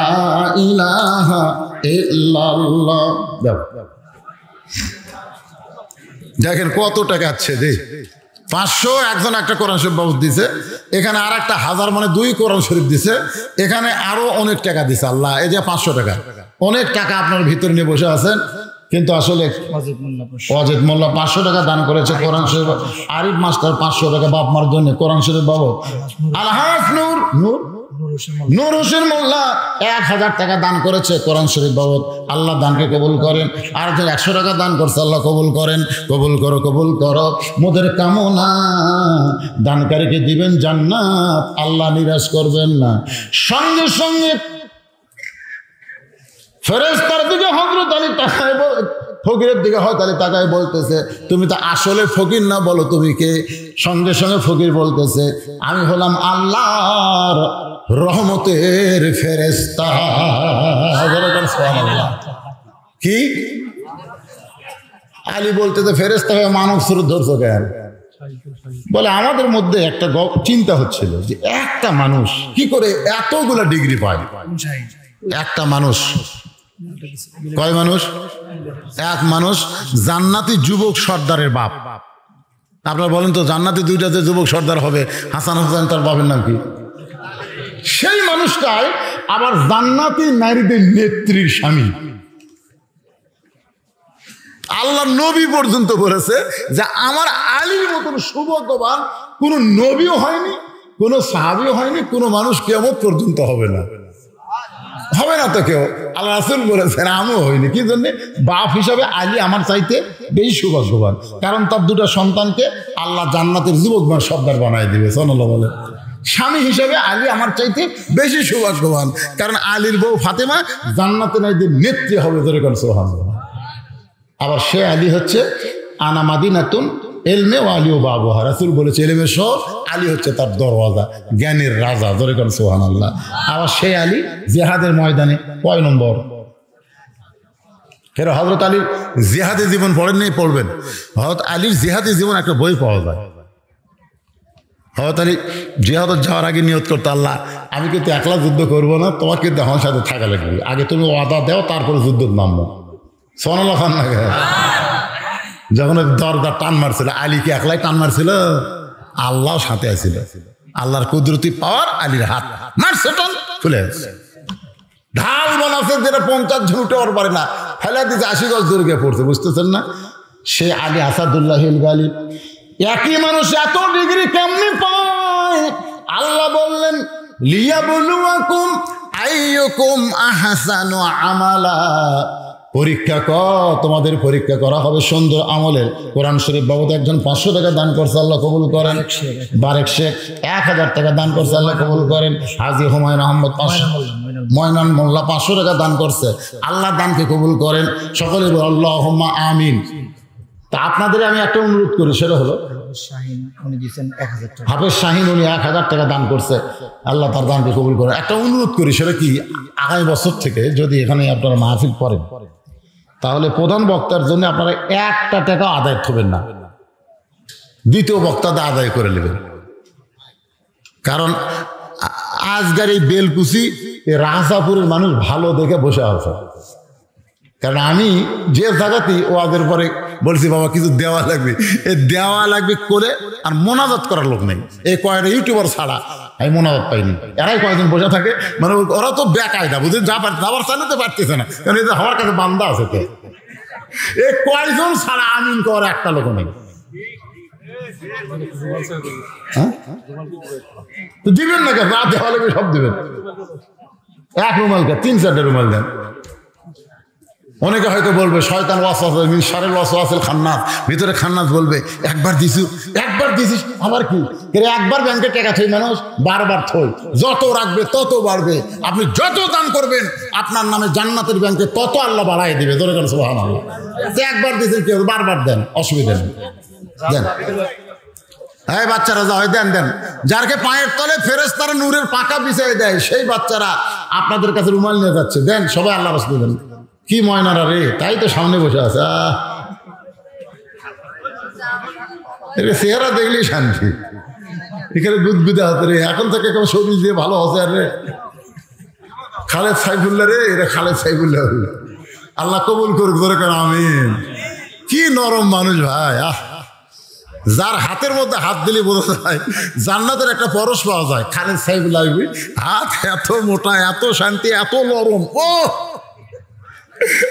ইলাহা ইল্লাল্লাহ। দেখেন কত টাকা আছে দে, 500 একজন একটা কোরআন শরীফ বাবদ দিছে, এখানে আর একটা 1000 মানে 2 কোরআন শরীফ দিছে, এখানে আরো অনেক টাকা দিছে আল্লাহ। এই যে 500 টাকা, অনেক টাকা আপনার ভিতরে নিয়ে বসে আছেন, কিন্তু আসলে অজিত মোল্লা 500 টাকা দান করেছে কোরআন শরীফ। আরিফ মাস্টার 500 টাকা বাপ মার জন্য কোরআন শরীফ বাবদ। আলহাজ নূর হোসেন মোল্লা 1000 টাকা দান করেছে কোরআন শরীফ বাবদ। আল্লাহ দানকে কবুল করেন। আর একজন 100 টাকা দান করছে, আল্লাহ কবুল করেন। কবুল করো মোদের কামনা, দানকারীকে দিবেন জান্নাত, আল্লাহ নিরাশ করবেন না। সঙ্গে সঙ্গে ফেরেশতার দিকে হযরত আলী তাকায়, ফকিরের দিকে হযরত আলী তাকায় বলতেছে, তুমি তো আসলে ফকির না, বলো তুমি কে? সঙ্গে সঙ্গে ফকির বলতেছে, আমি হলাম আল্লাহর রহমতের ফেরেশতা। কি আলী বলতেছে, ফেরেশতা হয়ে মানব স্বরূপ ধরছো কেন? বলে আমাদের মধ্যে একটা চিন্তা হচ্ছিল যে একটা মানুষ কি করে এতগুলা ডিগ্রি পায়। একটা মানুষ, কয় মানুষ? এক মানুষ জান্নাতি যুবক সর্দারের বাপ। আপনারা বলেন তো, জান্নাতি 2টা যুবক সর্দার হবে, হাসান হোসেন তার বাপের নাম কি? সেই মানুষটাই আবার জান্নাতি নারীদের নেত্রীর স্বামী। আল্লাহ নবী পর্যন্ত বলেছে যে আমার আলীর মতন সৌভাগ্যবান কোন নবীও হয়নি, কোন সাহাবীও হয়নি, কোন মানুষ কিয়ামত পর্যন্ত হবে না তো কেউ। আল্লাহ রাসূল বলেছেন আমিও হইনি। কি জন্য? বাপ হিসাবে আলী আমার চাইতে বেশি সৌভাগ্যবান, কারণ তার 2টা সন্তানকে আল্লাহ জান্নাতের যুবক সর্দার বানায় দিবে। সুবহানাল্লাহ বলে। স্বামী হিসাবে আলী আমার চাইতে বেশি সৌভাগ্যবান, কারণ আলীর বউ ফাতেমা জান্নাতে নারীদের নেত্রী হবে। সুবহানাল্লাহ। আবার সে আলী হচ্ছে আনা মাদিনাতুন এলমে ও আলী ও বাবুহা। রাসূল বলেছে এলমের শহর, আলী হচ্ছে তার দরওয়াজা, জ্ঞানের রাজা। ধরে করেন সুবহানাল্লাহ। আবার সে আলী জিহাদের ময়দানে কয় নম্বর? ফের হযরত আলীর জিহাদি জীবন পড়েন নেই, পড়বেন। হযরত আলীর জিহাদি জীবন একটা বই পাওয়া যায়। হযরত আলী জিহাদত যাওয়ার আগে নিয়ত করতে, আল্লাহ আমি কিন্তু একলা যুদ্ধ করবো না, তোমার কিন্তু আমার সাথে থাকা লাগবে, আগে তুমি ওয়াদা দাও, তারপরে যুদ্ধ নামবো। সুবহানাল্লাহ খান না? যখন দরদার টান মারছিল, আলী কি একলাই টান মারছিল? আল্লাহ সাথে আছিল। আল্লাহর কুদরতি পাওয়ার, আলীর হাত মারছে, টান খুলে ঢাল বানাচ্ছে, যেটা 50 জন উঠে ওর পারে না, ফেলে দিচ্ছে, 80 গজ দূরে গিয়ে পড়ছে। বুঝতেছেন না? সে আলী আসাদুল্লাহ গালিব। একই মানুষ এত ডিগ্রি কেমনি পায়? আল্লাহ বললেন লিয়াবলুয়াকুম আইয়ুকুম আহসানু আমালা। পরীক্ষা তোমাদের পরীক্ষা করা হবে সুন্দর আমলের। কোরআন শরীফ বাবদ একজন 500 টাকা দান করছে, আল্লাহ কবুল করেন। বারেক শেখ 1000 টাকা দান করছে, আল্লাহ কবুল করেন। হাজী হুমায়ুন আহমদ ময়নান মোল্লা 500 টাকা দান করছে, আল্লাহ দানকে কবুল করেন। সকলে আল্লাহুম্মা আমিন। তা আপনাদের আমি একটা অনুরোধ করি, সেটা হলো হাফেজ শাহিন, উনি 1000 টাকা দান করছে, আল্লাহ তার দানকে কবুল করেন। একটা অনুরোধ করি, সেটা কি, আগামী বছর থেকে যদি এখানে আপনারা মাহফিল করেন, তাহলে প্রধান বক্তার জন্য আপনারা 1 টাকা আদায় করবেন না, দ্বিতীয় বক্তাদের আদায় করে নেবেন। কারণ আজকের এই বেলকুচি রাজাপুরের মানুষ ভালো দেখে বসে আছে। কারণ আমি যে জায়গাতেই ওয়াজের পরে বলছি বাবা কিছু দেওয়া লাগবে, এই দেওয়া লাগবে করে আর মোনাজাত করার লোক নেই। এই কয়েকটা ইউটিউবার ছাড়া আমি মোনাজাত পাইনি। এরাই কয়েকজন বসে থাকে, মানে ওরা তো বেকায়দা, বুঝলেন, যাবার চালাতে পারতেছে না, কারণ এই যে হওয়ার কাছে বান্দা আছে। তো এই কয়েকজন ছাড়া আমিন করার একটা লোক নেই। তো দিবেন না, কেন দেওয়া লাগবে, সব দিবেন। 1 রুমাল কে 3-4টা রুমাল দেন। অনেকে হয়তো বলবে শয়তান ওয়াসওয়াসা মিন শারিল ওয়াসওয়াসিল খান্নাস, ভিতরে খান্নাস বলবে একবার দিছিস আবার কি একবার ব্যাংকে টাকা থই মানুষ বারবার থই, যত রাখবে তত বাড়বে। আপনি যত দান করবেন আপনার নামে জান্নাতের ব্যাংকে তত আল্লাহ বাড়াই দিবে। ধরে গেল সুবহানাল্লাহ। একবার দিয়েছেন কেউ বারবার দেন, অসুবিধা নেই, দেন। হ্যাঁ বাচ্চারা যা হয় দেন। যারকে পায়ের তলে ফেরেশতারা নূরের পাকা বিছাই দেয় সেই বাচ্চারা আপনাদের কাছে রুমাল নিয়ে যাচ্ছে, দেন সবাই আল্লাহ রাস্তায় দেন। কি ময়নারা রে, তাই তো সামনে বসে আছে। চেহারা দেখলেই শান্তি। এখানে বুদবুদে হাতে রে, এখন থেকে কেউ শরীর দিয়ে ভালো হচ্ছে। আর রে খালেদ সাইফুল্লাহ রে, এরা খালেদ সাইফুল্লাহ, আল্লাহ কবুল করুক ধরে কেন আমিন। কি নরম মানুষ ভাই, যার হাতের মধ্যে হাত দিলে বোঝা যায় জান্নাতের একটা পরশ পাওয়া যায়। খালেদ সাইফুল্লাহ হাত এত মোটা, এত শান্তি, এত নরম। ও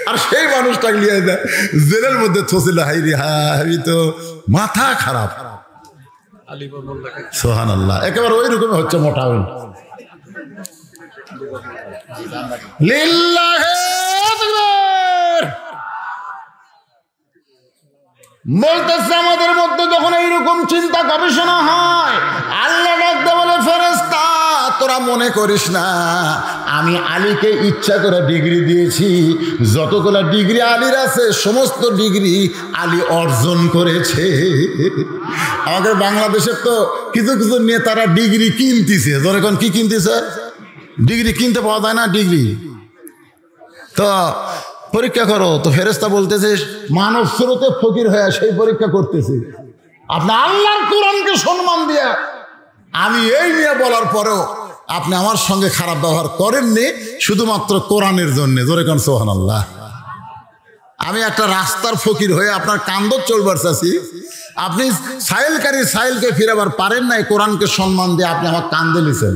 আর সেই মানুষটাকে নিয়ে দেয় জেলের মধ্যে থছিল। হাইরি হাই তো মাথা খারাপ। সুবহানাল্লাহ, একেবারে ওই রকম হচ্ছে মোটা। লিল্লাহি আকবার বলতেছে, আমাদের মধ্যে যখন এইরকম চিন্তা গবেষণা হয়, আল্লাহ ডাকতে বলে ফেরেশতা তোরা মনে করিস না আমি আলীকে ইচ্ছা করে ডিগ্রি দিয়েছি। যতগুলো ডিগ্রি আলীর আছে সমস্ত ডিগ্রি আলী অর্জন করেছে। আমাদের বাংলাদেশের তো কিছু কিছু নেতারা ডিগ্রি কিনতেছে। ধরে কোন কি কিনতেছে? ডিগ্রি কিনতে পাওয়া যায় না ডিগ্রি। তো পরীক্ষা করো, তো ফেরেশতা বলতেছে মানব স্রোতে ফকির হয়ে সেই পরীক্ষা করতেছে। আপনি আল্লাহর কোরআনকে সম্মান দিয়ে আমি এই নিয়ে বলার পরেও আপনি আমার সঙ্গে খারাপ ব্যবহার করেননি শুধুমাত্র কোরআনের জন্য। জোরে কান সুবহানাল্লাহ। আমি একটা রাস্তার ফকির হয়ে আপনার কান্দর চলবার চাচ্ছি, আপনি সাইলকে ফিরাবার পারেন নাই কোরআনকে সম্মান দিয়ে আপনি আমার কান্দে নিছেন।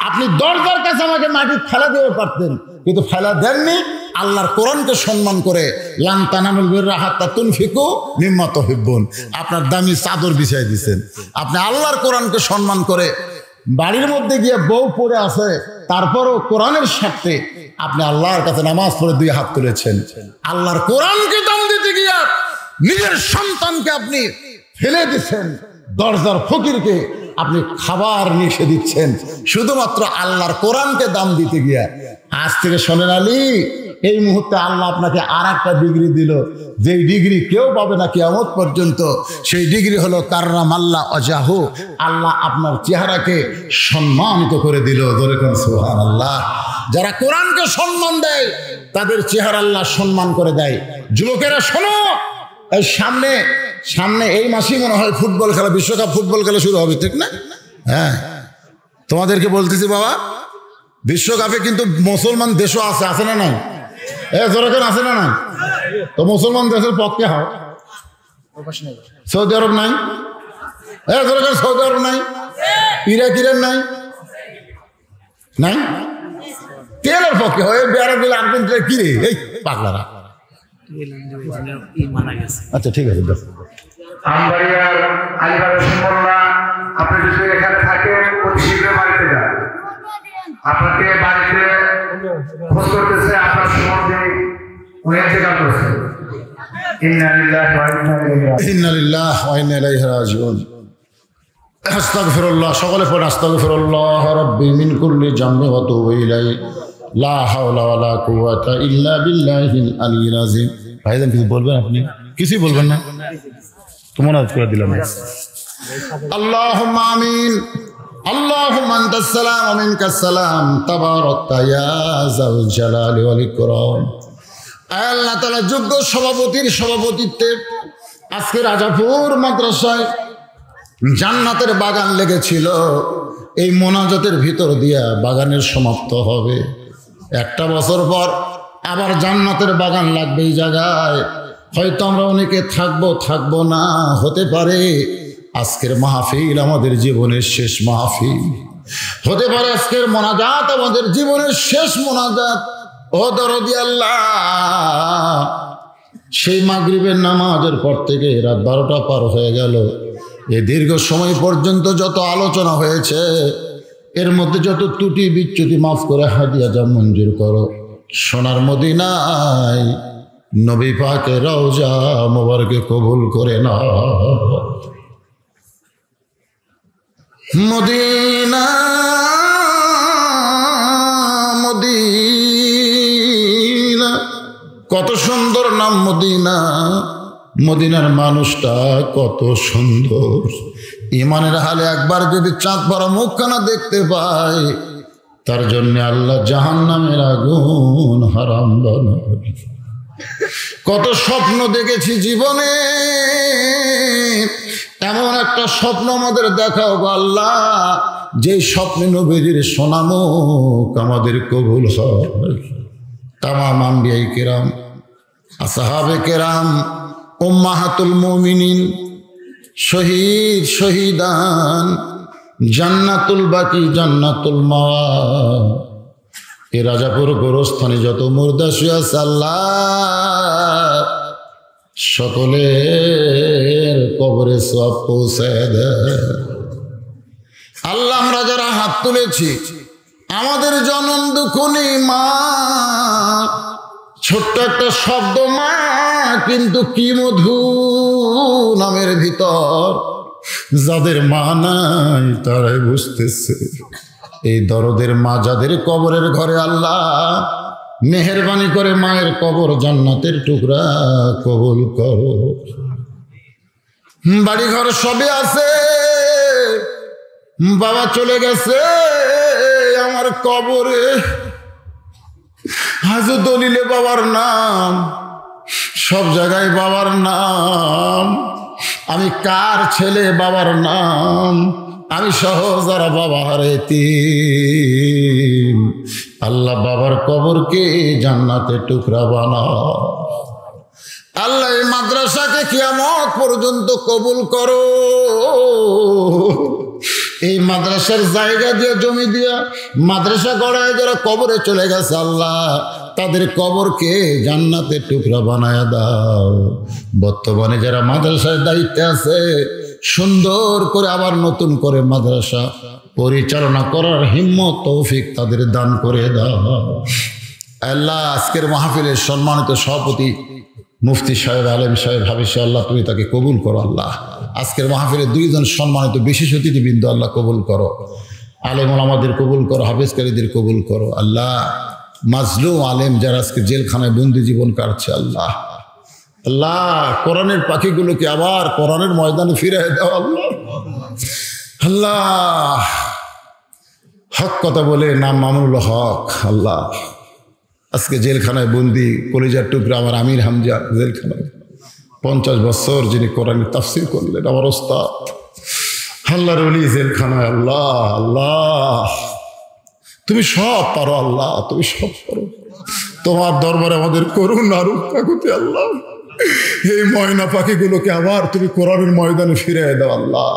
আপনি দরজার কাছে আমাকে মাটি ফেলা দিতে পারতেন, কিন্তু ফেলা দেননি। আল্লাহর কোরআনকে সম্মান করে লান তানালুল বিররা হাত্তা তুনফিকু মিম্মা তুহিব্বুন, আপনার দামি চাদর বিছাই দিয়েছেন। আপনি আল্লাহর কোরআনকে সম্মান করে বাড়ির মধ্যে গিয়ে বউ পড়ে আছে, তারপরও কোরআনের স্বার্থে আপনি আল্লাহর কাছে নামাজ পড়ে 2 হাত তুলেছেন। আল্লাহর কোরআনকে দাম দিতে গিয়া নিজের সন্তানকে আপনি ফেলে দিচ্ছেন, দরজার ফকিরকে আপনি খাবার নিষে দিচ্ছেন শুধুমাত্র আল্লাহর কোরআনকে দাম দিতে গিয়া। আজ থেকে শোনেন আলী, এই মুহূর্তে আল্লাহ আপনাকে আর একটা ডিগ্রি দিল, যেই ডিগ্রি কেউ পাবে না কিয়ামত পর্যন্ত। সেই ডিগ্রি হলো কাররামাল্লাহ ওয়াজহু, আল্লাহ আপনার চেহারাকে সম্মানিত করে দিল। ধরে কোন সুবহানাল্লাহ। যারা কোরআনকে সম্মান দেয় তাদের চেহারা আল্লাহ সম্মান করে দেয়। যুবকেরা শোনো, এই সামনে এই মাসেই মনে হয় ফুটবল খেলা, বিশ্বকাপ ফুটবল খেলা শুরু হবে, ঠিক না? হ্যাঁ, তোমাদেরকে বলতেছি বাবা, বিশ্বকাপে কিন্তু মুসলমান দেশও আছে না নাই? জোরকান আছে না নাই? তো মুসলমান দেশের পক্ষে হও। সৌদি আরব নাই? জোরকান সৌদি আরব নাই? ইরান নাই? তেলের পক্ষে হয় বেড়া দিলে আর্জেন্টিনা কি রে? এই পাগলারা। আচ্ছা ঠিক আছে। আপনি যদি এখানে থাকেন অতি শীঘ্র বাড়িতে যান। আপনাকে বাড়িতে খোঁজ করতেছে, আপনার সম্বন্ধে উনি ইন্তেকাল করেছেন। ইন্না লিল্লাহি ওয়া ইন্না ইলাইহি রাজিউন। আস্তাগফিরুল্লাহ, সকলে পড়ে আস্তাগফিরুল্লাহ রাব্বি মিন কুল্লি জামবি ওয়া তুবু ইলাইহি লা হাওলা ওয়া লা কুওয়াতা ইল্লা বিল্লাহিল আলিয়্যিল আযীম। ভাইজান কিছু বলবেন? আপনি কিছুই বলবেন না? তোমার আজ করে দিলাম। আল্লাহুম্মা আমিন। আল্লাহুম্মা আনতাস সালাম ওয়া মিনকাস সালাম, তাবারাকতা ইয়া যাল জালালি ওয়াল ইকরাম। আল্লাহ তাআলা যোগ্য সভাপতির সভাপতিত্বে আজকে রাজাপুর মাদ্রাসায় জান্নাতের বাগান লেগেছিল। এই মোনাজাতের ভিতর দিয়া বাগানের সমাপ্ত হবে। 1 বছর পর আবার জান্নাতের বাগান লাগবে এই জায়গায়। হয়তো আমরা অনেকে থাকবো না, হতে পারে আজকের মাহফিল আমাদের জীবনের শেষ মাহফিল, হতে পারে আজকের মোনাজাত আমাদের জীবনের শেষ মোনাজাত। ও দরদি আল্লাহ, সেই মাগরিবের নামাজের পর থেকে রাত 12টা পার হয়ে গেল। এই দীর্ঘ সময় পর্যন্ত যত আলোচনা হয়েছে, এর মধ্যে যত ত্রুটি বিচ্যুতি মাফ করে হাদিয়া যা মঞ্জুর করো। সোনার মদিনায় নবী পাকের রওজা মোবারকে কবুল করে না। মদিনা মদিনা, কত সুন্দর নাম মদিনা। মদিনার মানুষটা কত সুন্দর। ইমানের হালে একবার যদি চাঁদ পড়া মুখখানা দেখতে পায়, তার জন্য আল্লাহ জাহান্নামের আগুন হারাম বানাবে। কত স্বপ্ন দেখেছি জীবনে, এমন একটা স্বপ্ন আমাদের দেখাও আল্লাহ, যে স্বপ্নে নবীর সোনামুখ আমাদের কবুল হয়। তামাম আম্বিয়ায়ে কেরাম, আসহাবে কেরাম, উম্মাহাতুল মুমিনিন, শহীদ শহীদান, জান্নাতুল বাকি জান্নাতুল মাওয়া, এ রাজাপুর গোরস্থানে যত মুর্দা শুয়ে আছে আল্লাহ সকলের কবরে সওয়াব পৌঁছায় দেয়। আল্লাহ আমরা যারা হাত তুলেছি, আমাদের জনম দুঃখনী মা, ছোট্ট একটা শব্দ মা, কিন্তু কি মধু নামের ভিতর। যাদের মা নাই তারাই বুঝতেছে। এই দরদের মা যাদের কবরের ঘরে, আল্লাহ মেহেরবানি করে মায়ের কবর জান্নাতের টুকরা কবুল করো। বাড়ি ঘর সবে আছে, বাবা চলে গেছে আমার কবরে, হাজু দলিলে বাবার নাম, সব জায়গায় বাবার নাম। আমি কার ছেলে বাবার নাম, আমি সহ যারা বাবা হারাইতিম। আল্লাহ বাবার কবরকে জান্নাতের টুকরা বানাও। আল্লাহ এই মাদ্রাসাকে কিয়ামত পর্যন্ত কবুল করো। এই মাদ্রাসার জায়গা দিয়ে, জমি দিয়া মাদ্রাসা গড়ায় যারা কবরে চলে গেছে, আল্লাহ তাদের কবরকে জান্নাতের টুকরা বানায় দাও। বর্তমানে যারা মাদ্রাসার দায়িত্বে আছে, সুন্দর করে আবার নতুন করে মাদ্রাসা পরিচালনা করার হিম্মত তৌফিক তাদের দান করে দাও। আল্লাহ আজকের মাহফিলের সম্মানিত সভাপতি মুফতি সাহেব, আলেম সাহেব, হাফিজ সাহেব, আল্লাহ তুমি তাকে কবুল করো। আল্লাহ আজকের মাহফিলে দুইজন সম্মানিত বিশেষ অতিথিবৃন্দ আল্লাহ কবুল করো। আলেম ওলামাদের কবুল করো, হাফিজকারীদের কবুল করো। আল্লাহ মাজলুম আলেম যারা আজকে জেলখানায় বন্দি জীবন কাটছে, আল্লাহ আল্লাহ কোরআনের পাখিগুলোকে আবার কোরআনের ময়দানে ফিরে দাও। আল্লাহ আল্লাহ হক কথা বলে নাম মামুনুল হক, আল্লাহ আজকে জেলখানায় বন্দি কলিজার টুকরা আমার আমির হামজা জেলখানায় 50 বছর যিনি কোরআনের তাফসীর করলেন, আমার ওস্তাদ আল্লাহর ওলি জেলখানায়। আল্লাহ আল্লাহ তুমি সব পারো, আল্লাহ তুমি সব পারো। তোমার দরবারে আমাদের করুণ আর কাকুতি। আল্লাহ এই ময়না পাখিগুলোকে আবার তুমি কোরআনের ময়দানে ফিরে দাও। আল্লাহ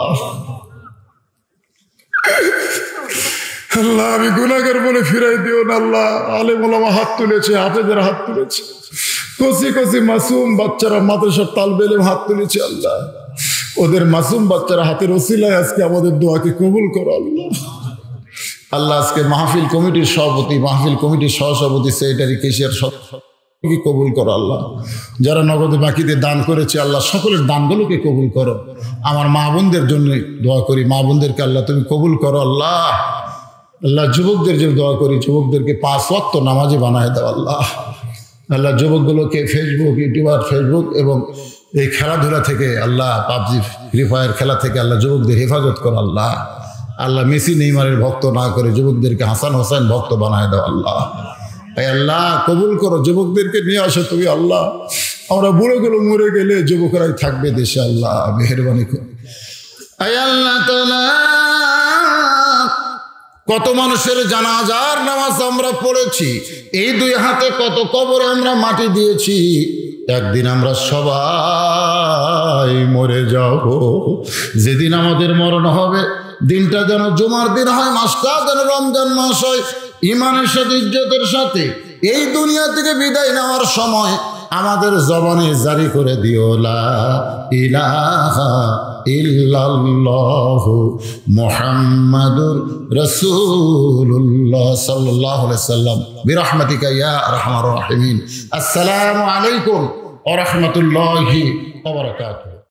আল্লাহ আমি গুনাহগার বলে ফিরাই দিও না। আল্লাহ আলেম ওলামা হাত তুলেছে, হাফেজের হাত তুলেছে, কচি কচি মাসুম বাচ্চারা মাদ্রাসার তালবে ইলম হাত তুলেছে। আল্লাহ ওদের মাসুম বাচ্চারা হাতের ওসিলায় আজকে আমাদের দোয়াকে কবুল করো। আল্লাহ আল্লাহ আজকে মাহফিল কমিটির সভাপতি, মাহফিল কমিটির সহসভাপতি, সেক্রেটারি, কেশিয়ার সবকে কবুল করো। আল্লাহ যারা নগদে বাকিতে দান করেছে, আল্লাহ সকলের দানগুলোকে কবুল করো। আমার মা বোনদের জন্য দোয়া করি, মা বোনদেরকে আল্লাহ তুমি কবুল করো। আল্লাহ আল্লাহ যুবকদের জন্য দোয়া করি, যুবকদেরকে 5 ওয়াক্ত নামাজে বানায় দাও। আল্লাহ আল্লাহ যুবকগুলোকে ফেসবুক, ইউটিউবার, ফেসবুক এবং এই খেলাধুলা থেকে, আল্লাহ পাবজি ফ্রি ফায়ার খেলা থেকে আল্লাহ যুবকদের হেফাজত করো। আল্লাহ আল্লাহ মেসি নেইমারের ভক্ত না করে যুবকদেরকে হাসান হোসেন ভক্ত বানায় দাও। আল্লাহ আল্লাহ কবুল করো, যুবকদেরকে নিয়ে আসো তুমি। আল্লাহ আমরা বুড়োগুলো মরে গেলে যুবকরাই থাকবে দেশে। আল্লাহ মেহেরবানি করো। আল্লাহ কত মানুষের জানাজার নামাজ আমরা পড়েছি, এই 2 হাতে কত কবরে আমরা মাটি দিয়েছি। একদিন আমরা সবাই মরে যাব। যেদিন আমাদের মরণ হবে, দিনটা যেন জুমার দিন হয়, মাসটা যেন রমজান মাস হয়। ইমানের সাথে, ইজ্জতের সাথে এই দুনিয়া থেকে বিদায় নেওয়ার সময় আমাদের জবানে জারি করে দিও লা ইলাহা ইল্লাল্লাহু মুহাম্মাদুর রাসূলুল্লাহ সাল্লাল্লাহু আলাইহি সাল্লাম বিরহমাতিকা ইয়া আরহামার রাহিমিন। আসসালামু আলাইকুম ওয়া রাহমাতুল্লাহি ওয়া বারাকাতুহু।